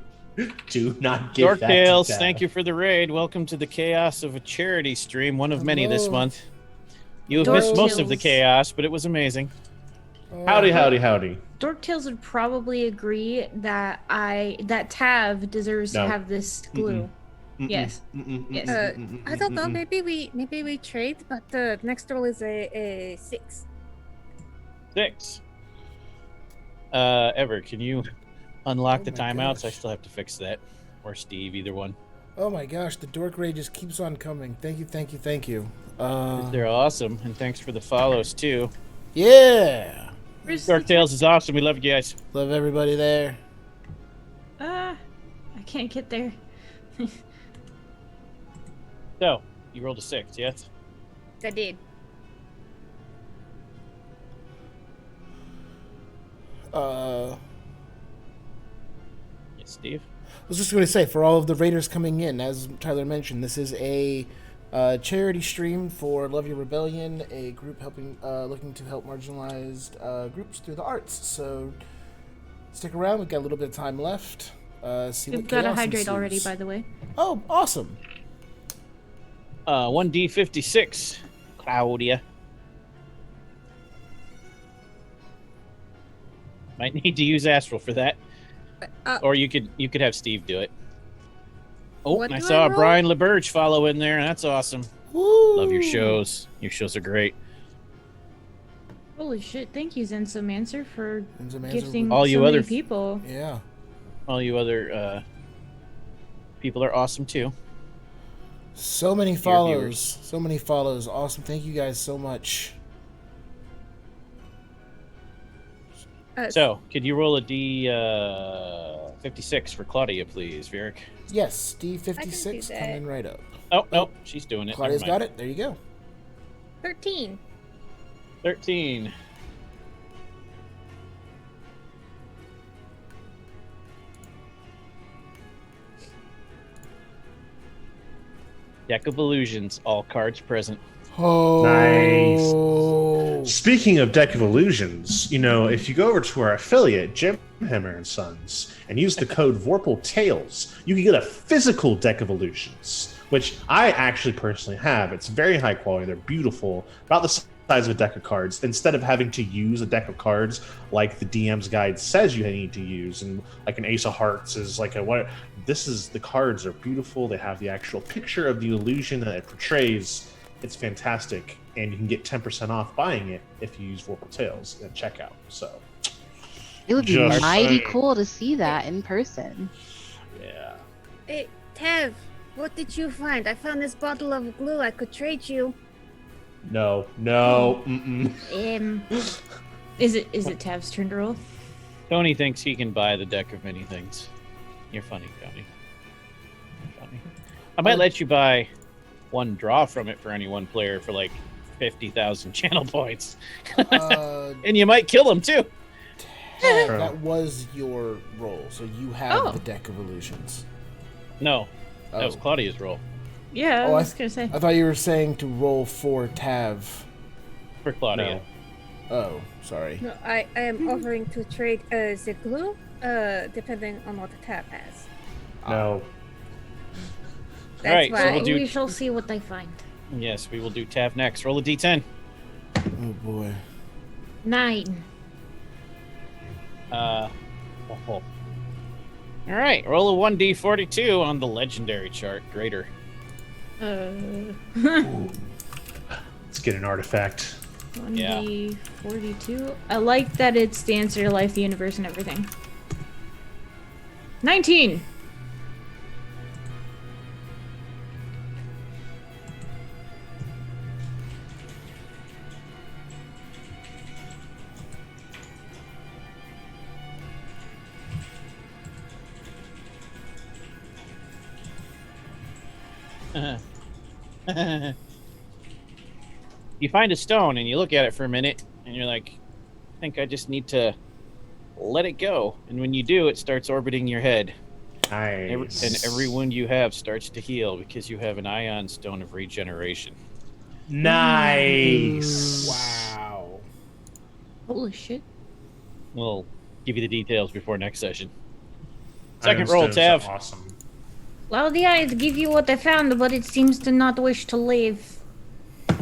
do not give Dork that to Tales, Tav. thank you for the raid. Welcome to the chaos of a charity stream, one of many this Hello. month. You have Dork missed most of the Tales. chaos, but it was amazing. Howdy, howdy, howdy. Dorktails would probably agree that Tav deserves No. to have this glue. Mm-mm. Yes. Mm-mm. Yes. Mm-mm. I don't know. Mm-mm. Maybe we trade, but the next roll is a 6. 6. Ever, can you unlock Oh the my timeouts? I gosh. still have to fix that. Or Steve, either one. Oh my gosh, the dork raid just keeps on coming. Thank you, thank you, thank you. They're awesome, and thanks for the follows, too. Yeah! Where's Dork the Tales is awesome. We love you guys. Love everybody there. I can't get there. So, you rolled a 6, yes? I did. Yes, Steve? I was just going to say, for all of the raiders coming in, as Tyler mentioned, this is a charity stream for Love Your Rebellion, a group looking to help marginalized groups through the arts. So stick around. We've got a little bit of time left. See We've what got a chaos hydrate ensues. already, by the way. Oh, awesome. 1d56, Claudia. Might need to use Astral for that. Or you could have Steve do it. Oh, What I do I saw roll? Brian LeBurge follow in there. That's awesome. Woo! Love your shows. Your shows are great. Holy shit! Thank you, Zensomancer, for Zensomancer gifting All you so other many people. Yeah. All you other people are awesome too. So many Dear follows. viewers. So many follows. Awesome. Thank you guys so much. So, could you roll a D56 for Claudia, please, Vieric? Yes, I D56 can do that. coming right up. Oh, no, she's doing it. Claudia's got it. There you go. 13. 13. Deck of Illusions, all cards present. Oh. Speaking of Deck of Illusions, if you go over to our affiliate, Jim Hammer and Sons, and use the code Vorpal Tales, you can get a physical Deck of Illusions, which I actually personally have. It's very high quality. They're beautiful, about the size of a deck of cards. Instead of having to use a deck of cards like the DM's guide says you need to use, and like an Ace of Hearts is like the cards are beautiful. They have the actual picture of the illusion that it portrays. It's fantastic, and you can get 10% off buying it if you use Vorpal Tales at checkout. So It would be Just mighty saying. cool to see that in person. yeah. Hey, Tav, what did you find? I found this bottle of glue. I could trade you. No. Mm-mm. Is it Tav's turn to roll? Tony thinks he can buy the deck of many things. You're funny, Tony. You're funny. I might let you buy one draw from it for any one player for like 50,000 channel points. And you might kill him too. That was your roll, so you have Oh. the Deck of Illusions. No, that Oh. was Claudia's roll Yeah, Oh, I was gonna say. I thought you were saying to roll for Tav. for Claudia. No. Oh, sorry. No, I am offering to trade the glue, depending on what the Tav has. No. That's Alright, so why. we'll do- We shall see what they find. Yes, we will do Tav next. Roll a D10. Oh boy. 9. Oh. All right, roll a 1d42 on the legendary chart. Greater. Let's get an artifact. 1d42. I like that it's the answer to life, the universe, and everything. 19. You find a stone and you look at it for a minute and you're like, I think I just need to let it go. And when you do, it starts orbiting your head. Nice. And every wound you have starts to heal because you have an ion stone of regeneration. Nice. Wow. Holy shit. We'll give you the details before next session. Iron Second roll, stones are Tav. Awesome. Claudia, I give you what I found, but it seems to not wish to leave.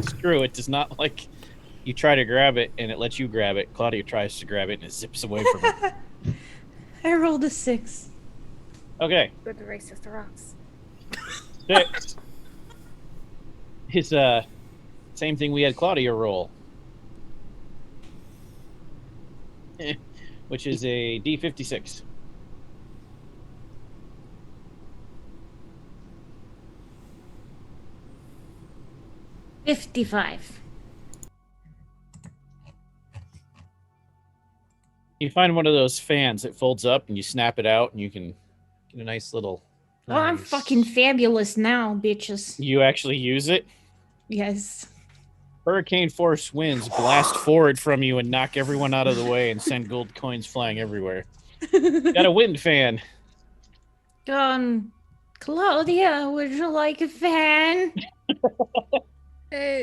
Screw it. Does not like you try to grab it and it lets you grab it. Claudia tries to grab it and it zips away from her. I rolled a 6. Okay. Good to race the rocks. 6 is same thing we had Claudia roll. Which is a D56. $55. You find one of those fans that folds up and you snap it out and you can get a nice little. Oh, I'm Nice. fucking fabulous now, bitches. You actually use it. Yes. Hurricane force winds blast forward from you and knock everyone out of the way and send gold coins flying everywhere. Got a wind fan. Claudia, would you like a fan?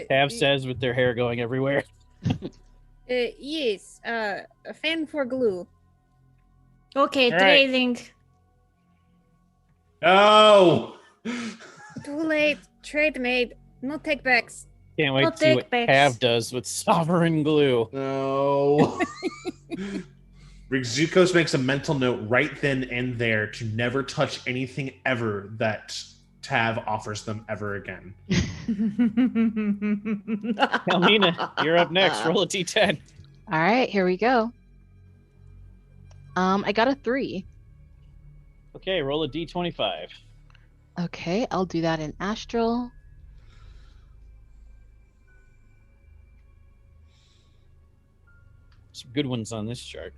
Tav says with their hair going everywhere. Yes. A fan for glue. Okay, All right. trading. Oh. Too late. Trade made. No takebacks. Can't wait I'll to see what take backs. Tav does with sovereign glue. No. Rigzukos makes a mental note right then and there to never touch anything ever that Tav offers them ever again. Kalmina, you're up next. Roll a d10. All right, here we go. I got a 3. Okay, roll a d25. Okay, I'll do that in Astral. Some good ones on this chart.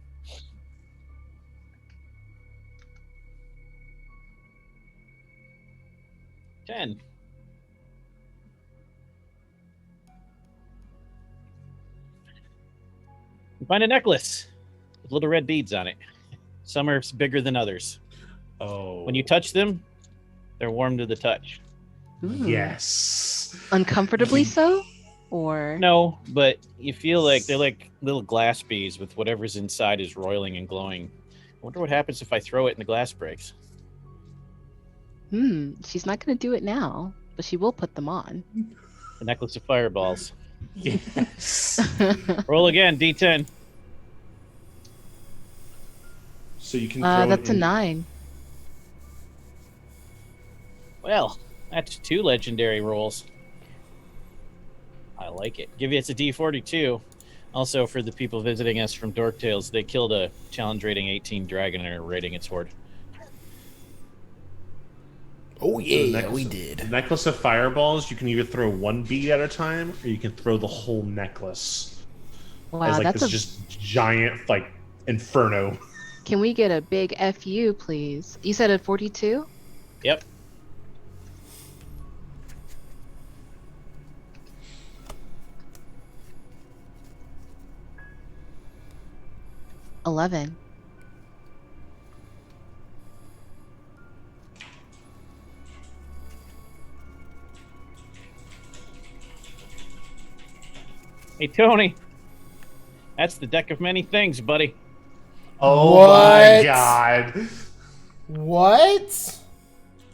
Ten. You find a necklace with little red beads on it. Some are bigger than others. Oh. When you touch them, they're warm to the touch. Ooh. Yes. Uncomfortably so? Or No, but you feel like they're like little glass beads with whatever's inside is roiling and glowing. I wonder what happens if I throw it and the glass breaks. she's not gonna do it now, but she will put them on. The necklace of fireballs. Yes. Roll again, D10. So you can throw That's it a in. 9. Well, that's 2 legendary rolls. I like it. It's a D42. Also, for the people visiting us from Dork Tales, they killed a challenge rating 18 dragon and are raiding its horde. Oh The yeah, necklace- we the did. necklace of fireballs, you can either throw one bead at a time or you can throw the whole necklace. Wow, as like that's this a. just giant like inferno. Can we get a big FU, please? You said a 42? Yep. $11. Hey, Tony. That's the deck of many things, buddy. Oh my What? god. What?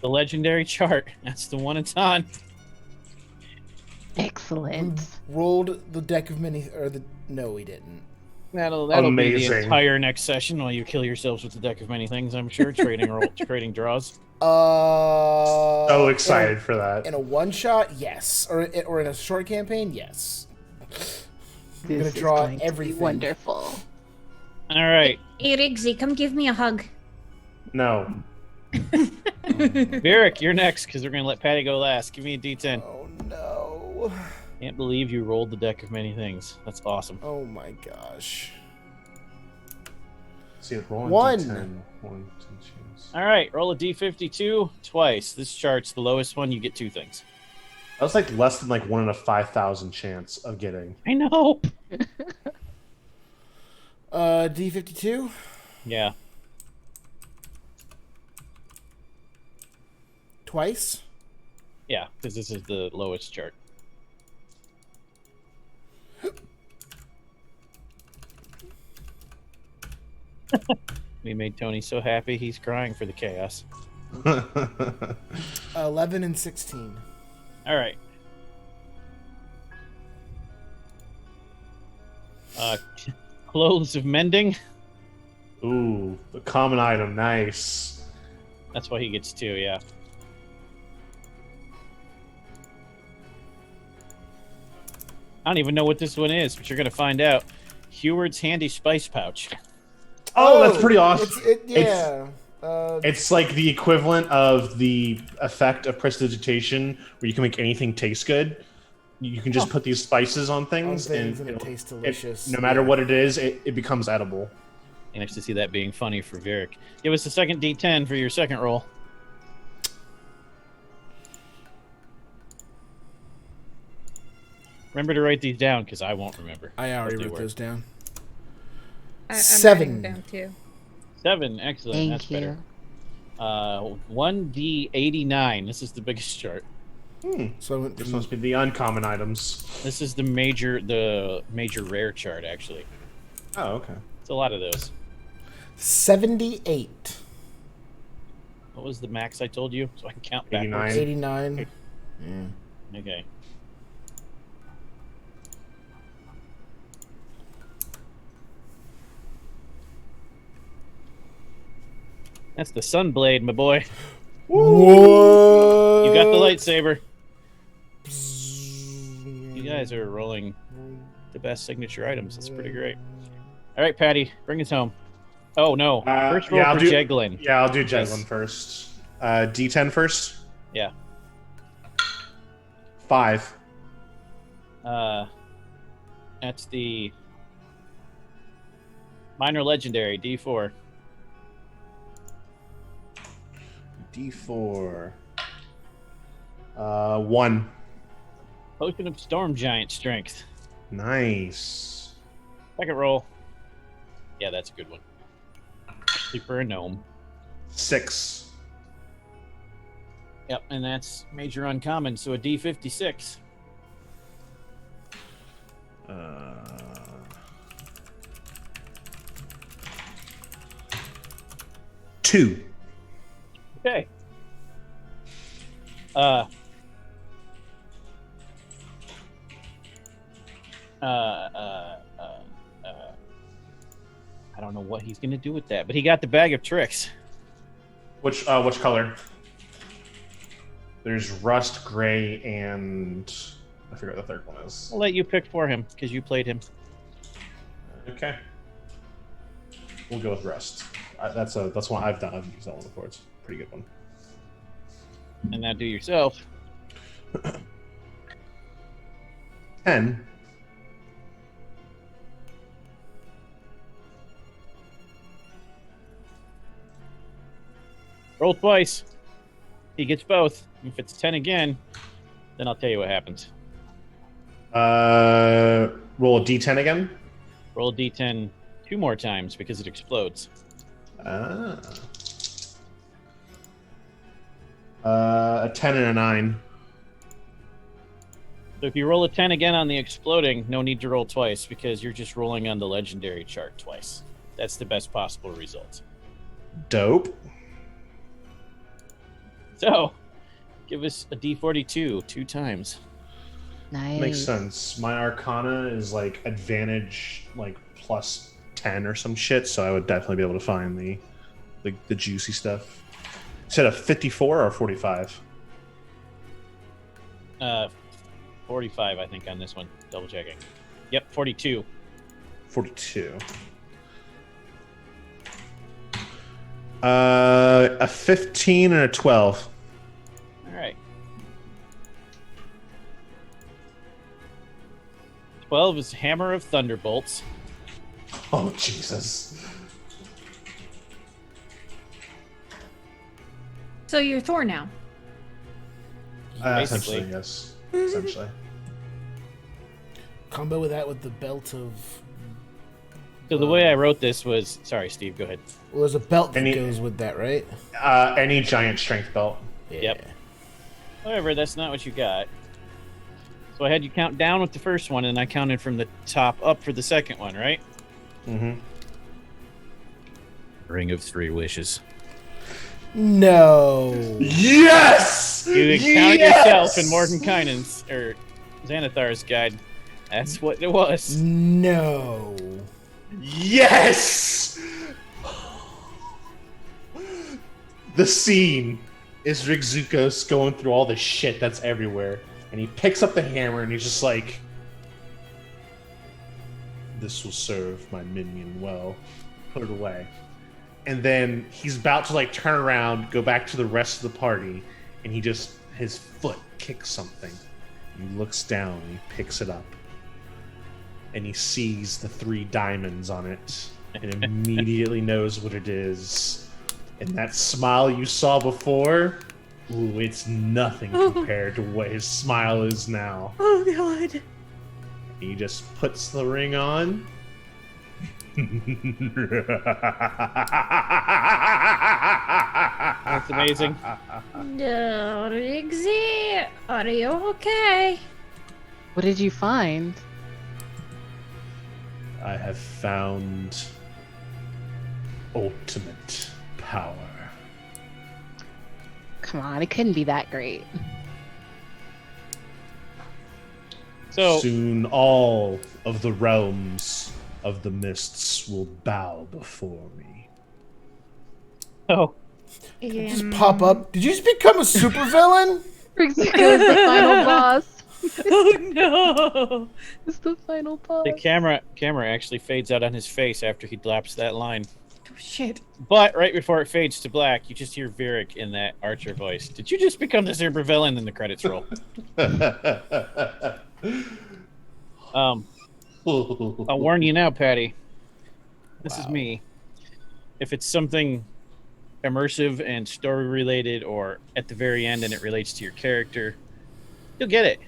The legendary chart. That's the one it's on. Excellent. Rolled the deck of many, or the no, we didn't. That'll be the Amazing. entire next session while you kill yourselves with the deck of many things. I'm sure trading draws. So excited for that. In a one shot, yes, or in a short campaign, yes. I'm gonna draw going to be everything. wonderful. All right, Hey, Riggsy, come give me a hug. No. Virik, you're next because we're gonna let Patty go last. Give me a D10. Oh no! Can't believe you rolled the deck of many things. That's awesome. Oh my gosh! See it rolling. One. D10. 1, 2, chance. All right, roll a D52 twice. This chart's the lowest one. You get 2 things. That was like less than like 1 in a 5,000 chance of getting. I know. D52. Yeah. Twice. Yeah, because this is the lowest chart. We made Tony so happy he's crying for the chaos. 11 and 16. All right. Clothes of mending. Ooh, a common item. Nice. That's why he gets 2. Yeah. I don't even know what this one is, but you're gonna find out. Heward's handy spice pouch. Oh, that's pretty awesome. Yeah. It's like the equivalent of the effect of prestidigitation, where you can make anything taste good. You can just put these spices on things, and and it tastes delicious. no matter what it is, it becomes edible. Nice to see that being funny for Virik. Give us the second D10 for your second roll. Remember to write these down, because I won't remember. I already what they wrote were. those down. I'm 7. writing down too. 7, excellent. Thank That's you. better. 1D89. This is the biggest chart. So I went This from must be the uncommon items. This is the major rare chart, actually. Oh, okay. It's a lot of those. 78. What was the max I told you? So I can count backwards. 89. 89. Yeah. Okay. That's the Sunblade, my boy. Whoa! You got the lightsaber. You guys are rolling the best signature items. That's pretty great. All right, Patty, bring us home. Oh, no. First roll for Jeglin. Yeah, I'll do Jeglin Yes. first. D10 first. Yeah. 5. That's the minor legendary, D4. D4. 1. Potion of Storm Giant Strength. Nice. Second roll. Yeah, that's a good one. Actually, for a gnome. 6. Yep, and that's major uncommon, so a D56. 2. Okay. I don't know what he's gonna do with that, but he got the bag of tricks. Which color? There's rust, gray, and I forget what the third one is. I'll let you pick for him because you played him. Okay. We'll go with rust. That's one I've done. I've used that one before. It's a pretty good one. And now do yourself. 10. Roll twice. He gets both. If it's 10 again, then I'll tell you what happens. Roll a D10 again. Roll a D10 2 more times because it explodes. A 10 and a 9. So if you roll a 10 again on the exploding, no need to roll twice because you're just rolling on the legendary chart twice. That's the best possible result. Dope. So, give us a D42 2 times. Nice. Makes sense. My Arcana is like advantage, like plus 10 or some shit, so I would definitely be able to find the juicy stuff. Instead of 54 or 45? 45, I think, on this one. Double checking. Yep, 42. 42. A 15 and a 12. All right. 12 is Hammer of Thunderbolts. Oh, Jesus. So you're Thor now. Basically. Essentially, yes. Essentially. Combo with that with the belt of. So the way I wrote this was... Sorry, Steve, go ahead. Well, there's a belt that Any- goes with that, right? Any giant strength belt. Yeah. Yep. However, that's not what you got. So I had you count down with the first one, and I counted from the top up for the second one, right? Mm-hmm. Ring of Three Wishes. No. Yes! You count yourself in Mordenkainen's, or Xanathar's guide. That's what it was. No. Yes! The scene is Rigzukos going through all the shit that's everywhere, and he picks up the hammer and he's just like, "This will serve my minion well." Put it away. And then he's about to like turn around, go back to the rest of the party, and his foot kicks something. He looks down and he picks it up. And he sees the 3 diamonds on it and immediately knows what it is. And that smile you saw before, ooh, it's nothing compared to what his smile is now. Oh god. He just puts the ring on. That's amazing. No, Riggsy, are you okay? What did you find? I have found ultimate power. Come on, it couldn't be that great. So, Soon all of the realms of the mists will bow before me. oh, Just pop up. Did you just become a supervillain? Rigzuko is the final boss. Oh no! It's the final boss. the camera actually fades out on his face after he drops that line. Oh shit. But right before it fades to black, you just hear Virik in that Archer voice. Did you just become the supervillain? And the credits roll. I'll warn you now, Patty. This is me. If it's something immersive and story related, or at the very end and it relates to your character, you'll get it.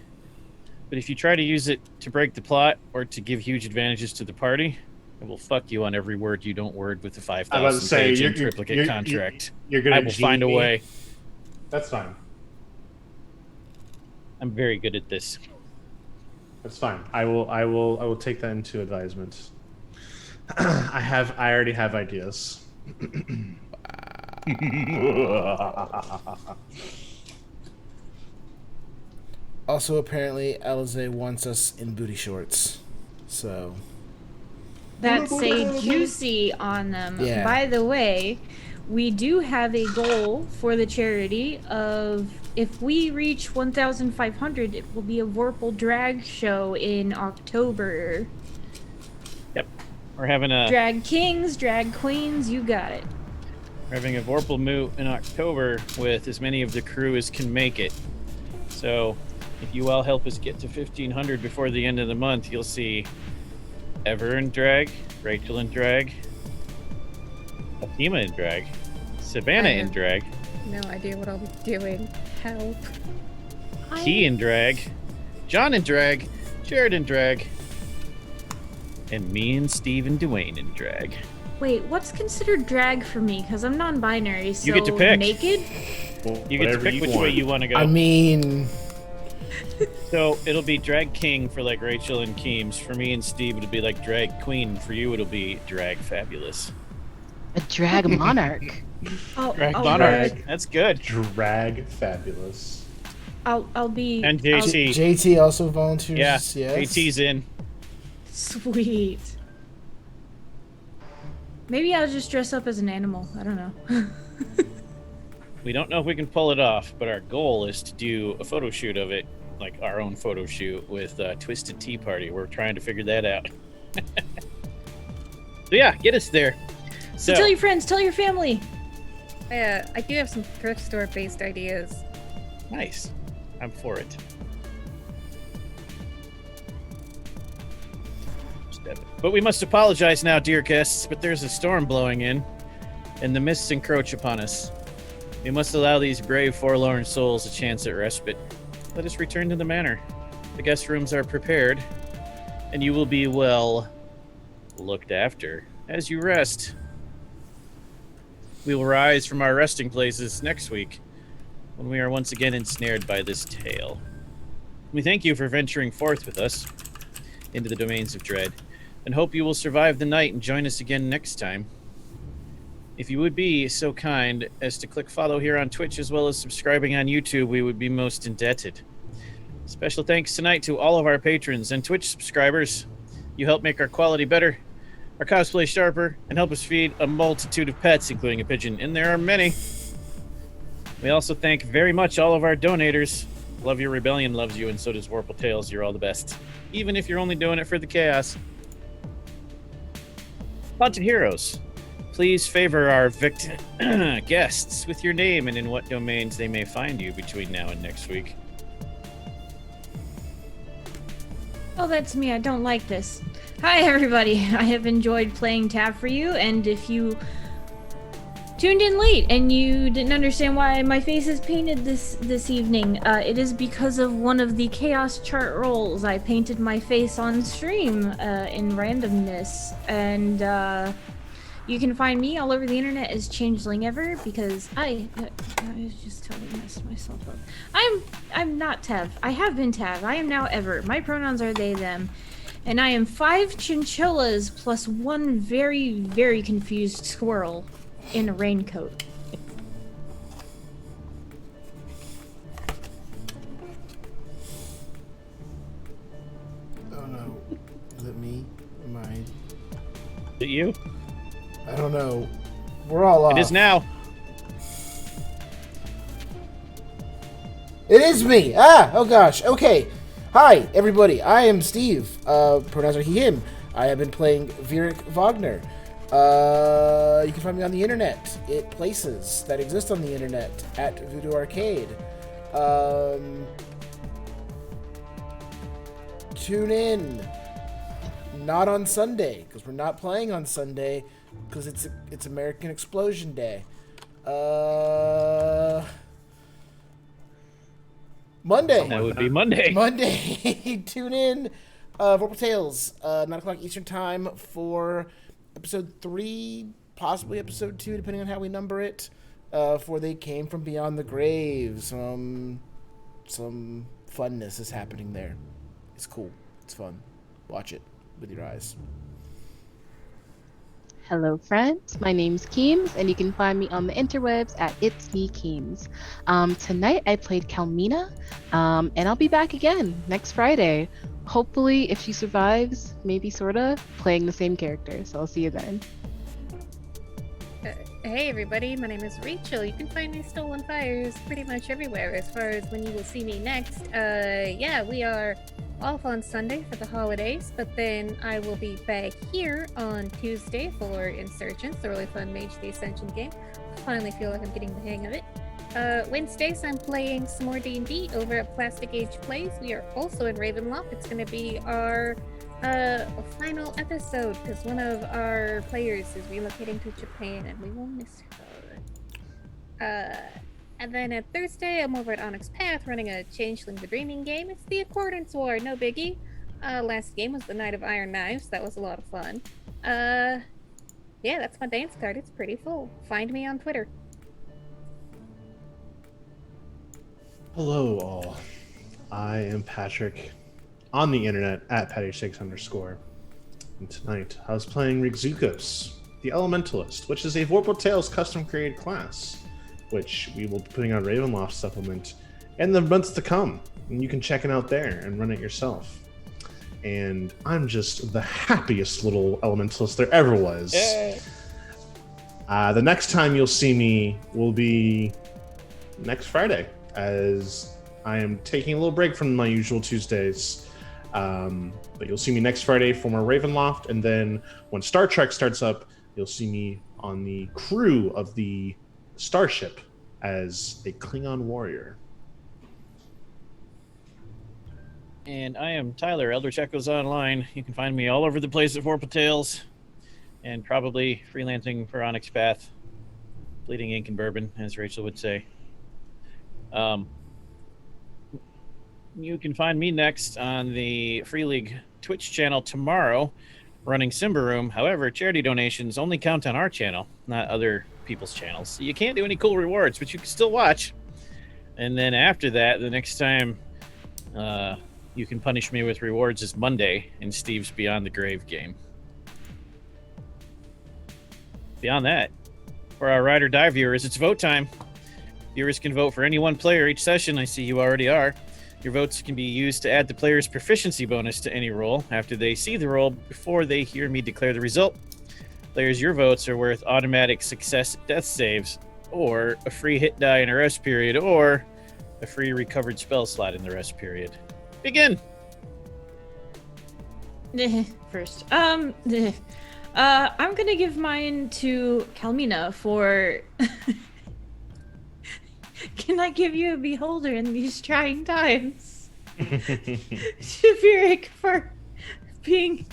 But if you try to use it to break the plot or to give huge advantages to the party, it will fuck you on every word you don't word with the 5,000 page and triplicate contract. You're gonna I will find a GP. way. That's fine. I'm very good at this. That's fine. I will take that into advisement. I already have ideas. Also, apparently, Alize wants us in booty shorts. So. That say juicy on them. Yeah. By the way, we do have a goal for the charity of if we reach 1,500, it will be a Vorpal drag show in October. Yep. We're having a Drag kings, drag queens, you got it. We're having a Vorpal moot in October with as many of the crew as can make it. So, if you all help us get to 1,500 before the end of the month, you'll see Ever in drag, Rachel in drag, Fatima in drag, Savannah in drag, No idea what I'll be doing. Help. Key in drag, John in drag, Jared in drag, and me and Steve and Dwayne in drag. Wait, what's considered drag for me? Because I'm non-binary, so You get to pick. naked? You get to pick which way you want to go. I mean, So it'll be drag king for like Rachel and Keems. For me and Steve, it'll be like drag queen. For you, it'll be drag fabulous. A drag monarch. Drag I'll, monarch. That's good. Drag fabulous. I'll be And JT. JT also volunteers. Yeah, Yes. JT's in. Sweet. Maybe I'll just dress up as an animal. I don't know. We don't know if we can pull it off, but our goal is to do a photo shoot of it, like our own photo shoot with Twisted Tea Party. We're trying to figure that out. So yeah, get us there. So Tell your friends, tell your family. I do have some thrift store based ideas. nice. I'm for it. But we must apologize now, dear guests, but there's a storm blowing in, and the mists encroach upon us. We must allow these brave, forlorn souls a chance at respite. Let us return to the manor. The guest rooms are prepared, and you will be well looked after as you rest. We will rise from our resting places next week, when we are once again ensnared by this tale. We thank you for venturing forth with us into the domains of dread, and hope you will survive the night and join us again next time. If you would be so kind as to click follow here on Twitch as well as subscribing on YouTube, we would be most indebted. Special thanks tonight to all of our patrons and Twitch subscribers. You help make our quality better, our cosplay sharper, and help us feed a multitude of pets, including a pigeon, and there are many. We also thank very much all of our donators. Love Your Rebellion loves you, and so does Warple Tales. You're all the best, even if you're only doing it for the chaos. Haunted Heroes, please favor our guests with your name and in what domains they may find you between now and next week. Oh, that's me. I don't like this. Hi, everybody. I have enjoyed playing Tab for you, and if you tuned in late and you didn't understand why my face is painted this evening, it is because of one of the chaos chart rolls. I painted my face on stream in randomness, and you can find me all over the internet as Changeling Ever, because I just totally messed myself up. I'm not Tev. I have been Tev. I am now Ever. My pronouns are they, them. And I am 5 chinchillas plus 1 very, very confused squirrel in a raincoat. Oh no. Is it me? Am I? Is it you? I don't know. We're all off. It is now. It is me! Ah! Oh gosh. Okay. Hi, everybody. I am Steve. Pronouns are he, him. I have been playing Virik Wagner. You can find me on the internet. Places that exist on the internet at Voodoo Arcade. Tune in. Not on Sunday, because we're not playing on Sunday, because it's American Explosion Day. Monday. That would be Monday. Monday. Tune in. Vorpal Tales, 9 o'clock Eastern Time for episode 3, possibly episode 2, depending on how we number it. For They Came From Beyond the Grave. Some funness is happening there. It's cool. It's fun. Watch it with your eyes. Hello, friends. My name's Keems, and you can find me on the interwebs at It's Me Keems. Tonight I played Kalmina, and I'll be back again next Friday. Hopefully, if she survives, maybe sorta, playing the same character. So I'll see you then. Hey everybody, my name is Rachel. You can find me Stolen Fires pretty much everywhere as far as when you will see me next. Yeah, we are off on Sunday for the holidays, but then I will be back here on Tuesday for Insurgents, the really fun Mage the Ascension game. Finally feel like I'm getting the hang of it. Wednesdays I'm playing some more D&D over at Plastic Age Plays. We are also in Ravenloft. It's going to be our final episode because one of our players is relocating to Japan and we will miss her. And then at Thursday, I'm over at Onyx Path running a Changeling the Dreaming game. It's the Accordance War, no biggie. Last game was the Night of Iron Knives. That was a lot of fun. Yeah, that's my dance card. It's pretty full. Find me on Twitter. Hello, all. I am Patrick, on the internet at patty6_. And tonight, I was playing Rigzukos, the Elementalist, which is a Vorpal Tales custom-created class, which we will be putting on Ravenloft supplement in the months to come. And you can check it out there and run it yourself. And I'm just the happiest little Elementalist there ever was. The next time you'll see me will be next Friday, as I am taking a little break from my usual Tuesdays. But you'll see me next Friday for more Ravenloft, and then when Star Trek starts up, you'll see me on the crew of the starship as a Klingon warrior. And I am Tyler, Eldritch Echoes Online. You can find me all over the place at Vorpal Tales, and probably freelancing for Onyx Path, bleeding ink and bourbon, as Rachel would say. You can find me next on the Free League Twitch channel tomorrow, running Simba Room. However, charity donations only count on our channel, not other people's channels. So you can't do any cool rewards, but you can still watch. And then after that, the next time you can punish me with rewards is Monday in Steve's Beyond the Grave game. Beyond that, for our Ride or Die viewers, it's vote time. Viewers can vote for any one player each session. I see you already are. Your votes can be used to add the player's proficiency bonus to any roll after they see the roll before they hear me declare the result. Players, your votes are worth automatic success death saves, or a free hit die in a rest period, or a free recovered spell slot in the rest period. Begin! First. I'm gonna give mine to Kalmina for... Can I give you a beholder in these trying times? Shaviric for being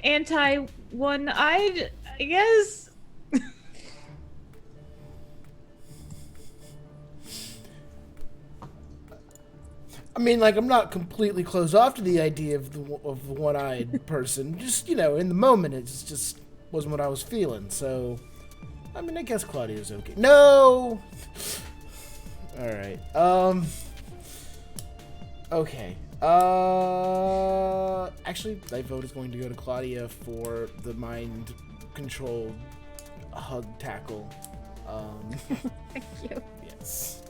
anti-one-eyed, I guess. I mean, like, I'm not completely closed off to the idea of the one-eyed person. Just, in the moment, it just wasn't what I was feeling. So, I mean, I guess Claudia's okay. No! All right. Okay. Actually, that vote is going to go to Claudia for the mind control hug tackle. Thank you. Yes.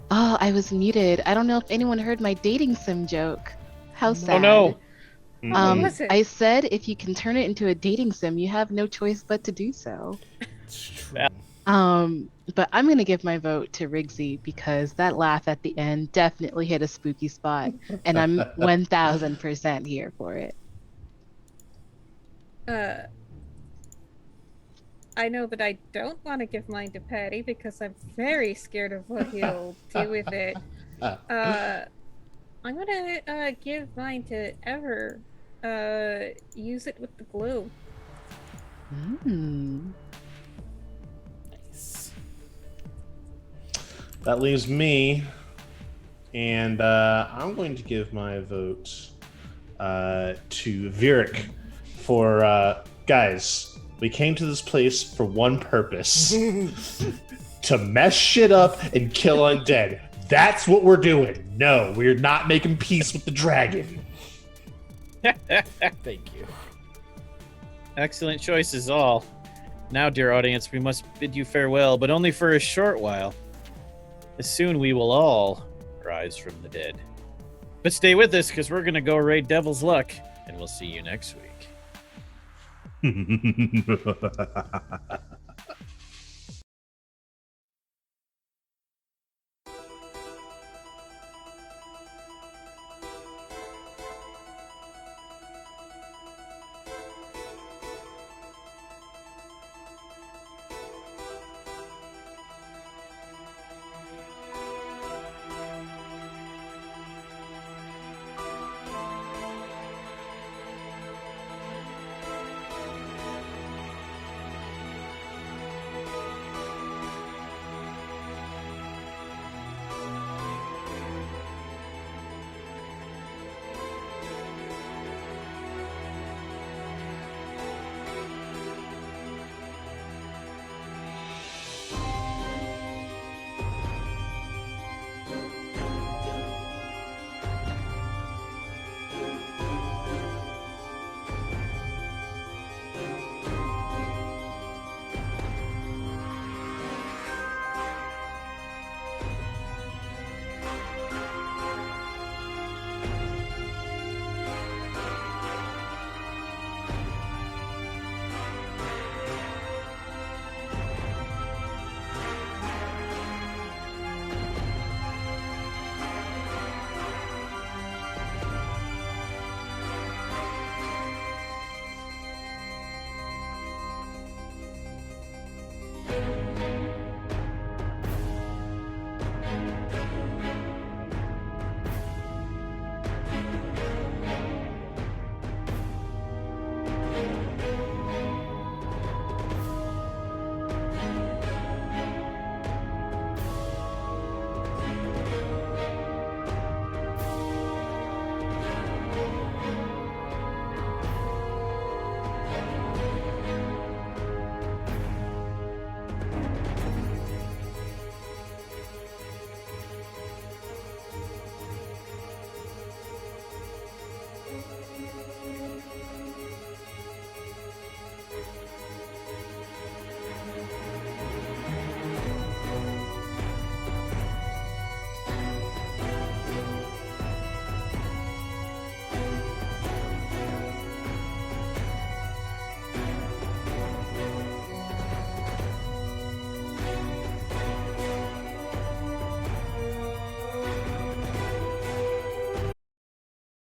Oh, I was muted. I don't know if anyone heard my dating sim joke. How sad. Oh no! What was it? I said if you can turn it into a dating sim, you have no choice but to do so. It's true. Yeah. But I'm gonna give my vote to Rigsy because that laugh at the end definitely hit a spooky spot, and I'm 1000% here for it. I know that I don't want to give mine to Patty because I'm very scared of what he'll do with it. I'm gonna give mine to Ever. Use it with the glue. Nice. That leaves me, and I'm going to give my vote to Virik for guys. We came to this place for one purpose: to mess shit up and kill undead. That's what we're doing. No, we're not making peace with the dragon. Thank you. Excellent choices all. Now, dear audience, we must bid you farewell, but only for a short while. As soon we will all rise from the dead. But stay with us, because we're going to go raid Devil's Luck, and we'll see you next week.